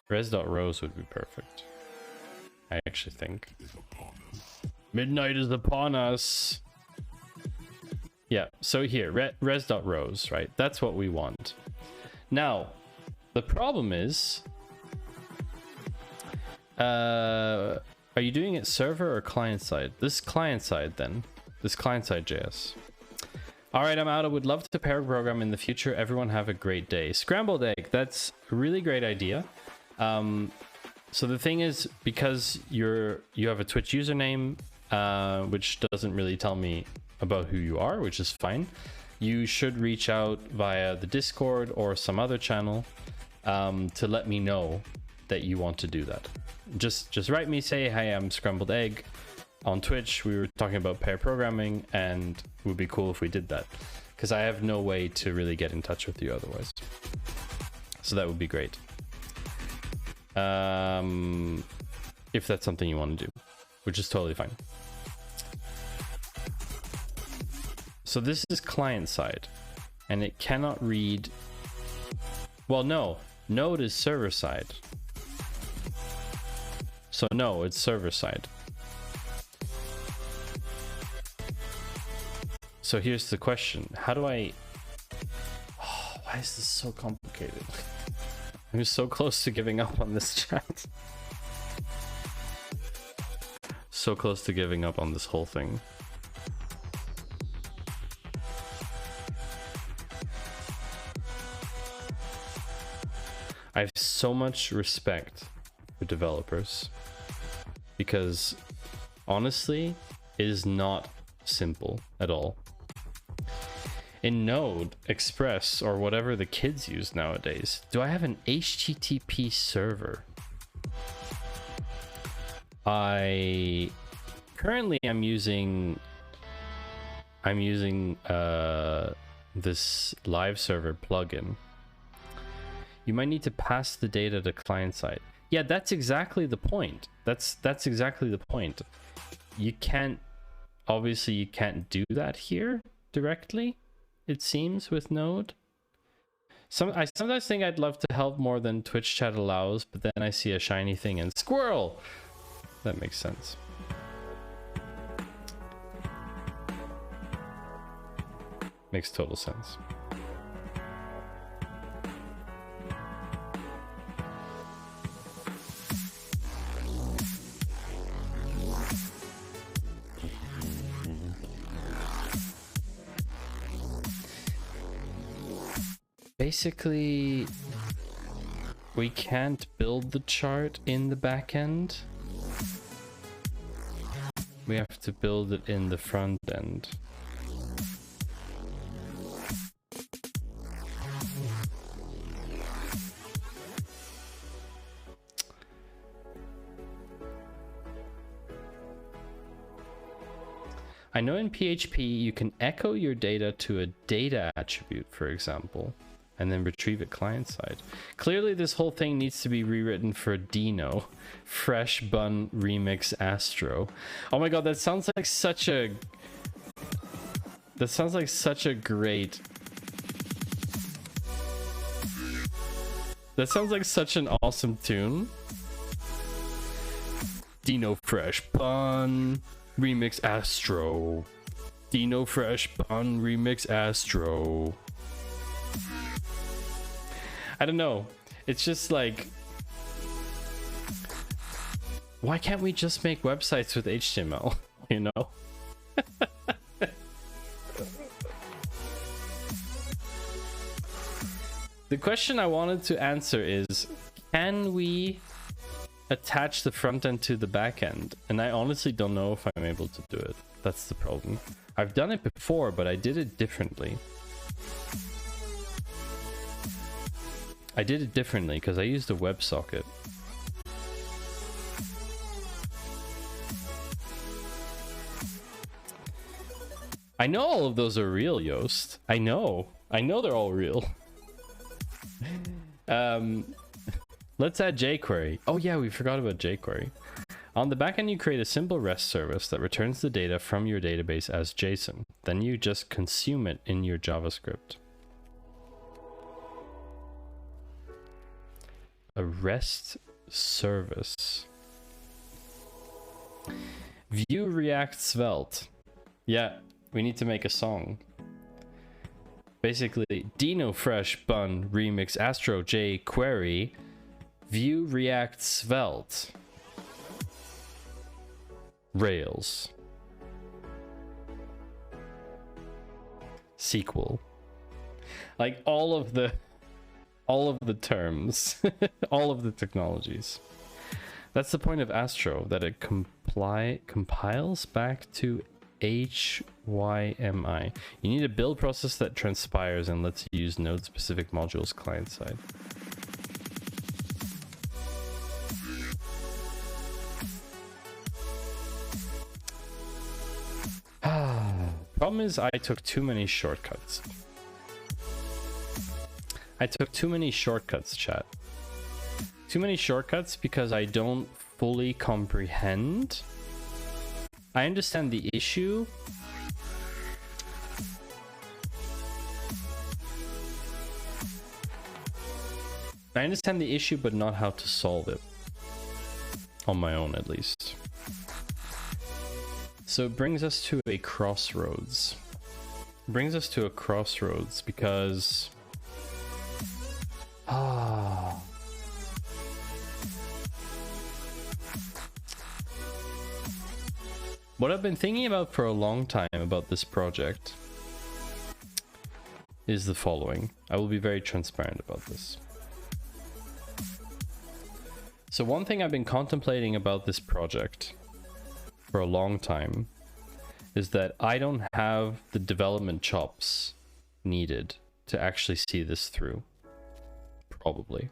Res.rows would be perfect. I actually think. Midnight is upon us. Yeah, so here, res.rows, right? That's what we want. Now, the problem is, are you doing it server or client side? This is client side then. This client side JS. All right, I'm out. I would love to pair program in the future. Everyone have a great day. Scrambled egg. That's a really great idea. So the thing is, because you have a Twitch username, which doesn't really tell me about who you are, which is fine. you should reach out via the Discord or some other channel to let me know that you want to do that. Just write me, say, hey, I'm Scrambled Egg on Twitch. We were talking about pair programming, and it would be cool if we did that, because I have no way to really get in touch with you otherwise. So that would be great. If that's something you want to do, which is totally fine. So this is client side, and it cannot read. Well, no, Node is server side. So no, it's server side. So here's the question: how do I? Oh, why is this so complicated? I'm so close to giving up on this chat. So close to giving up on this whole thing. I have so much respect for developers, because honestly, it is not simple at all. In Node, Express, or whatever the kids use nowadays, do I have an HTTP server? Currently I'm using this live server plugin. You might need to pass the data to client side. Yeah, that's exactly the point. That's exactly the point. You can't, obviously you can't do that here directly, it seems, with Node. I sometimes think I'd love to help more than Twitch chat allows, but then I see a shiny thing and squirrel. That makes sense. Makes total sense. Basically, we can't build the chart in the backend. We have to build it in the front end. I know in PHP you can echo your data to a data attribute, for example, and then retrieve it client side. Clearly this whole thing needs to be rewritten for Dino. Fresh Bun Remix Astro. Oh my god, that sounds like such a... That sounds like such a great... That sounds like such an awesome tune. Dino Fresh Bun Remix Astro. Dino Fresh Bun Remix Astro. I don't know. It's just like, why can't we just make websites with HTML? You know? The question I wanted to answer is, can we attach the front end to the back end? And I honestly don't know if I'm able to do it. That's the problem. I've done it before, but I did it differently. I did it differently because I used a WebSocket. I know all of those are real, Yoast. I know they're all real. Let's add jQuery. Oh yeah, we forgot about jQuery. On the backend, you create a simple REST service that returns the data from your database as JSON. Then you just consume it in your JavaScript. A REST service. Vue React Svelte. Yeah, we need to make a song. Basically, Dino Fresh Bun Remix Astro jQuery Vue React Svelte Rails SQL. Like all of the terms, all of the technologies. That's the point of Astro, that it compiles back to HYMI. You need a build process that transpires and lets you use node-specific modules client-side. Problem is, I took too many shortcuts. Chat. Too many shortcuts because I don't fully comprehend. I understand the issue. But not how to solve it. On my own, at least. So it brings us to a crossroads. Because... What I've been thinking about for a long time about this project is the following. I will be very transparent about this. So one thing I've been contemplating about this project for a long time is that I don't have the development chops needed to actually see this through. Probably.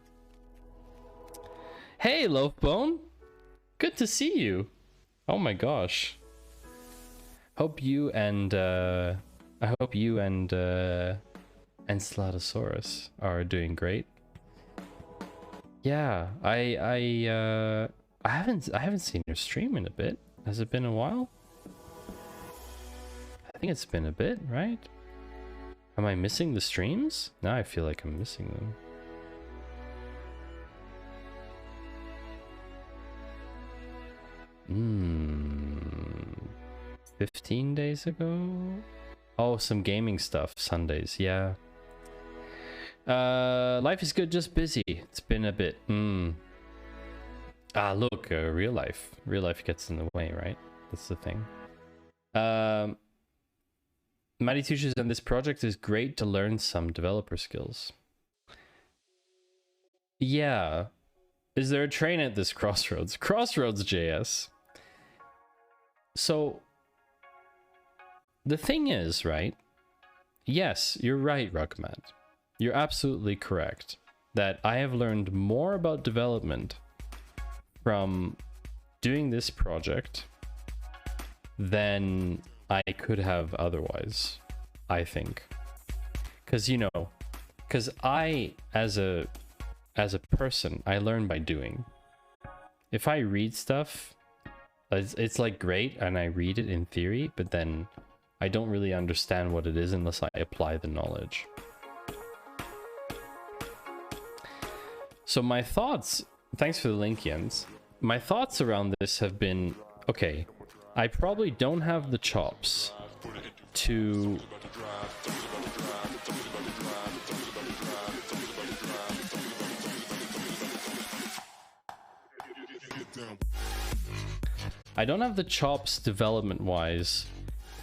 Hey, Loafbone! Good to see you! Oh my gosh. Hope you and Encelatosaurus are doing great. Yeah, I haven't seen your stream in a bit. Has it been a while? I think it's been a bit, right? Am I missing the streams? Now I feel like I'm missing them. 15 days ago? Oh, some gaming stuff. Sundays, yeah. Life is good, just busy. It's been a bit. Ah, look, real life. Real life gets in the way, right? That's the thing. Matty teaches on this project is great to learn some developer skills. Yeah. Is there a train at this crossroads? Crossroads JS. So, the thing is, right? Yes, you're right, Ruckmat. You're absolutely correct that I have learned more about development from doing this project than I could have otherwise, I think. Because, you know, because I, as a person, I learn by doing. If I read stuff, it's like great and I read it in theory, but then I don't really understand what it is unless I apply the knowledge. So my thoughts, thanks for the link, Jens. My thoughts around this have been, okay, I probably don't have the chops to... I don't have the chops development-wise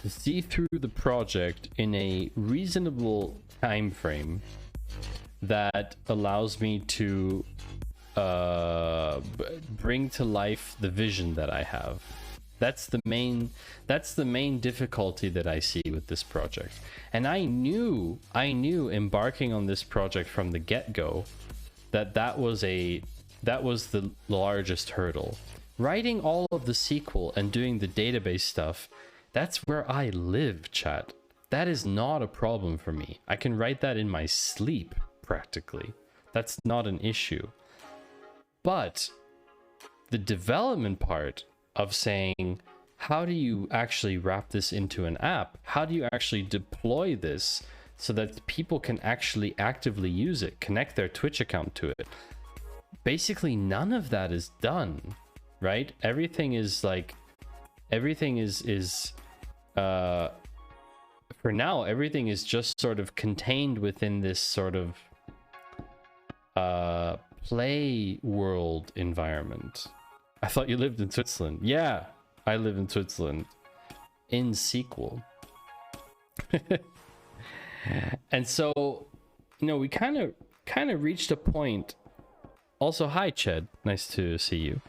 to see through the project in a reasonable time frame that allows me to bring to life the vision that I have. That's the main difficulty that I see with this project. And I knew embarking on this project from the get-go that was the largest hurdle. Writing all of the SQL and doing the database stuff, that's where I live, chat. That is not a problem for me. I can write that in my sleep, practically. That's not an issue. But the development part of saying, how do you actually wrap this into an app? How do you actually deploy this so that people can actually actively use it, connect their Twitch account to it? Basically, none of that is done, right? Everything is like, for now, everything is just sort of contained within this sort of play world environment. I thought you lived in Switzerland. Yeah, I live in Switzerland in SQL. And so, you know, we kind of reached a point. Also, hi Ched, nice to see you.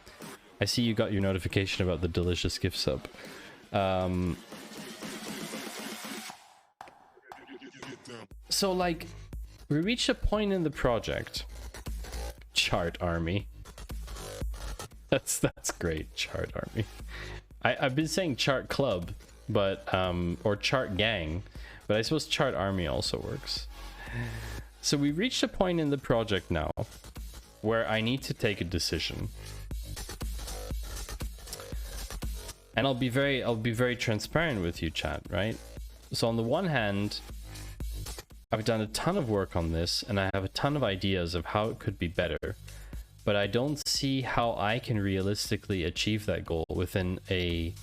I see you got your notification about the delicious gift sub. so like we reached a point in the project. Chart army. That's great. Chart army. I've been saying chart club, but or chart gang, but I suppose chart army also works. So we reached a point in the project now where I need to take a decision. And I'll be very transparent with you, chat, right? So on the one hand, I've done a ton of work on this and I have a ton of ideas of how it could be better, but I don't see how I can realistically achieve that goal within a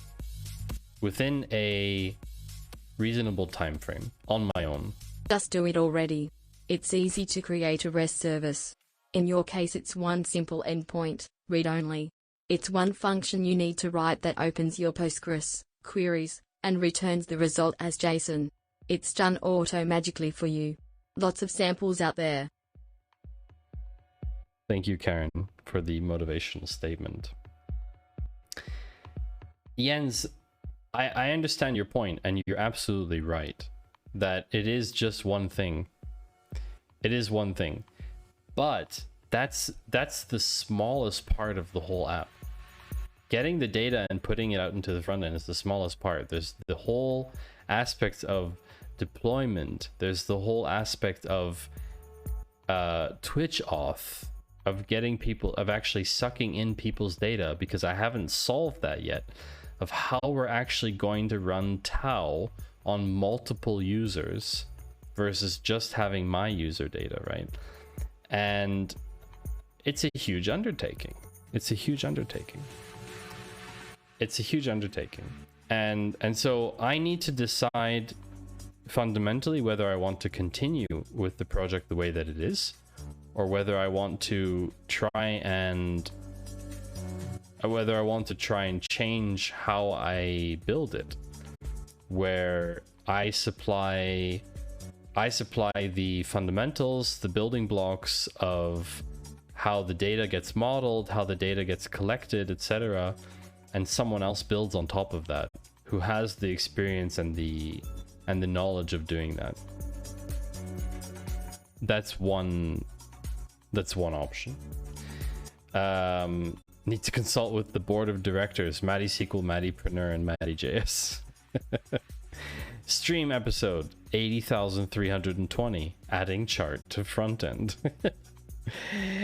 reasonable time frame on my own. Just do it already. It's easy to create a REST service. In your case, it's one simple endpoint, read only. It's one function you need to write that opens your Postgres queries and returns the result as JSON. It's done auto-magically for you. Lots of samples out there. Thank you, Karen, for the motivational statement. Jens, I understand your point, and you're absolutely right that it is just one thing. It is one thing, but that's the smallest part of the whole app. Getting the data and putting it out into the front end is the smallest part. There's the whole aspect of deployment. There's the whole aspect of Twitch auth, of getting people, of actually sucking in people's data, because I haven't solved that yet, of how we're actually going to run Tau on multiple users versus just having my user data, right? And it's a huge undertaking. It's a huge undertaking. It's a huge undertaking. And so I need to decide fundamentally whether I want to continue with the project the way that it is, or whether I want to try and change how I build it, where I supply the fundamentals, the building blocks of how the data gets modeled, how the data gets collected, etc., and someone else builds on top of that, who has the experience and the knowledge of doing that. That's one option. Need to consult with the board of directors, Maddie SQL, Maddie Preneur, and Maddie JS. Stream episode 80,320, adding chart to front end.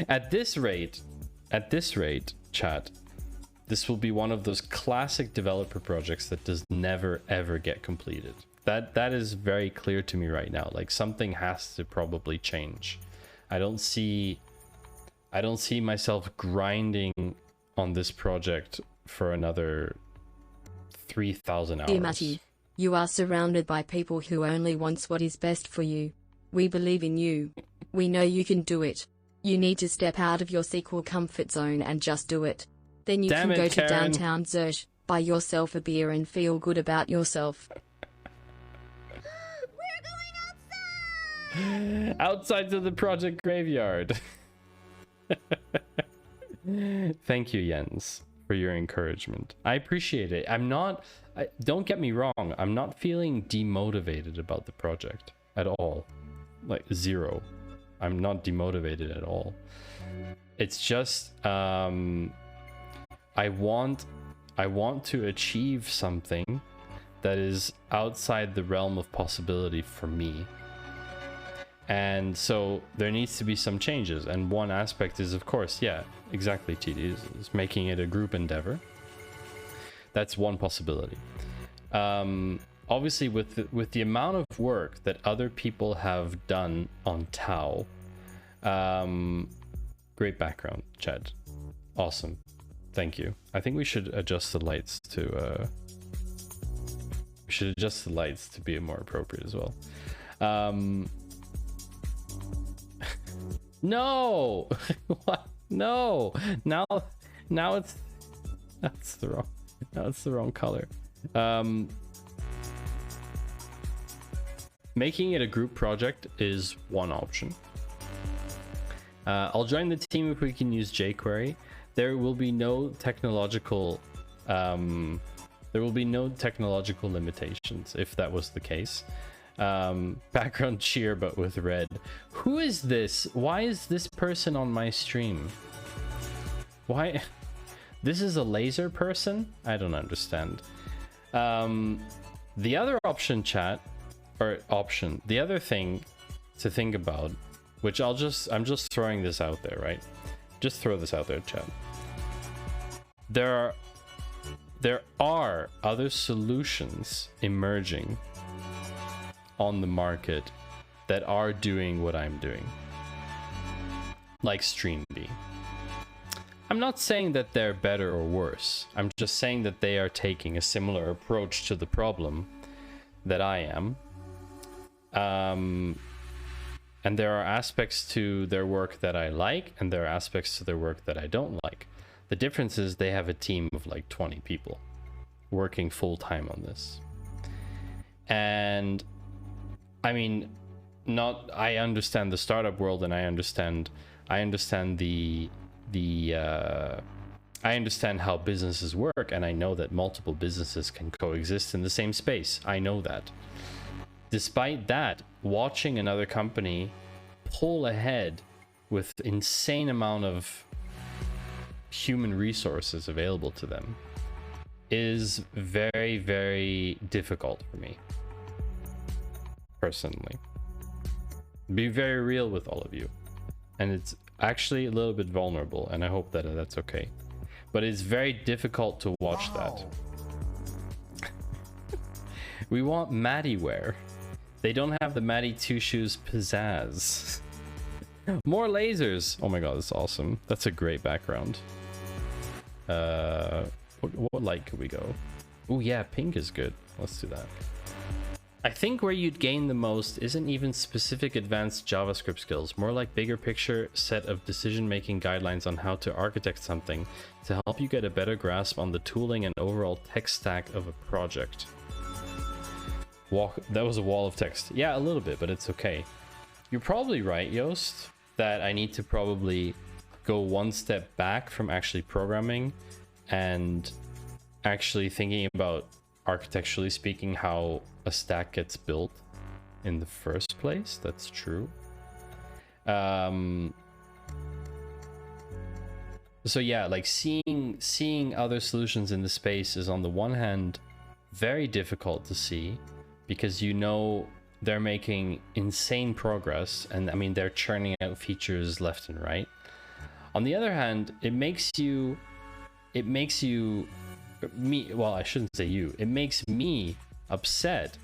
At this rate, chat, this will be one of those classic developer projects that does never ever get completed. That is very clear to me right now. Like, something has to probably change. I don't see myself grinding on this project for another 3,000 hours. Dear Matty, you are surrounded by people who only wants what is best for you. We believe in you. We know you can do it. You need to step out of your SQL comfort zone and just do it. Then you can go to downtown Zurich, buy yourself a beer and feel good about yourself. We're going outside! Outside to the project graveyard. Thank you, Jens, for your encouragement. I appreciate it. Don't get me wrong, I'm not feeling demotivated about the project at all. Like, zero. I'm not demotivated at all. It's just I want to achieve something that is outside the realm of possibility for me. And so there needs to be some changes, and one aspect is, of course, yeah, exactly, TD, is making it a group endeavor. That's one possibility. Obviously, with the amount of work that other people have done on Tau, great background, Chad, awesome, thank you. I think we should adjust the lights to be more appropriate as well. No. What? No. Now that's the wrong color. Making it a group project is one option. I'll join the team if we can use jQuery. There will be no technological limitations if that was the case. Background cheer, but with red. Who is this? Why is this person on my stream? Why? This is a laser person? I don't understand. The other option, chat, or option, the other thing to think about, which I'm just throwing this out there, right? Just throw this out there, chat. There are other solutions emerging on the market that are doing what I'm doing, like StreamB. I'm not saying that they're better or worse. I'm just saying that they are taking a similar approach to the problem that I am. And there are aspects to their work that I like, and there are aspects to their work that I don't like. The difference is they have a team of like 20 people working full time on this. And I mean, I understand the startup world, and I understand I understand how businesses work, and I know that multiple businesses can coexist in the same space. I know that. Despite that, watching another company pull ahead with insane amount of human resources available to them is very, very difficult for me, personally. Be very real with all of you, and it's actually a little bit vulnerable, and I hope that that's okay, but it's very difficult to watch that. We want Matty wear. They don't have the Matty Two Shoes pizzazz. More lasers. Oh my god, that's awesome. That's a great background. What light could we go? Oh yeah, pink is good. Let's do that. I think where you'd gain the most isn't even specific advanced JavaScript skills, more like bigger picture set of decision-making guidelines on how to architect something to help you get a better grasp on the tooling and overall tech stack of a project. That was a wall of text. Yeah, a little bit, but it's okay. You're probably right, Yost, that I need to probably go one step back from actually programming and actually thinking about, architecturally speaking, how a stack gets built in the first place. That's true. So yeah, like seeing other solutions in the space is on the one hand very difficult to see, because you know they're making insane progress, and I mean they're churning out features left and right. On the other hand, it makes me upset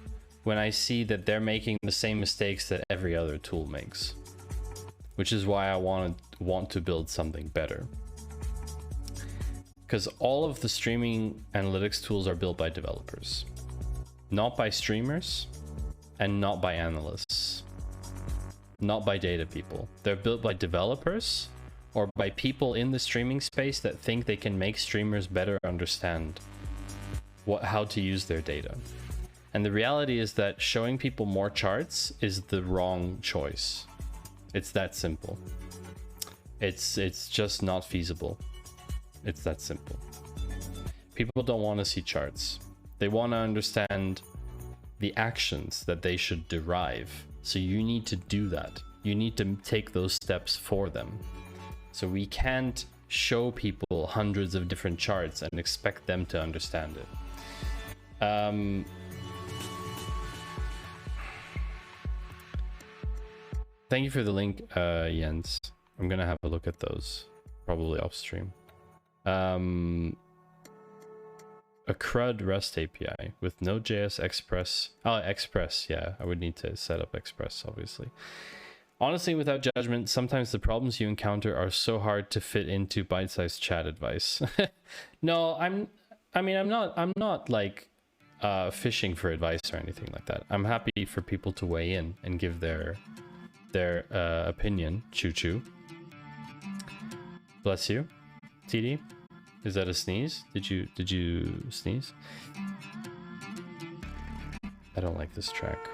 when I see that they're making the same mistakes that every other tool makes, which is why I want to build something better. Because all of the streaming analytics tools are built by developers, not by streamers, and not by analysts, not by data people. They're built by developers or by people in the streaming space that think they can make streamers better understand how to use their data. And the reality is that showing people more charts is the wrong choice. It's that simple. It's just not feasible. It's that simple. People don't want to see charts. They want to understand the actions that they should derive. So you need to do that. You need to take those steps for them. So we can't show people hundreds of different charts and expect them to understand it. Thank you for the link, Jens. I'm gonna have a look at those, probably off stream. A CRUD REST API with Node.js Express. Oh, Express, yeah. I would need to set up Express, obviously. Honestly, without judgment, sometimes the problems you encounter are so hard to fit into bite-sized chat advice. No, I'm not like fishing for advice or anything like that. I'm happy for people to weigh in and give their opinion. Choo-choo. Bless you. TD, is that a sneeze? Did you sneeze? I don't like this track.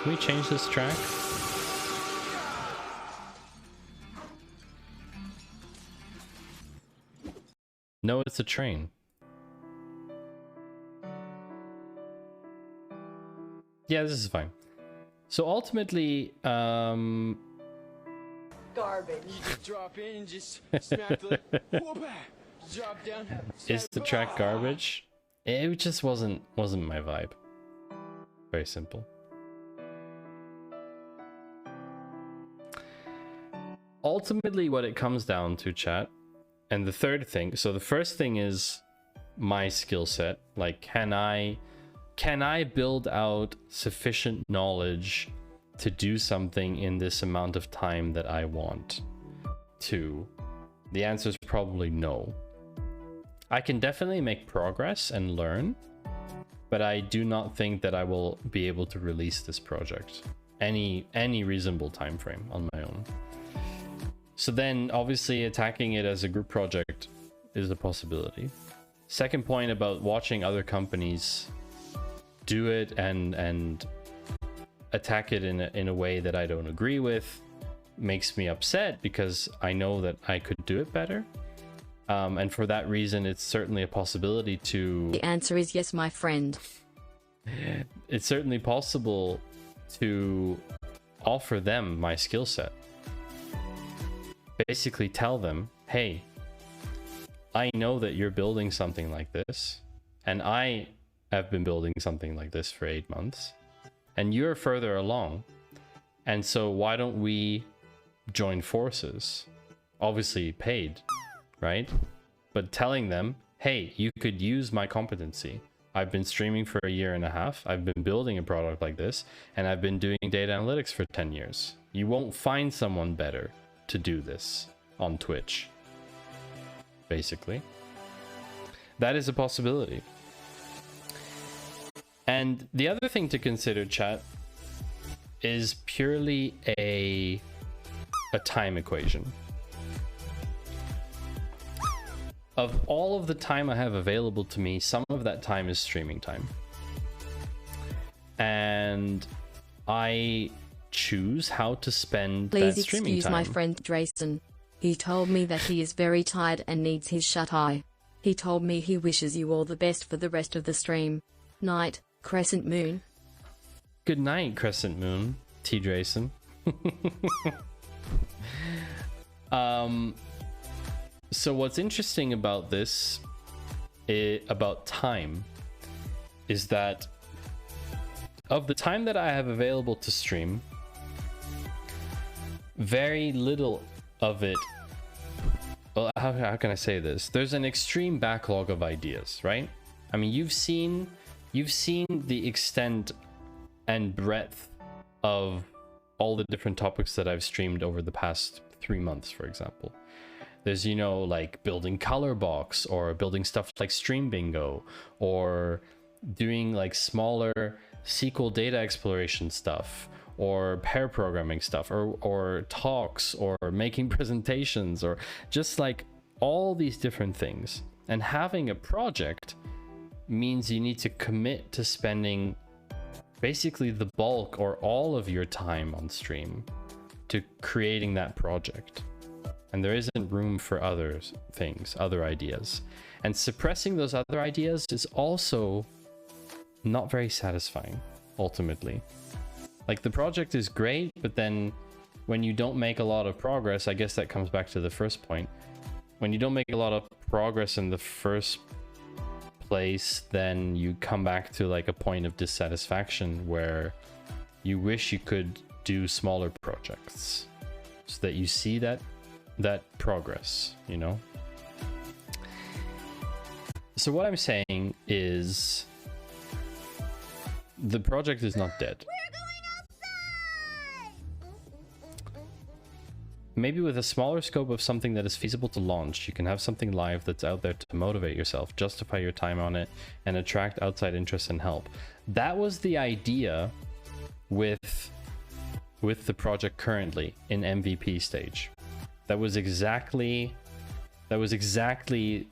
Can we change this track? No, it's a train. Yeah, this is fine. So ultimately, Garbage. You just drop in and just smack the lip. Whoop-ah! Drop down. is the track garbage? It just wasn't my vibe. Very simple. Ultimately, what it comes down to, chat, and the third thing. So the first thing is my skill set. Like, can I build out sufficient knowledge to do something in this amount of time that I want to? The answer is probably no. I can definitely make progress and learn, but I do not think that I will be able to release this project any reasonable time frame on my own. So then obviously attacking it as a group project is a possibility. Second point about watching other companies do it and attack it in a way that I don't agree with makes me upset, because I know that I could do it better. And for that reason, it's certainly a possibility to... The answer is yes, my friend. It's certainly possible to offer them my skill set. Basically tell them, hey, I know that you're building something like this, and I have been building something like this for 8 months, and you're further along. And so why don't we join forces? Obviously paid, right? But telling them, hey, you could use my competency. I've been streaming for 1.5 years. I've been building a product like this, and I've been doing data analytics for 10 years. You won't find someone better to do this on Twitch. Basically, that is a possibility. And the other thing to consider, chat, is purely a time equation. Of all of the time I have available to me, some of that time is streaming time. And I choose how to spend Please that streaming excuse time. my friend Drayson. He told me that he is very tired and needs his shut-eye. He told me he wishes you all the best for the rest of the stream. Night, Crescent Moon. Good night, Crescent Moon, T. Drayson. So what's interesting about this, about time, is that of the time that I have available to stream, very little of it, well, how can I say this? There's an extreme backlog of ideas, right? I mean, you've seen the extent and breadth of all the different topics that I've streamed over the past 3 months, for example. There's, you know, like building color box, or building stuff like Stream Bingo, or doing like smaller SQL data exploration stuff, or pair programming stuff, or talks, or making presentations, or just like all these different things. And having a project means you need to commit to spending basically the bulk or all of your time on stream to creating that project. And there isn't room for other things, other ideas. And suppressing those other ideas is also not very satisfying, ultimately. Like, the project is great, but then when you don't make a lot of progress, I guess that comes back to the first point. When you don't make a lot of progress in the first place, then you come back to like a point of dissatisfaction where you wish you could do smaller projects so that you see that progress, you know? So what I'm saying is the project is not dead. Maybe with a smaller scope of something that is feasible to launch, you can have something live that's out there to motivate yourself, justify your time on it, and attract outside interest and help. That was the idea with the project currently in MVP stage. That was exactly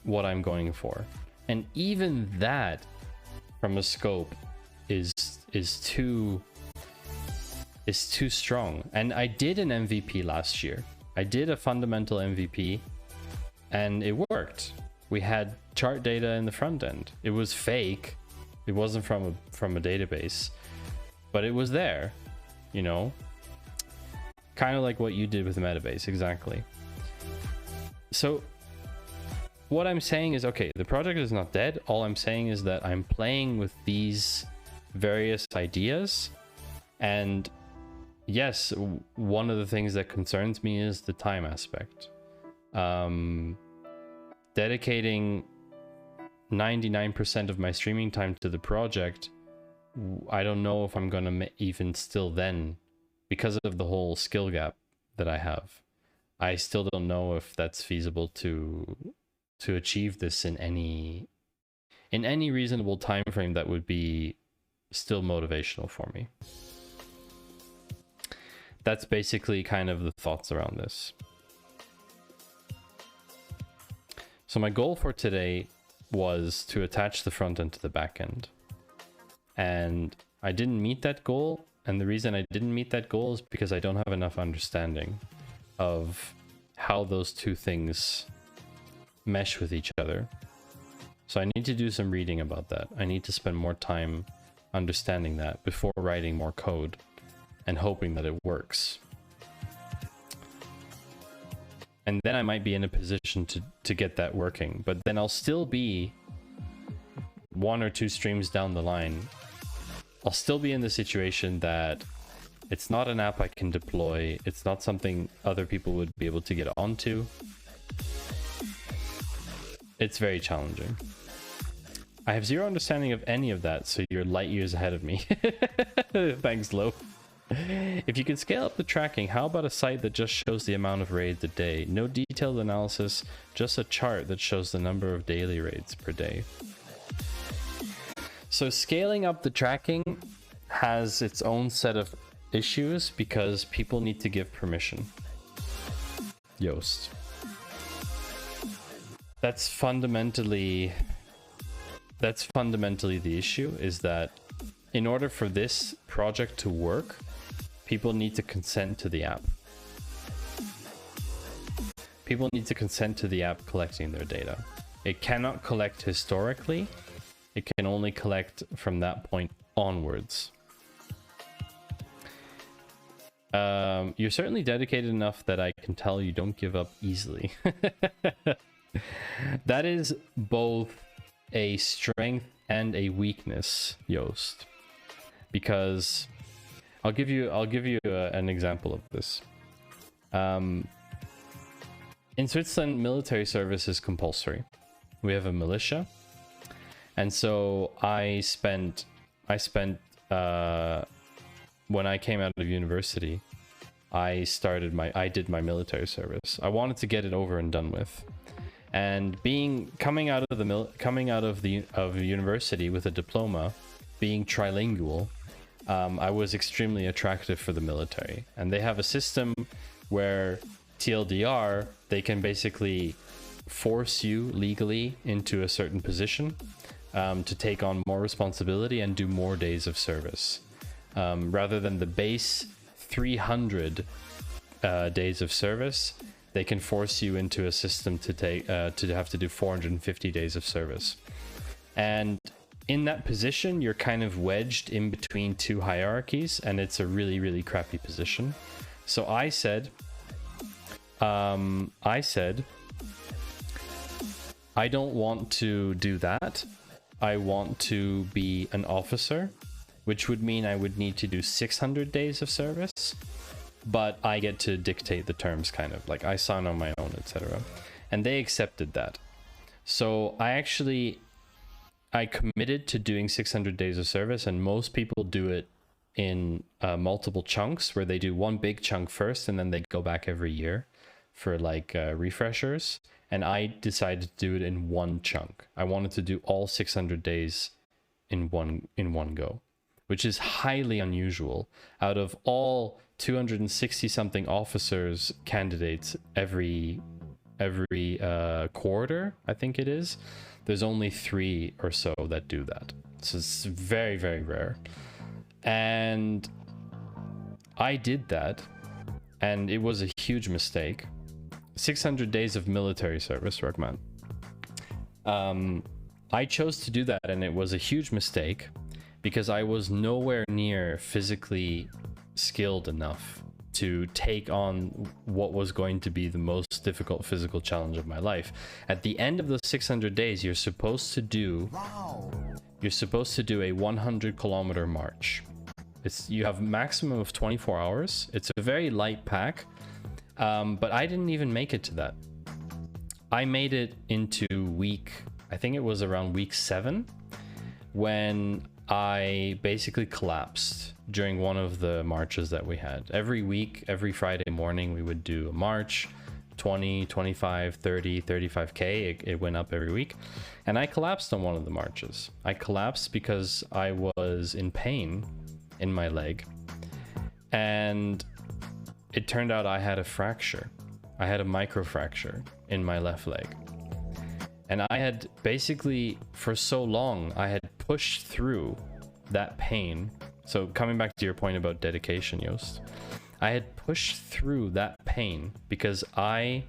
what I'm going for. And even that, from a scope, is too strong. And I did an MVP last year. I did a fundamental MVP, and it worked. We had chart data in the front end. It was fake. It wasn't from a database, but it was there, you know, kind of like what you did with Metabase. Exactly. So what I'm saying is, okay, the project is not dead. All I'm saying is that I'm playing with these various ideas, and yes, one of the things that concerns me is the time aspect. Dedicating 99% of my streaming time to the project, I don't know if I'm gonna even still then, because of the whole skill gap that I have. I still don't know if that's feasible to achieve this in any reasonable time frame that would be still motivational for me. That's basically kind of the thoughts around this. So my goal for today was to attach the front end to the back end. And I didn't meet that goal. And the reason I didn't meet that goal is because I don't have enough understanding of how those two things mesh with each other. So I need to do some reading about that. I need to spend more time understanding that before writing more code and hoping that it works. And then I might be in a position to get that working, but then I'll still be 1 or 2 streams down the line. I'll still be in the situation that it's not an app I can deploy. It's not something other people would be able to get onto. It's very challenging. I have zero understanding of any of that, so you're light years ahead of me. Thanks, Lo. If you can scale up the tracking, how about a site that just shows the amount of raids a day? No detailed analysis, just a chart that shows the number of daily raids per day. So scaling up the tracking has its own set of issues because people need to give permission. Yoast. That's fundamentally the issue, is that in order for this project to work, people need to consent to the app. People need to consent to the app collecting their data. It cannot collect historically. It can only collect from that point onwards. You're certainly dedicated enough that I can tell you don't give up easily. That is both a strength and a weakness, Yoast, because I'll give you an example of this. In Switzerland, military service is compulsory. We have a militia, and so I spent when I came out of university, I did my military service. I wanted to get it over and done with. And coming out of university with a diploma, being trilingual, I was extremely attractive for the military. And they have a system where TLDR, they can basically force you legally into a certain position to take on more responsibility and do more days of service. Rather than the base 300 days of service, they can force you into a system to have to do 450 days of service. And in that position, you're kind of wedged in between two hierarchies, and it's a really, really crappy position. So I said, I don't want to do that. I want to be an officer, which would mean I would need to do 600 days of service. But I get to dictate the terms, kind of like I sign on my own, etc. And they accepted that. So I committed to doing 600 days of service, and most people do it in multiple chunks, where they do one big chunk first and then they go back every year for like refreshers. And I decided to do it in one chunk. I wanted to do all 600 days in one go, which is highly unusual. Out of all 260 something officers candidates every quarter, I think it is, there's only 3 or so that do that. So it's very, very rare. And I did that, and it was a huge mistake. 600 days of military service, Rugman. I chose to do that, and it was a huge mistake because I was nowhere near physically skilled enough to take on what was going to be the most difficult physical challenge of my life. At the end of the 600 days, you're supposed to do a 100-kilometer march. You have maximum of 24 hours. It's a very light pack, but I didn't even make it to that. I made it into I think it was around week 7, when I basically collapsed during one of the marches that we had. Every week, every Friday morning, we would do a march, 20, 25, 30, 35K. It went up every week. And I collapsed on one of the marches. I collapsed because I was in pain in my leg. And it turned out I had a fracture. I had a microfracture in my left leg. And I had basically, for so long, I had pushed through that pain. So coming back to your point about dedication, Joost, I had pushed through that pain because I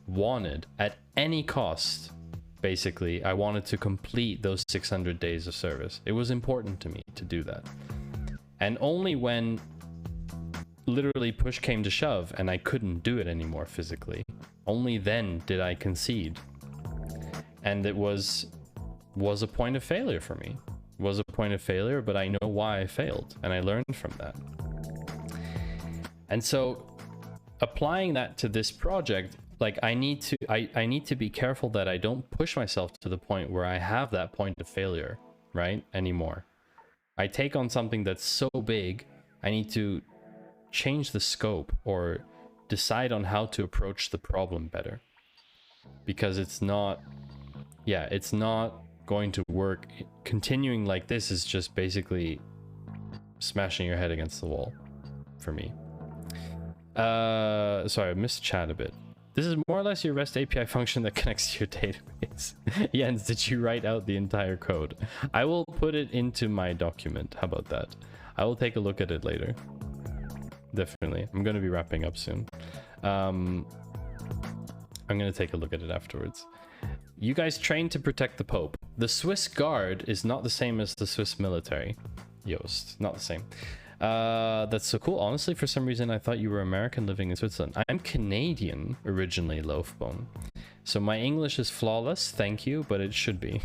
wanted, at any cost, basically, I wanted to complete those 600 days of service. It was important to me to do that. And only when literally push came to shove and I couldn't do it anymore physically, only then did I concede. And it was a point of failure for me. It was a point of failure, but I know why I failed, and I learned from that. And so applying that to this project, like I need to be careful that I don't push myself to the point where I have that point of failure, right? Anymore. I take on something that's so big, I need to change the scope or decide on how to approach the problem better. Because it's not going to work. Continuing like this is just basically smashing your head against the wall for me. Sorry, I missed chat a bit. This is more or less your REST API function that connects to your database. Jens, did you write out the entire code? I will put it into my document. How about that? I will take a look at it later. Definitely. I'm going to be wrapping up soon. I'm going to take a look at it afterwards. You guys train to protect the Pope. The Swiss Guard is not the same as the Swiss military. Joost, not the same. That's so cool. Honestly, for some reason, I thought you were American living in Switzerland. I'm Canadian originally, Loafbone. So my English is flawless, thank you, but it should be.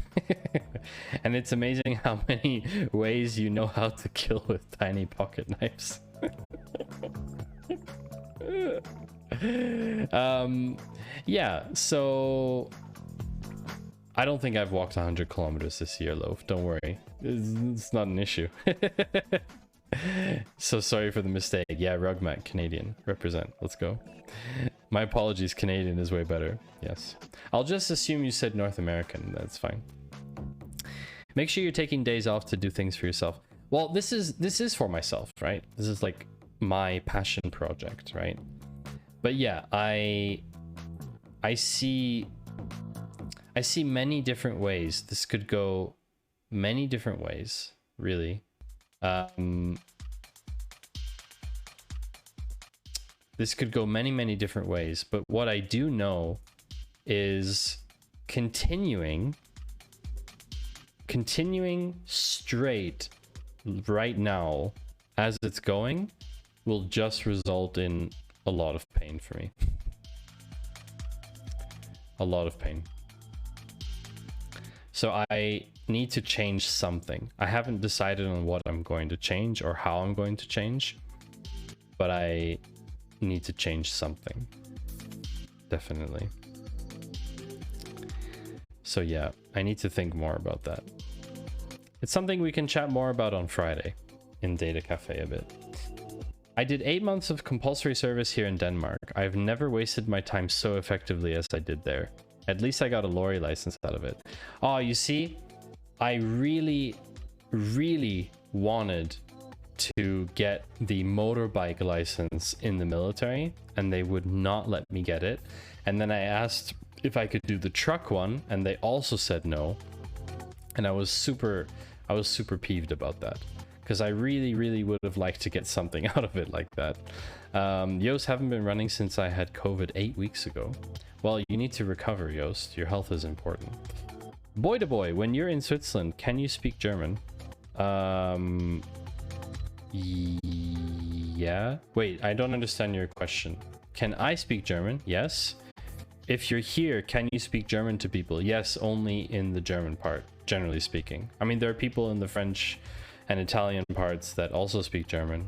And it's amazing how many ways you know how to kill with tiny pocket knives. Yeah, so I don't think I've walked 100 kilometers this year, Loaf. Don't worry. It's not an issue. So sorry for the mistake. Yeah, Rugmat, Canadian. Represent. Let's go. My apologies. Canadian is way better. Yes. I'll just assume you said North American. That's fine. Make sure you're taking days off to do things for yourself. Well, this is for myself, right? This is like my passion project, right? But yeah, I see many different ways. This could go many different ways, really. This could go many different ways, but what I do know is continuing straight right now as it's going will just result in a lot of pain for me. A lot of pain. So I need to change something. I haven't decided on what I'm going to change or how I'm going to change, but I need to change something. Definitely. So yeah, I need to think more about that. It's something we can chat more about on Friday in Data Cafe a bit. I did 8 months of compulsory service here in Denmark. I've never wasted my time so effectively as I did there. At least I got a lorry license out of it. Oh, you see, I really wanted to get the motorbike license in the military, and they would not let me get it. And then I asked if I could do the truck one, and they also said no. And I was super peeved about that, because I really would have liked to get something out of it like that. Yoast, haven't been running since I had COVID 8 weeks ago. Well, you need to recover, Yoast. Your health is important. Boy to boy, when you're in Switzerland, can you speak German? Yeah. Wait, I don't understand your question. Can I speak German? Yes. If you're here, can you speak German to people? Yes, only in the German part, generally speaking. I mean, there are people in the French and Italian parts that also speak German.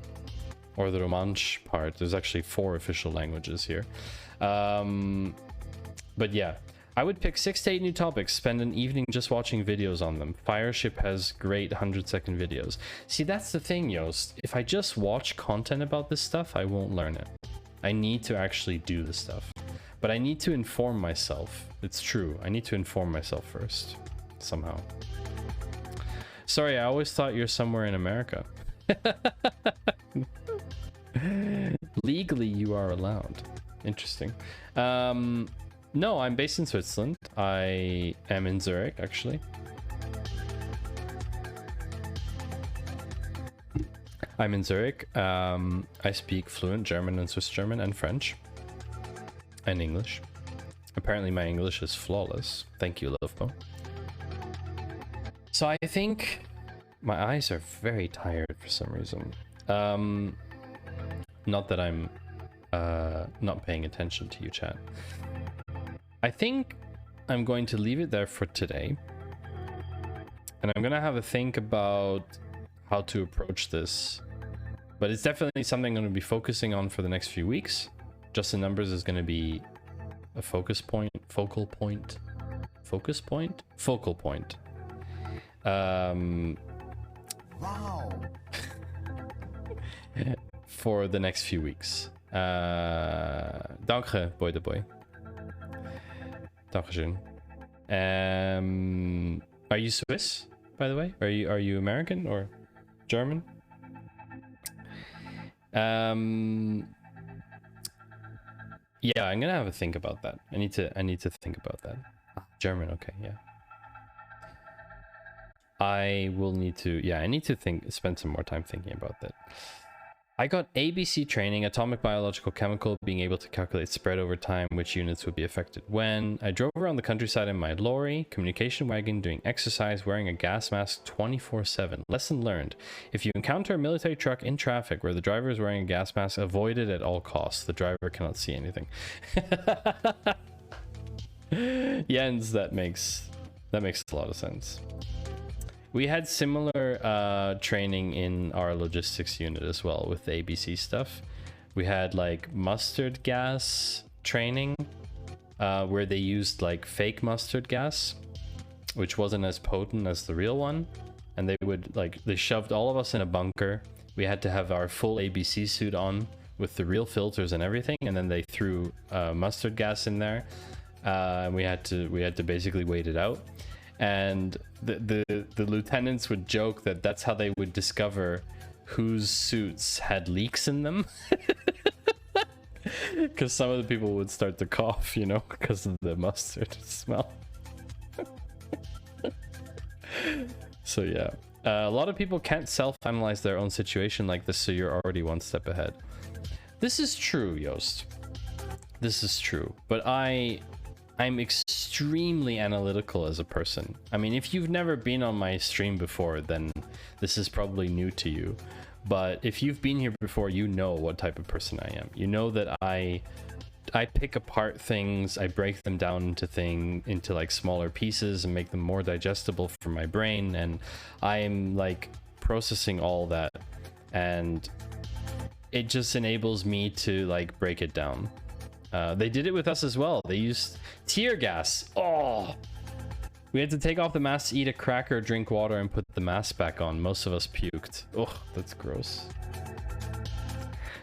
Or the Romansh part. There's actually 4 official languages here. But yeah, I would pick 6 to 8 new topics, spend an evening just watching videos on them. Fireship has great 100-second videos. See, that's the thing, Yost. If I just watch content about this stuff, I won't learn it. I need to actually do the stuff. But I need to inform myself. It's true. I need to inform myself first. Somehow. Sorry, I always thought you're somewhere in America. Legally, you are allowed. Interesting. No, I'm based in Switzerland. I am in Zurich, actually. I'm in Zurich. I speak fluent German and Swiss German and French. And English. Apparently my English is flawless. Thank you, Lovebo. So I think my eyes are very tired for some reason. Not that I'm not paying attention to you, chat. I think I'm going to leave it there for today. And I'm gonna have a think about how to approach this. But it's definitely something I'm gonna be focusing on for the next few weeks. Just in Numbers is going to be a focal point. Wow. For the next few weeks. Danke, boy the boy. Dankeschön. Are you Swiss, by the way? Are you American or German? Yeah, I'm gonna have a think about that. I need to think about that. German, okay, yeah. I will need to, yeah, I need to spend some more time thinking about that. I got ABC training, atomic, biological, chemical, being able to calculate spread over time, which units would be affected when. I drove around the countryside in my lorry, communication wagon, doing exercise, wearing a gas mask 24/7. Lesson learned. If you encounter a military truck in traffic where the driver is wearing a gas mask, avoid it at all costs. The driver cannot see anything. Jens, that makes a lot of sense. We had similar training in our logistics unit as well with the ABC stuff. We had like mustard gas training where they used like fake mustard gas, which wasn't as potent as the real one. And they shoved all of us in a bunker. We had to have our full ABC suit on with the real filters and everything. And then they threw mustard gas in there. And we had to basically wait it out. And the lieutenants would joke that that's how they would discover whose suits had leaks in them. Because some of the people would start to cough, you know, because of the mustard smell. So yeah, a lot of people can't self-analyze their own situation like this, so you're already one step ahead. This is true, Yost. This is true, but I'm extremely analytical as a person. I mean, if you've never been on my stream before, then this is probably new to you. But if you've been here before, you know what type of person I am. You know that I pick apart things, I break them down into like smaller pieces and make them more digestible for my brain, and I'm like processing all that, and it just enables me to like break it down. They did it with us as well. They used tear gas. Oh, we had to take off the mask, eat a cracker, drink water, and put the mask back on. Most of us puked. Oh, that's gross.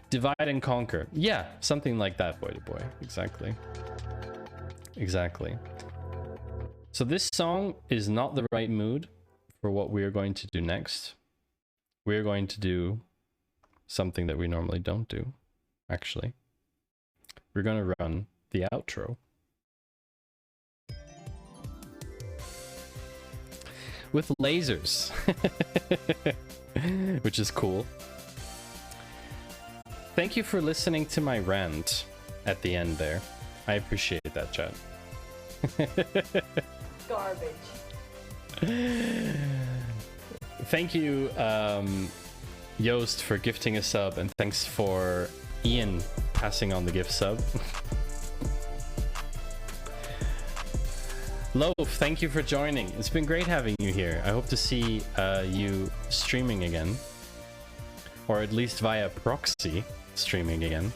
Divide and conquer. Yeah, something like that, boy to boy. Exactly. Exactly. So this song is not the right mood for what we are going to do next. We are going to do something that we normally don't do, actually. We're going to run the outro. With lasers. Which is cool. Thank you for listening to my rant at the end there. I appreciate that, chat. Garbage. thank you, Yoast, for gifting a sub, and thanks for Ian passing on the gift sub. Loaf, thank you for joining. It's been great having you here. I hope to see you streaming again, or at least via proxy streaming again.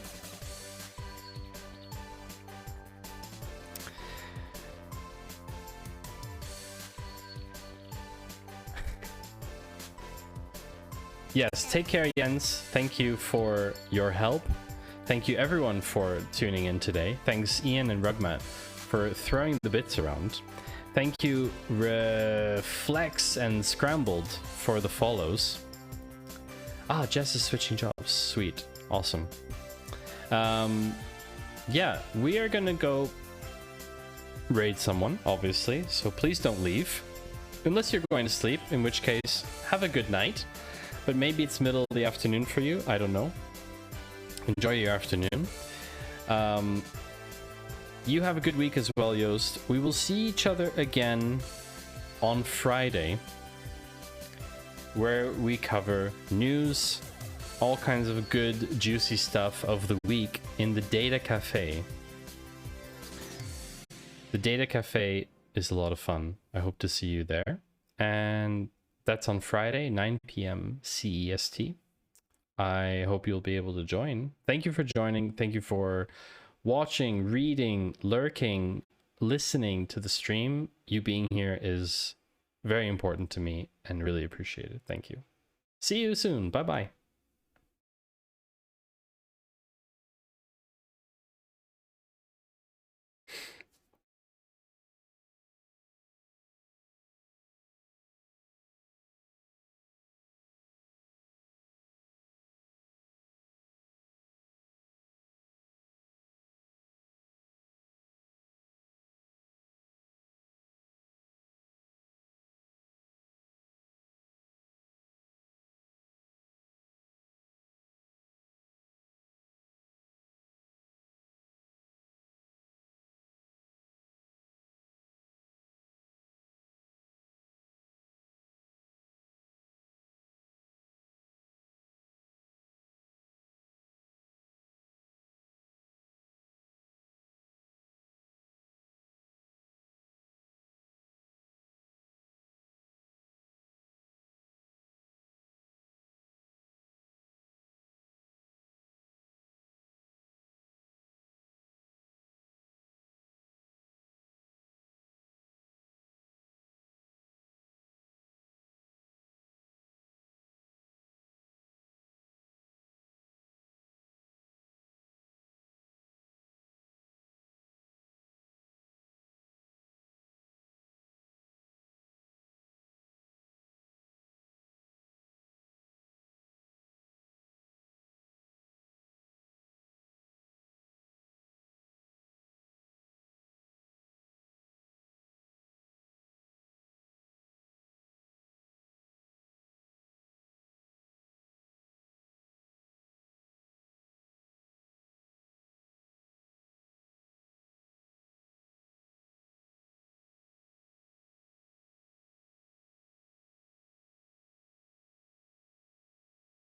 Yes, take care, Jens. Thank you for your help. Thank you everyone for tuning in today. Thanks Ian and Rugmat for throwing the bits around. Thank you Reflex and Scrambled for the follows. Ah, Jess is switching jobs. Sweet. Awesome. Yeah, we are gonna go raid someone, obviously, so please don't leave. Unless you're going to sleep, in which case, have a good night. But maybe it's middle of the afternoon for you, I don't know. Enjoy your afternoon. You have a good week as well, Yoast. We will see each other again on Friday, where we cover news, all kinds of good, juicy stuff of the week in the Data Cafe. The Data Cafe is a lot of fun. I hope to see you there. And that's on Friday, 9 p.m. CEST. I hope you'll be able to join. Thank you for joining. Thank you for watching, reading, lurking, listening to the stream. You being here is very important to me and really appreciate it. Thank you. See you soon. Bye-bye.